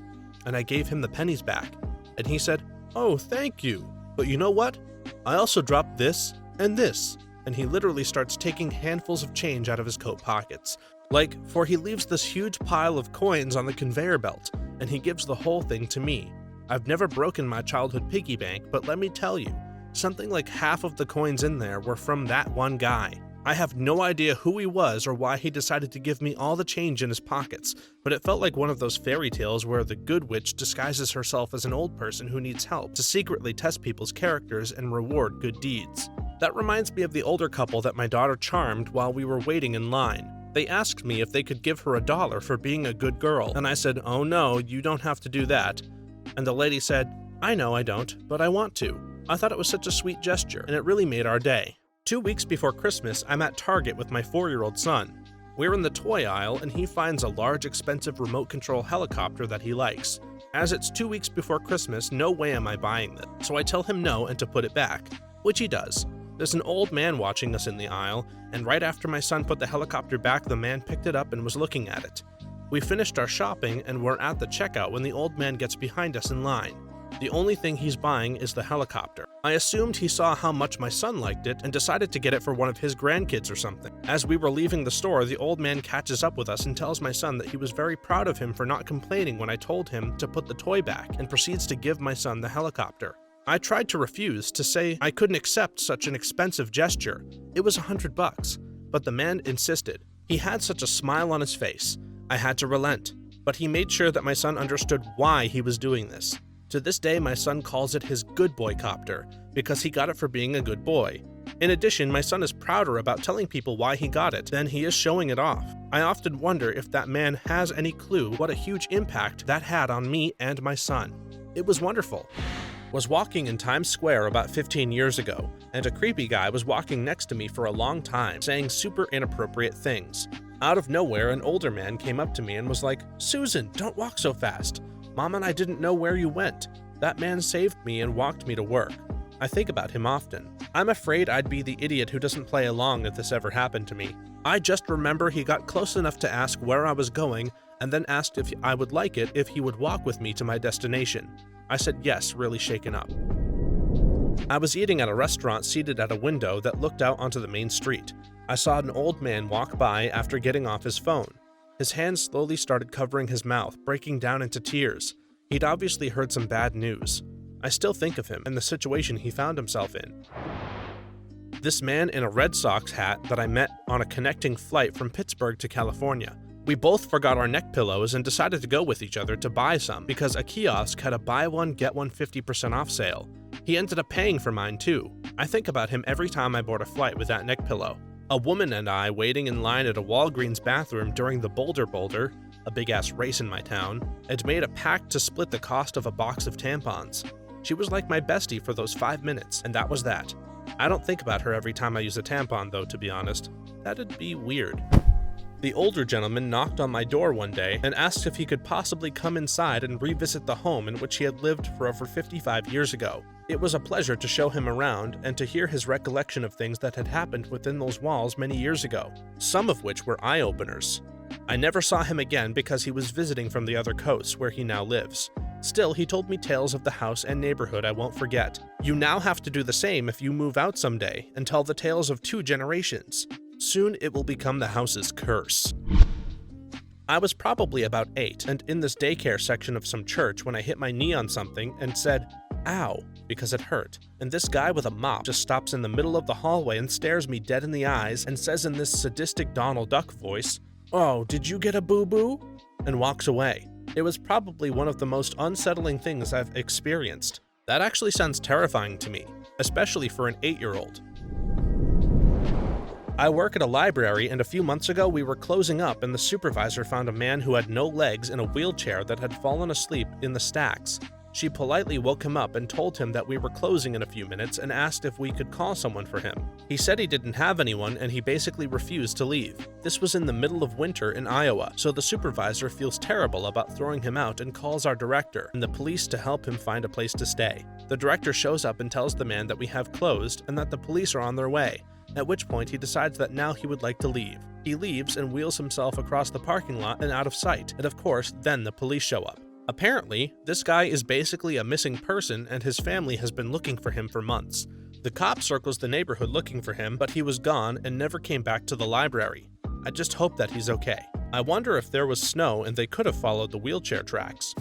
And I gave him the pennies back. And he said, "Oh, thank you. But you know what? I also dropped this and this." And he literally starts taking handfuls of change out of his coat pockets. For he leaves this huge pile of coins on the conveyor belt, and he gives the whole thing to me. I've never broken my childhood piggy bank, but let me tell you, something like half of the coins in there were from that one guy. I have no idea who he was or why he decided to give me all the change in his pockets, but it felt like one of those fairy tales where the good witch disguises herself as an old person who needs help to secretly test people's characters and reward good deeds. That reminds me of the older couple that my daughter charmed while we were waiting in line. They asked me if they could give her $1 for being a good girl, and I said, "Oh no, you don't have to do that." And the lady said, "I know I don't, but I want to." I thought it was such a sweet gesture, and it really made our day. 2 weeks before Christmas, I'm at Target with my 4-year-old son. We're in the toy aisle, and he finds a large, expensive remote control helicopter that he likes. As it's 2 weeks before Christmas, no way am I buying this, so I tell him no and to put it back, which he does. There's an old man watching us in the aisle, and right after my son put the helicopter back, the man picked it up and was looking at it. We finished our shopping and were at the checkout when the old man gets behind us in line. The only thing he's buying is the helicopter. I assumed he saw how much my son liked it and decided to get it for one of his grandkids or something. As we were leaving the store, the old man catches up with us and tells my son that he was very proud of him for not complaining when I told him to put the toy back, and proceeds to give my son the helicopter. I tried to refuse, to say I couldn't accept such an expensive gesture. It was $100, but the man insisted. He had such a smile on his face. I had to relent, but he made sure that my son understood why he was doing this. To this day, my son calls it his good boy copter, because he got it for being a good boy. In addition, my son is prouder about telling people why he got it than he is showing it off. I often wonder if that man has any clue what a huge impact that had on me and my son. It was wonderful. Was walking in Times Square about 15 years ago, and a creepy guy was walking next to me for a long time, saying super inappropriate things. Out of nowhere, an older man came up to me and was like, "Susan, don't walk so fast. Mom and I didn't know where you went." That man saved me and walked me to work. I think about him often. I'm afraid I'd be the idiot who doesn't play along if this ever happened to me. I just remember he got close enough to ask where I was going, and then asked if I would like it if he would walk with me to my destination. I said yes, really shaken up. I was eating at a restaurant seated at a window that looked out onto the main street. I saw an old man walk by after getting off his phone. His hands slowly started covering his mouth, breaking down into tears. He'd obviously heard some bad news. I still think of him and the situation he found himself in. This man in a Red Sox hat that I met on a connecting flight from Pittsburgh to California. We both forgot our neck pillows and decided to go with each other to buy some because a kiosk had a buy one get one 50% off sale. He ended up paying for mine too. I think about him every time I board a flight with that neck pillow. A woman and I waiting in line at a Walgreens bathroom during the Boulder, a big-ass race in my town, had made a pact to split the cost of a box of tampons. She was like my bestie for those 5 minutes, and that was that. I don't think about her every time I use a tampon though, to be honest. That'd be weird. The older gentleman knocked on my door one day and asked if he could possibly come inside and revisit the home in which he had lived for over 55 years ago. It was a pleasure to show him around and to hear his recollection of things that had happened within those walls many years ago, some of which were eye-openers. I never saw him again because he was visiting from the other coast where he now lives. Still, he told me tales of the house and neighborhood I won't forget. You now have to do the same if you move out someday and tell the tales of 2 generations. Soon it will become the house's curse. I was probably about 8 and in this daycare section of some church when I hit my knee on something and said, "Ow," because it hurt. And this guy with a mop just stops in the middle of the hallway and stares me dead in the eyes and says in this sadistic Donald Duck voice, "Oh, did you get a boo-boo?" and walks away. It was probably one of the most unsettling things I've experienced. That actually sounds terrifying to me, especially for an 8-year-old. I work at a library and a few months ago we were closing up and the supervisor found a man who had no legs in a wheelchair that had fallen asleep in the stacks. She politely woke him up and told him that we were closing in a few minutes and asked if we could call someone for him. He said he didn't have anyone and he basically refused to leave. This was in the middle of winter in Iowa, so the supervisor feels terrible about throwing him out and calls our director and the police to help him find a place to stay. The director shows up and tells the man that we have closed and that the police are on their way, at which point he decides that now he would like to leave. He leaves and wheels himself across the parking lot and out of sight, and of course, then the police show up. Apparently, this guy is basically a missing person and his family has been looking for him for months. The cop circles the neighborhood looking for him, but he was gone and never came back to the library. I just hope that he's okay. I wonder if there was snow and they could have followed the wheelchair tracks.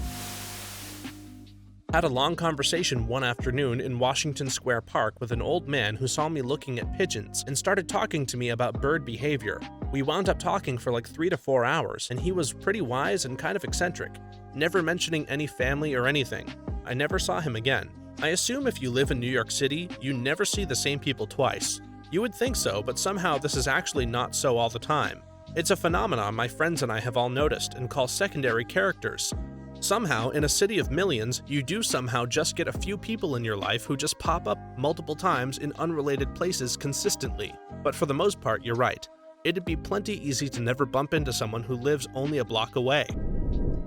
Had a long conversation one afternoon in Washington Square Park with an old man who saw me looking at pigeons and started talking to me about bird behavior. We wound up talking for like 3 to 4 hours, and he was pretty wise and kind of eccentric, never mentioning any family or anything. I never saw him again. I assume if you live in New York City, you never see the same people twice. You would think so, but somehow this is actually not so all the time. It's a phenomenon my friends and I have all noticed and call secondary characters. Somehow, in a city of millions, you do somehow just get a few people in your life who just pop up multiple times in unrelated places consistently. But for the most part, you're right. It'd be plenty easy to never bump into someone who lives only a block away.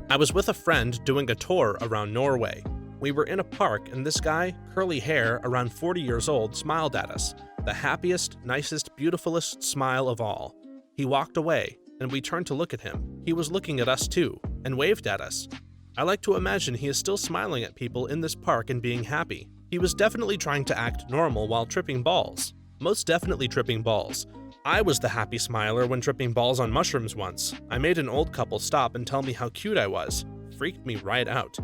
I was with a friend doing a tour around Norway. We were in a park and this guy, curly hair, around 40 years old, smiled at us. The happiest, nicest, beautifulest smile of all. He walked away, and we turned to look at him. He was looking at us too, and waved at us. I like to imagine he is still smiling at people in this park and being happy. He was definitely trying to act normal while tripping balls. Most definitely tripping balls. I was the happy smiler when tripping balls on mushrooms once. I made an old couple stop and tell me how cute I was. Freaked me right out.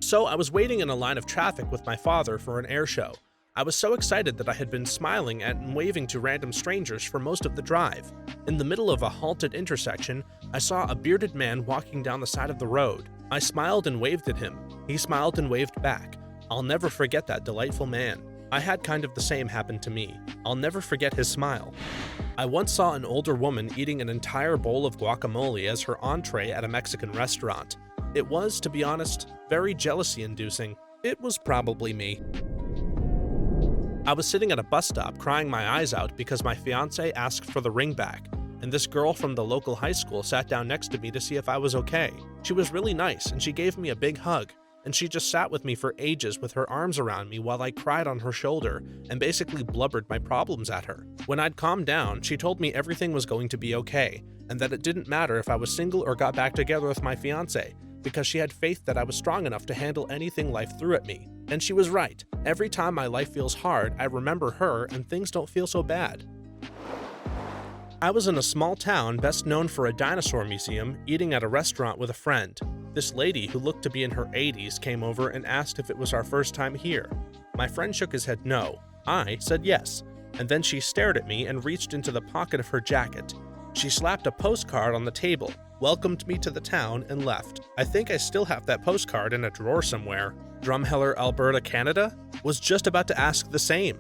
So I was waiting in a line of traffic with my father for an air show. I was so excited that I had been smiling at and waving to random strangers for most of the drive. In the middle of a halted intersection, I saw a bearded man walking down the side of the road. I smiled and waved at him. He smiled and waved back. I'll never forget that delightful man. I had kind of the same happen to me. I'll never forget his smile. I once saw an older woman eating an entire bowl of guacamole as her entree at a Mexican restaurant. It was, to be honest, very jealousy-inducing. It was probably me. I was sitting at a bus stop crying my eyes out because my fiancé asked for the ring back, and this girl from the local high school sat down next to me to see if I was okay. She was really nice and she gave me a big hug, and she just sat with me for ages with her arms around me while I cried on her shoulder and basically blubbered my problems at her. When I'd calmed down, she told me everything was going to be okay, and that it didn't matter if I was single or got back together with my fiancé, because she had faith that I was strong enough to handle anything life threw at me. And she was right. Every time my life feels hard, I remember her and things don't feel so bad. I was in a small town best known for a dinosaur museum, eating at a restaurant with a friend. This lady, who looked to be in her 80s, came over and asked if it was our first time here. My friend shook his head no. I said yes, and then she stared at me and reached into the pocket of her jacket. She slapped a postcard on the table, welcomed me to the town, and left. I think I still have that postcard in a drawer somewhere. Drumheller, Alberta, Canada? Was just about to ask the same.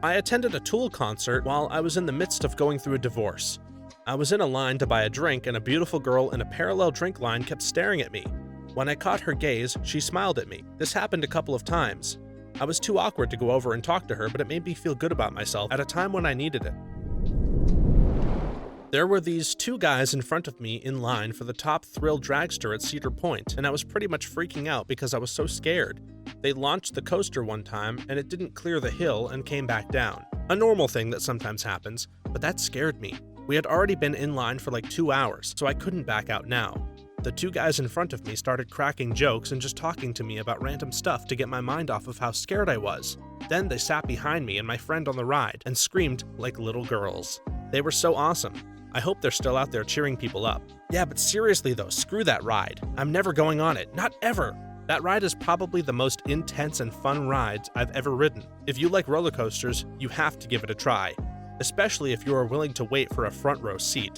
I attended a Tool concert while I was in the midst of going through a divorce. I was in a line to buy a drink and a beautiful girl in a parallel drink line kept staring at me. When I caught her gaze, she smiled at me. This happened a couple of times. I was too awkward to go over and talk to her, but it made me feel good about myself at a time when I needed it. There were these two guys in front of me in line for the Top Thrill dragster at Cedar Point, and I was pretty much freaking out because I was so scared. They launched the coaster one time, and it didn't clear the hill and came back down. A normal thing that sometimes happens, but that scared me. We had already been in line for like 2 hours, so I couldn't back out now. The two guys in front of me started cracking jokes and just talking to me about random stuff to get my mind off of how scared I was. Then they sat behind me and my friend on the ride and screamed like little girls. They were so awesome. I hope they're still out there cheering people up. Yeah, but seriously though, screw that ride. I'm never going on it. Not ever! That ride is probably the most intense and fun ride I've ever ridden. If you like roller coasters, you have to give it a try, especially if you are willing to wait for a front row seat.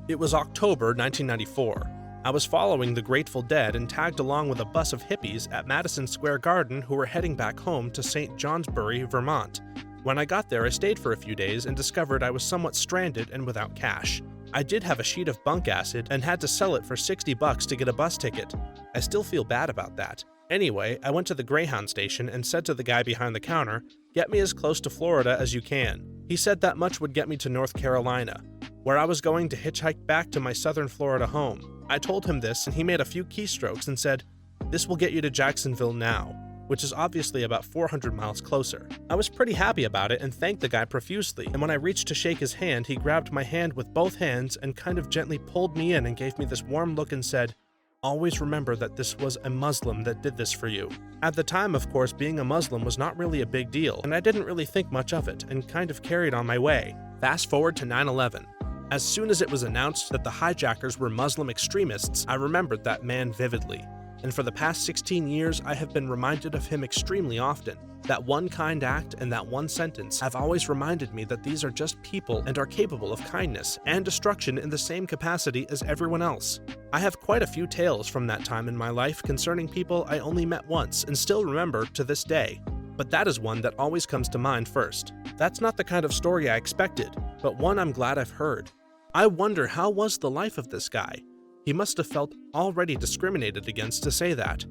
It was October 1994. I was following the Grateful Dead and tagged along with a bus of hippies at Madison Square Garden who were heading back home to St. Johnsbury, Vermont. When I got there, I stayed for a few days and discovered I was somewhat stranded and without cash. I did have a sheet of bunk acid and had to sell it for $60 to get a bus ticket. I still feel bad about that. Anyway, I went to the Greyhound station and said to the guy behind the counter, "Get me as close to Florida as you can." He said that much would get me to North Carolina, where I was going to hitchhike back to my southern Florida home. I told him this and he made a few keystrokes and said, "This will get you to Jacksonville now," which is obviously about 400 miles closer. I was pretty happy about it and thanked the guy profusely, and when I reached to shake his hand, he grabbed my hand with both hands and kind of gently pulled me in and gave me this warm look and said, "Always remember that this was a Muslim that did this for you." At the time, of course, being a Muslim was not really a big deal, and I didn't really think much of it, and kind of carried on my way. Fast forward to 9/11. As soon as it was announced that the hijackers were Muslim extremists, I remembered that man vividly. And for the past 16 years, I have been reminded of him extremely often. That one kind act and that one sentence have always reminded me that these are just people and are capable of kindness and destruction in the same capacity as everyone else. I have quite a few tales from that time in my life concerning people I only met once and still remember to this day. But that is one that always comes to mind first. That's not the kind of story I expected, but one I'm glad I've heard. I wonder, how was the life of this guy? He must have felt already discriminated against to say that.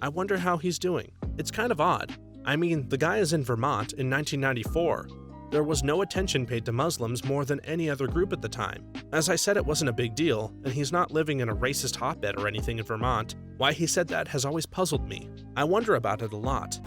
I wonder how he's doing. It's kind of odd. I mean, the guy is in Vermont in 1994. There was no attention paid to Muslims more than any other group at the time. As I said, it wasn't a big deal, and he's not living in a racist hotbed or anything in Vermont. Why he said that has always puzzled me. I wonder about it a lot.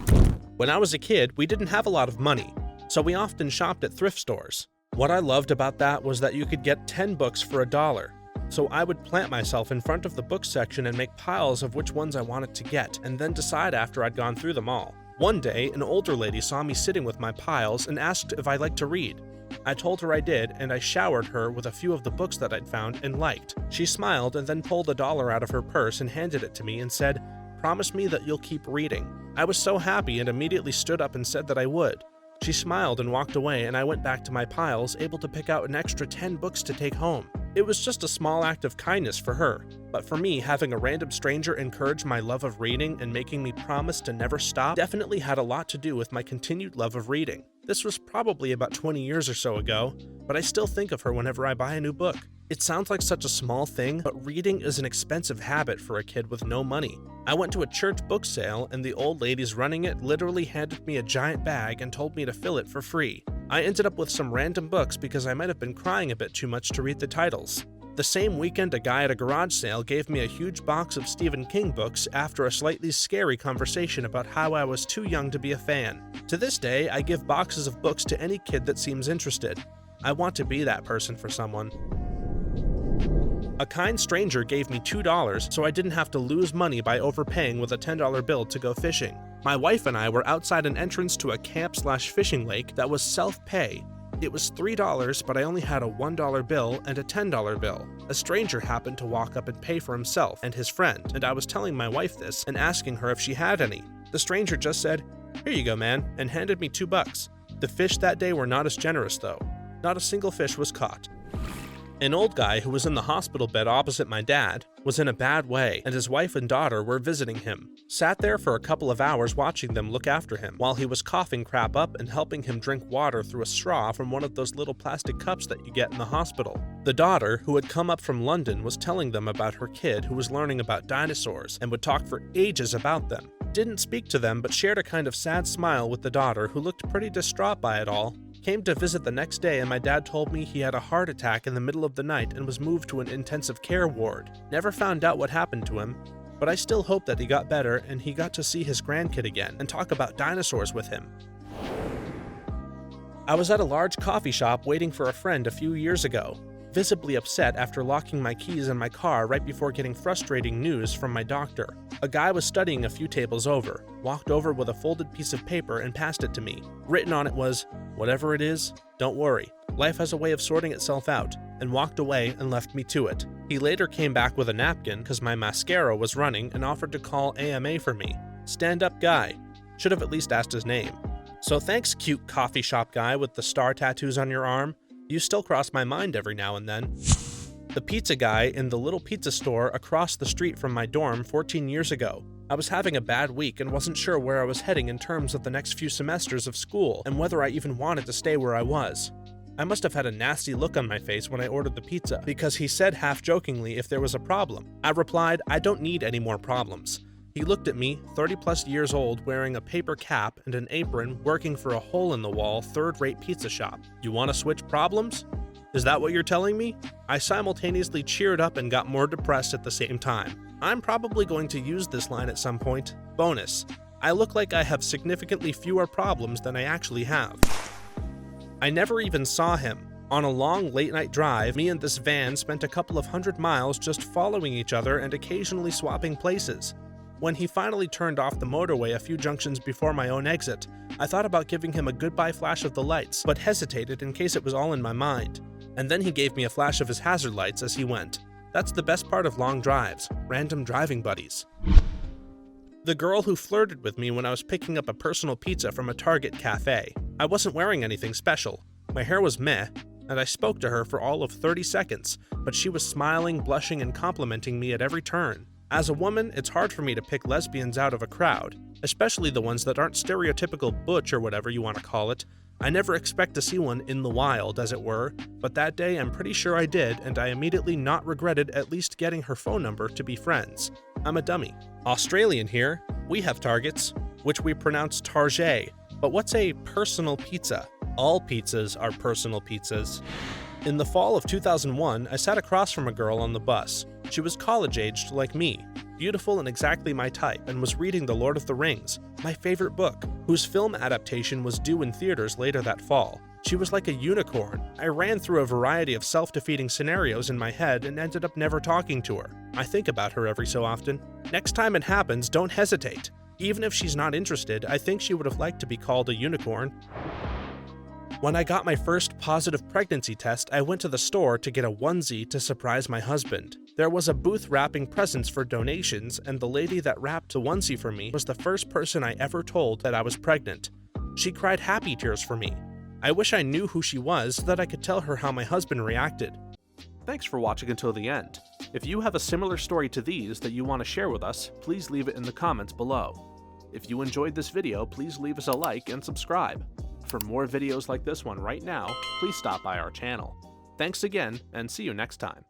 When I was a kid, we didn't have a lot of money, so we often shopped at thrift stores. What I loved about that was that you could get 10 books for $1. So I would plant myself in front of the book section and make piles of which ones I wanted to get, and then decide after I'd gone through them all. One day, an older lady saw me sitting with my piles and asked if I liked to read. I told her I did, and I showered her with a few of the books that I'd found and liked. She smiled and then pulled $1 out of her purse and handed it to me and said, "Promise me that you'll keep reading." I was so happy and immediately stood up and said that I would. She smiled and walked away, and I went back to my piles, able to pick out an extra 10 books to take home. It was just a small act of kindness for her, but for me, having a random stranger encourage my love of reading and making me promise to never stop definitely had a lot to do with my continued love of reading. This was probably about 20 years or so ago, but I still think of her whenever I buy a new book. It sounds like such a small thing, but reading is an expensive habit for a kid with no money. I went to a church book sale, and the old ladies running it literally handed me a giant bag and told me to fill it for free. I ended up with some random books because I might have been crying a bit too much to read the titles. The same weekend, a guy at a garage sale gave me a huge box of Stephen King books after a slightly scary conversation about how I was too young to be a fan. To this day, I give boxes of books to any kid that seems interested. I want to be that person for someone. A kind stranger gave me $2 so I didn't have to lose money by overpaying with a $10 bill to go fishing. My wife and I were outside an entrance to a camp/fishing lake that was self-pay. It was $3, but I only had a $1 bill and a $10 bill. A stranger happened to walk up and pay for himself and his friend, and I was telling my wife this and asking her if she had any. The stranger just said, "Here you go, man," and handed me $2. The fish that day were not as generous though. Not a single fish was caught. An old guy who was in the hospital bed opposite my dad was in a bad way, and his wife and daughter were visiting him. Sat there for a couple of hours watching them look after him while he was coughing crap up and helping him drink water through a straw from one of those little plastic cups that you get in the hospital. The daughter, who had come up from London, was telling them about her kid who was learning about dinosaurs and would talk for ages about them. Didn't speak to them, but shared a kind of sad smile with the daughter, who looked pretty distraught by it all. Came to visit the next day, and my dad told me he had a heart attack in the middle of the night and was moved to an intensive care ward. Never found out what happened to him, but I still hope that he got better and he got to see his grandkid again and talk about dinosaurs with him. I was at a large coffee shop waiting for a friend a few years ago, visibly upset after locking my keys in my car right before getting frustrating news from my doctor. A guy was studying a few tables over, walked over with a folded piece of paper and passed it to me. Written on it was, "Whatever it is, don't worry. Life has a way of sorting itself out," and walked away and left me to it. He later came back with a napkin because my mascara was running and offered to call AMA for me. Stand-up guy. Should have at least asked his name. So thanks, cute coffee shop guy with the star tattoos on your arm. You still cross my mind every now and then. The pizza guy in the little pizza store across the street from my dorm 14 years ago. I was having a bad week and wasn't sure where I was heading in terms of the next few semesters of school and whether I even wanted to stay where I was. I must have had a nasty look on my face when I ordered the pizza, because he said half-jokingly if there was a problem. I replied, "I don't need any more problems." He looked at me, 30-plus years old, wearing a paper cap and an apron, working for a hole-in-the-wall, third-rate pizza shop. "You want to switch problems? Is that what you're telling me?" I simultaneously cheered up and got more depressed at the same time. I'm probably going to use this line at some point. Bonus: I look like I have significantly fewer problems than I actually have. I never even saw him. On a long late-night drive, me and this van spent a couple of 100 miles just following each other and occasionally swapping places. When he finally turned off the motorway a few junctions before my own exit, I thought about giving him a goodbye flash of the lights, but hesitated in case it was all in my mind. And then he gave me a flash of his hazard lights as he went. That's the best part of long drives, random driving buddies. The girl who flirted with me when I was picking up a personal pizza from a Target cafe. I wasn't wearing anything special. My hair was meh, and I spoke to her for all of 30 seconds, but she was smiling, blushing, and complimenting me at every turn. As a woman, it's hard for me to pick lesbians out of a crowd, especially the ones that aren't stereotypical butch or whatever you want to call it. I never expect to see one in the wild, as it were, but that day I'm pretty sure I did, and I immediately not regretted at least getting her phone number to be friends. I'm a dummy. Australian here. We have Targets, which we pronounce Target. But what's a personal pizza? All pizzas are personal pizzas. In the fall of 2001, I sat across from a girl on the bus. She was college-aged like me, beautiful and exactly my type, and was reading The Lord of the Rings, my favorite book, whose film adaptation was due in theaters later that fall. She was like a unicorn. I ran through a variety of self-defeating scenarios in my head and ended up never talking to her. I think about her every so often. Next time it happens, don't hesitate. Even if she's not interested, I think she would have liked to be called a unicorn. When I got my first positive pregnancy test, I went to the store to get a onesie to surprise my husband. There was a booth wrapping presents for donations, and the lady that wrapped the onesie for me was the first person I ever told that I was pregnant. She cried happy tears for me. I wish I knew who she was so that I could tell her how my husband reacted. Thanks for watching until the end. If you have a similar story to these that you want to share with us, please leave it in the comments below. If you enjoyed this video, please leave us a like and subscribe. For more videos like this one right now, please stop by our channel. Thanks again, and see you next time.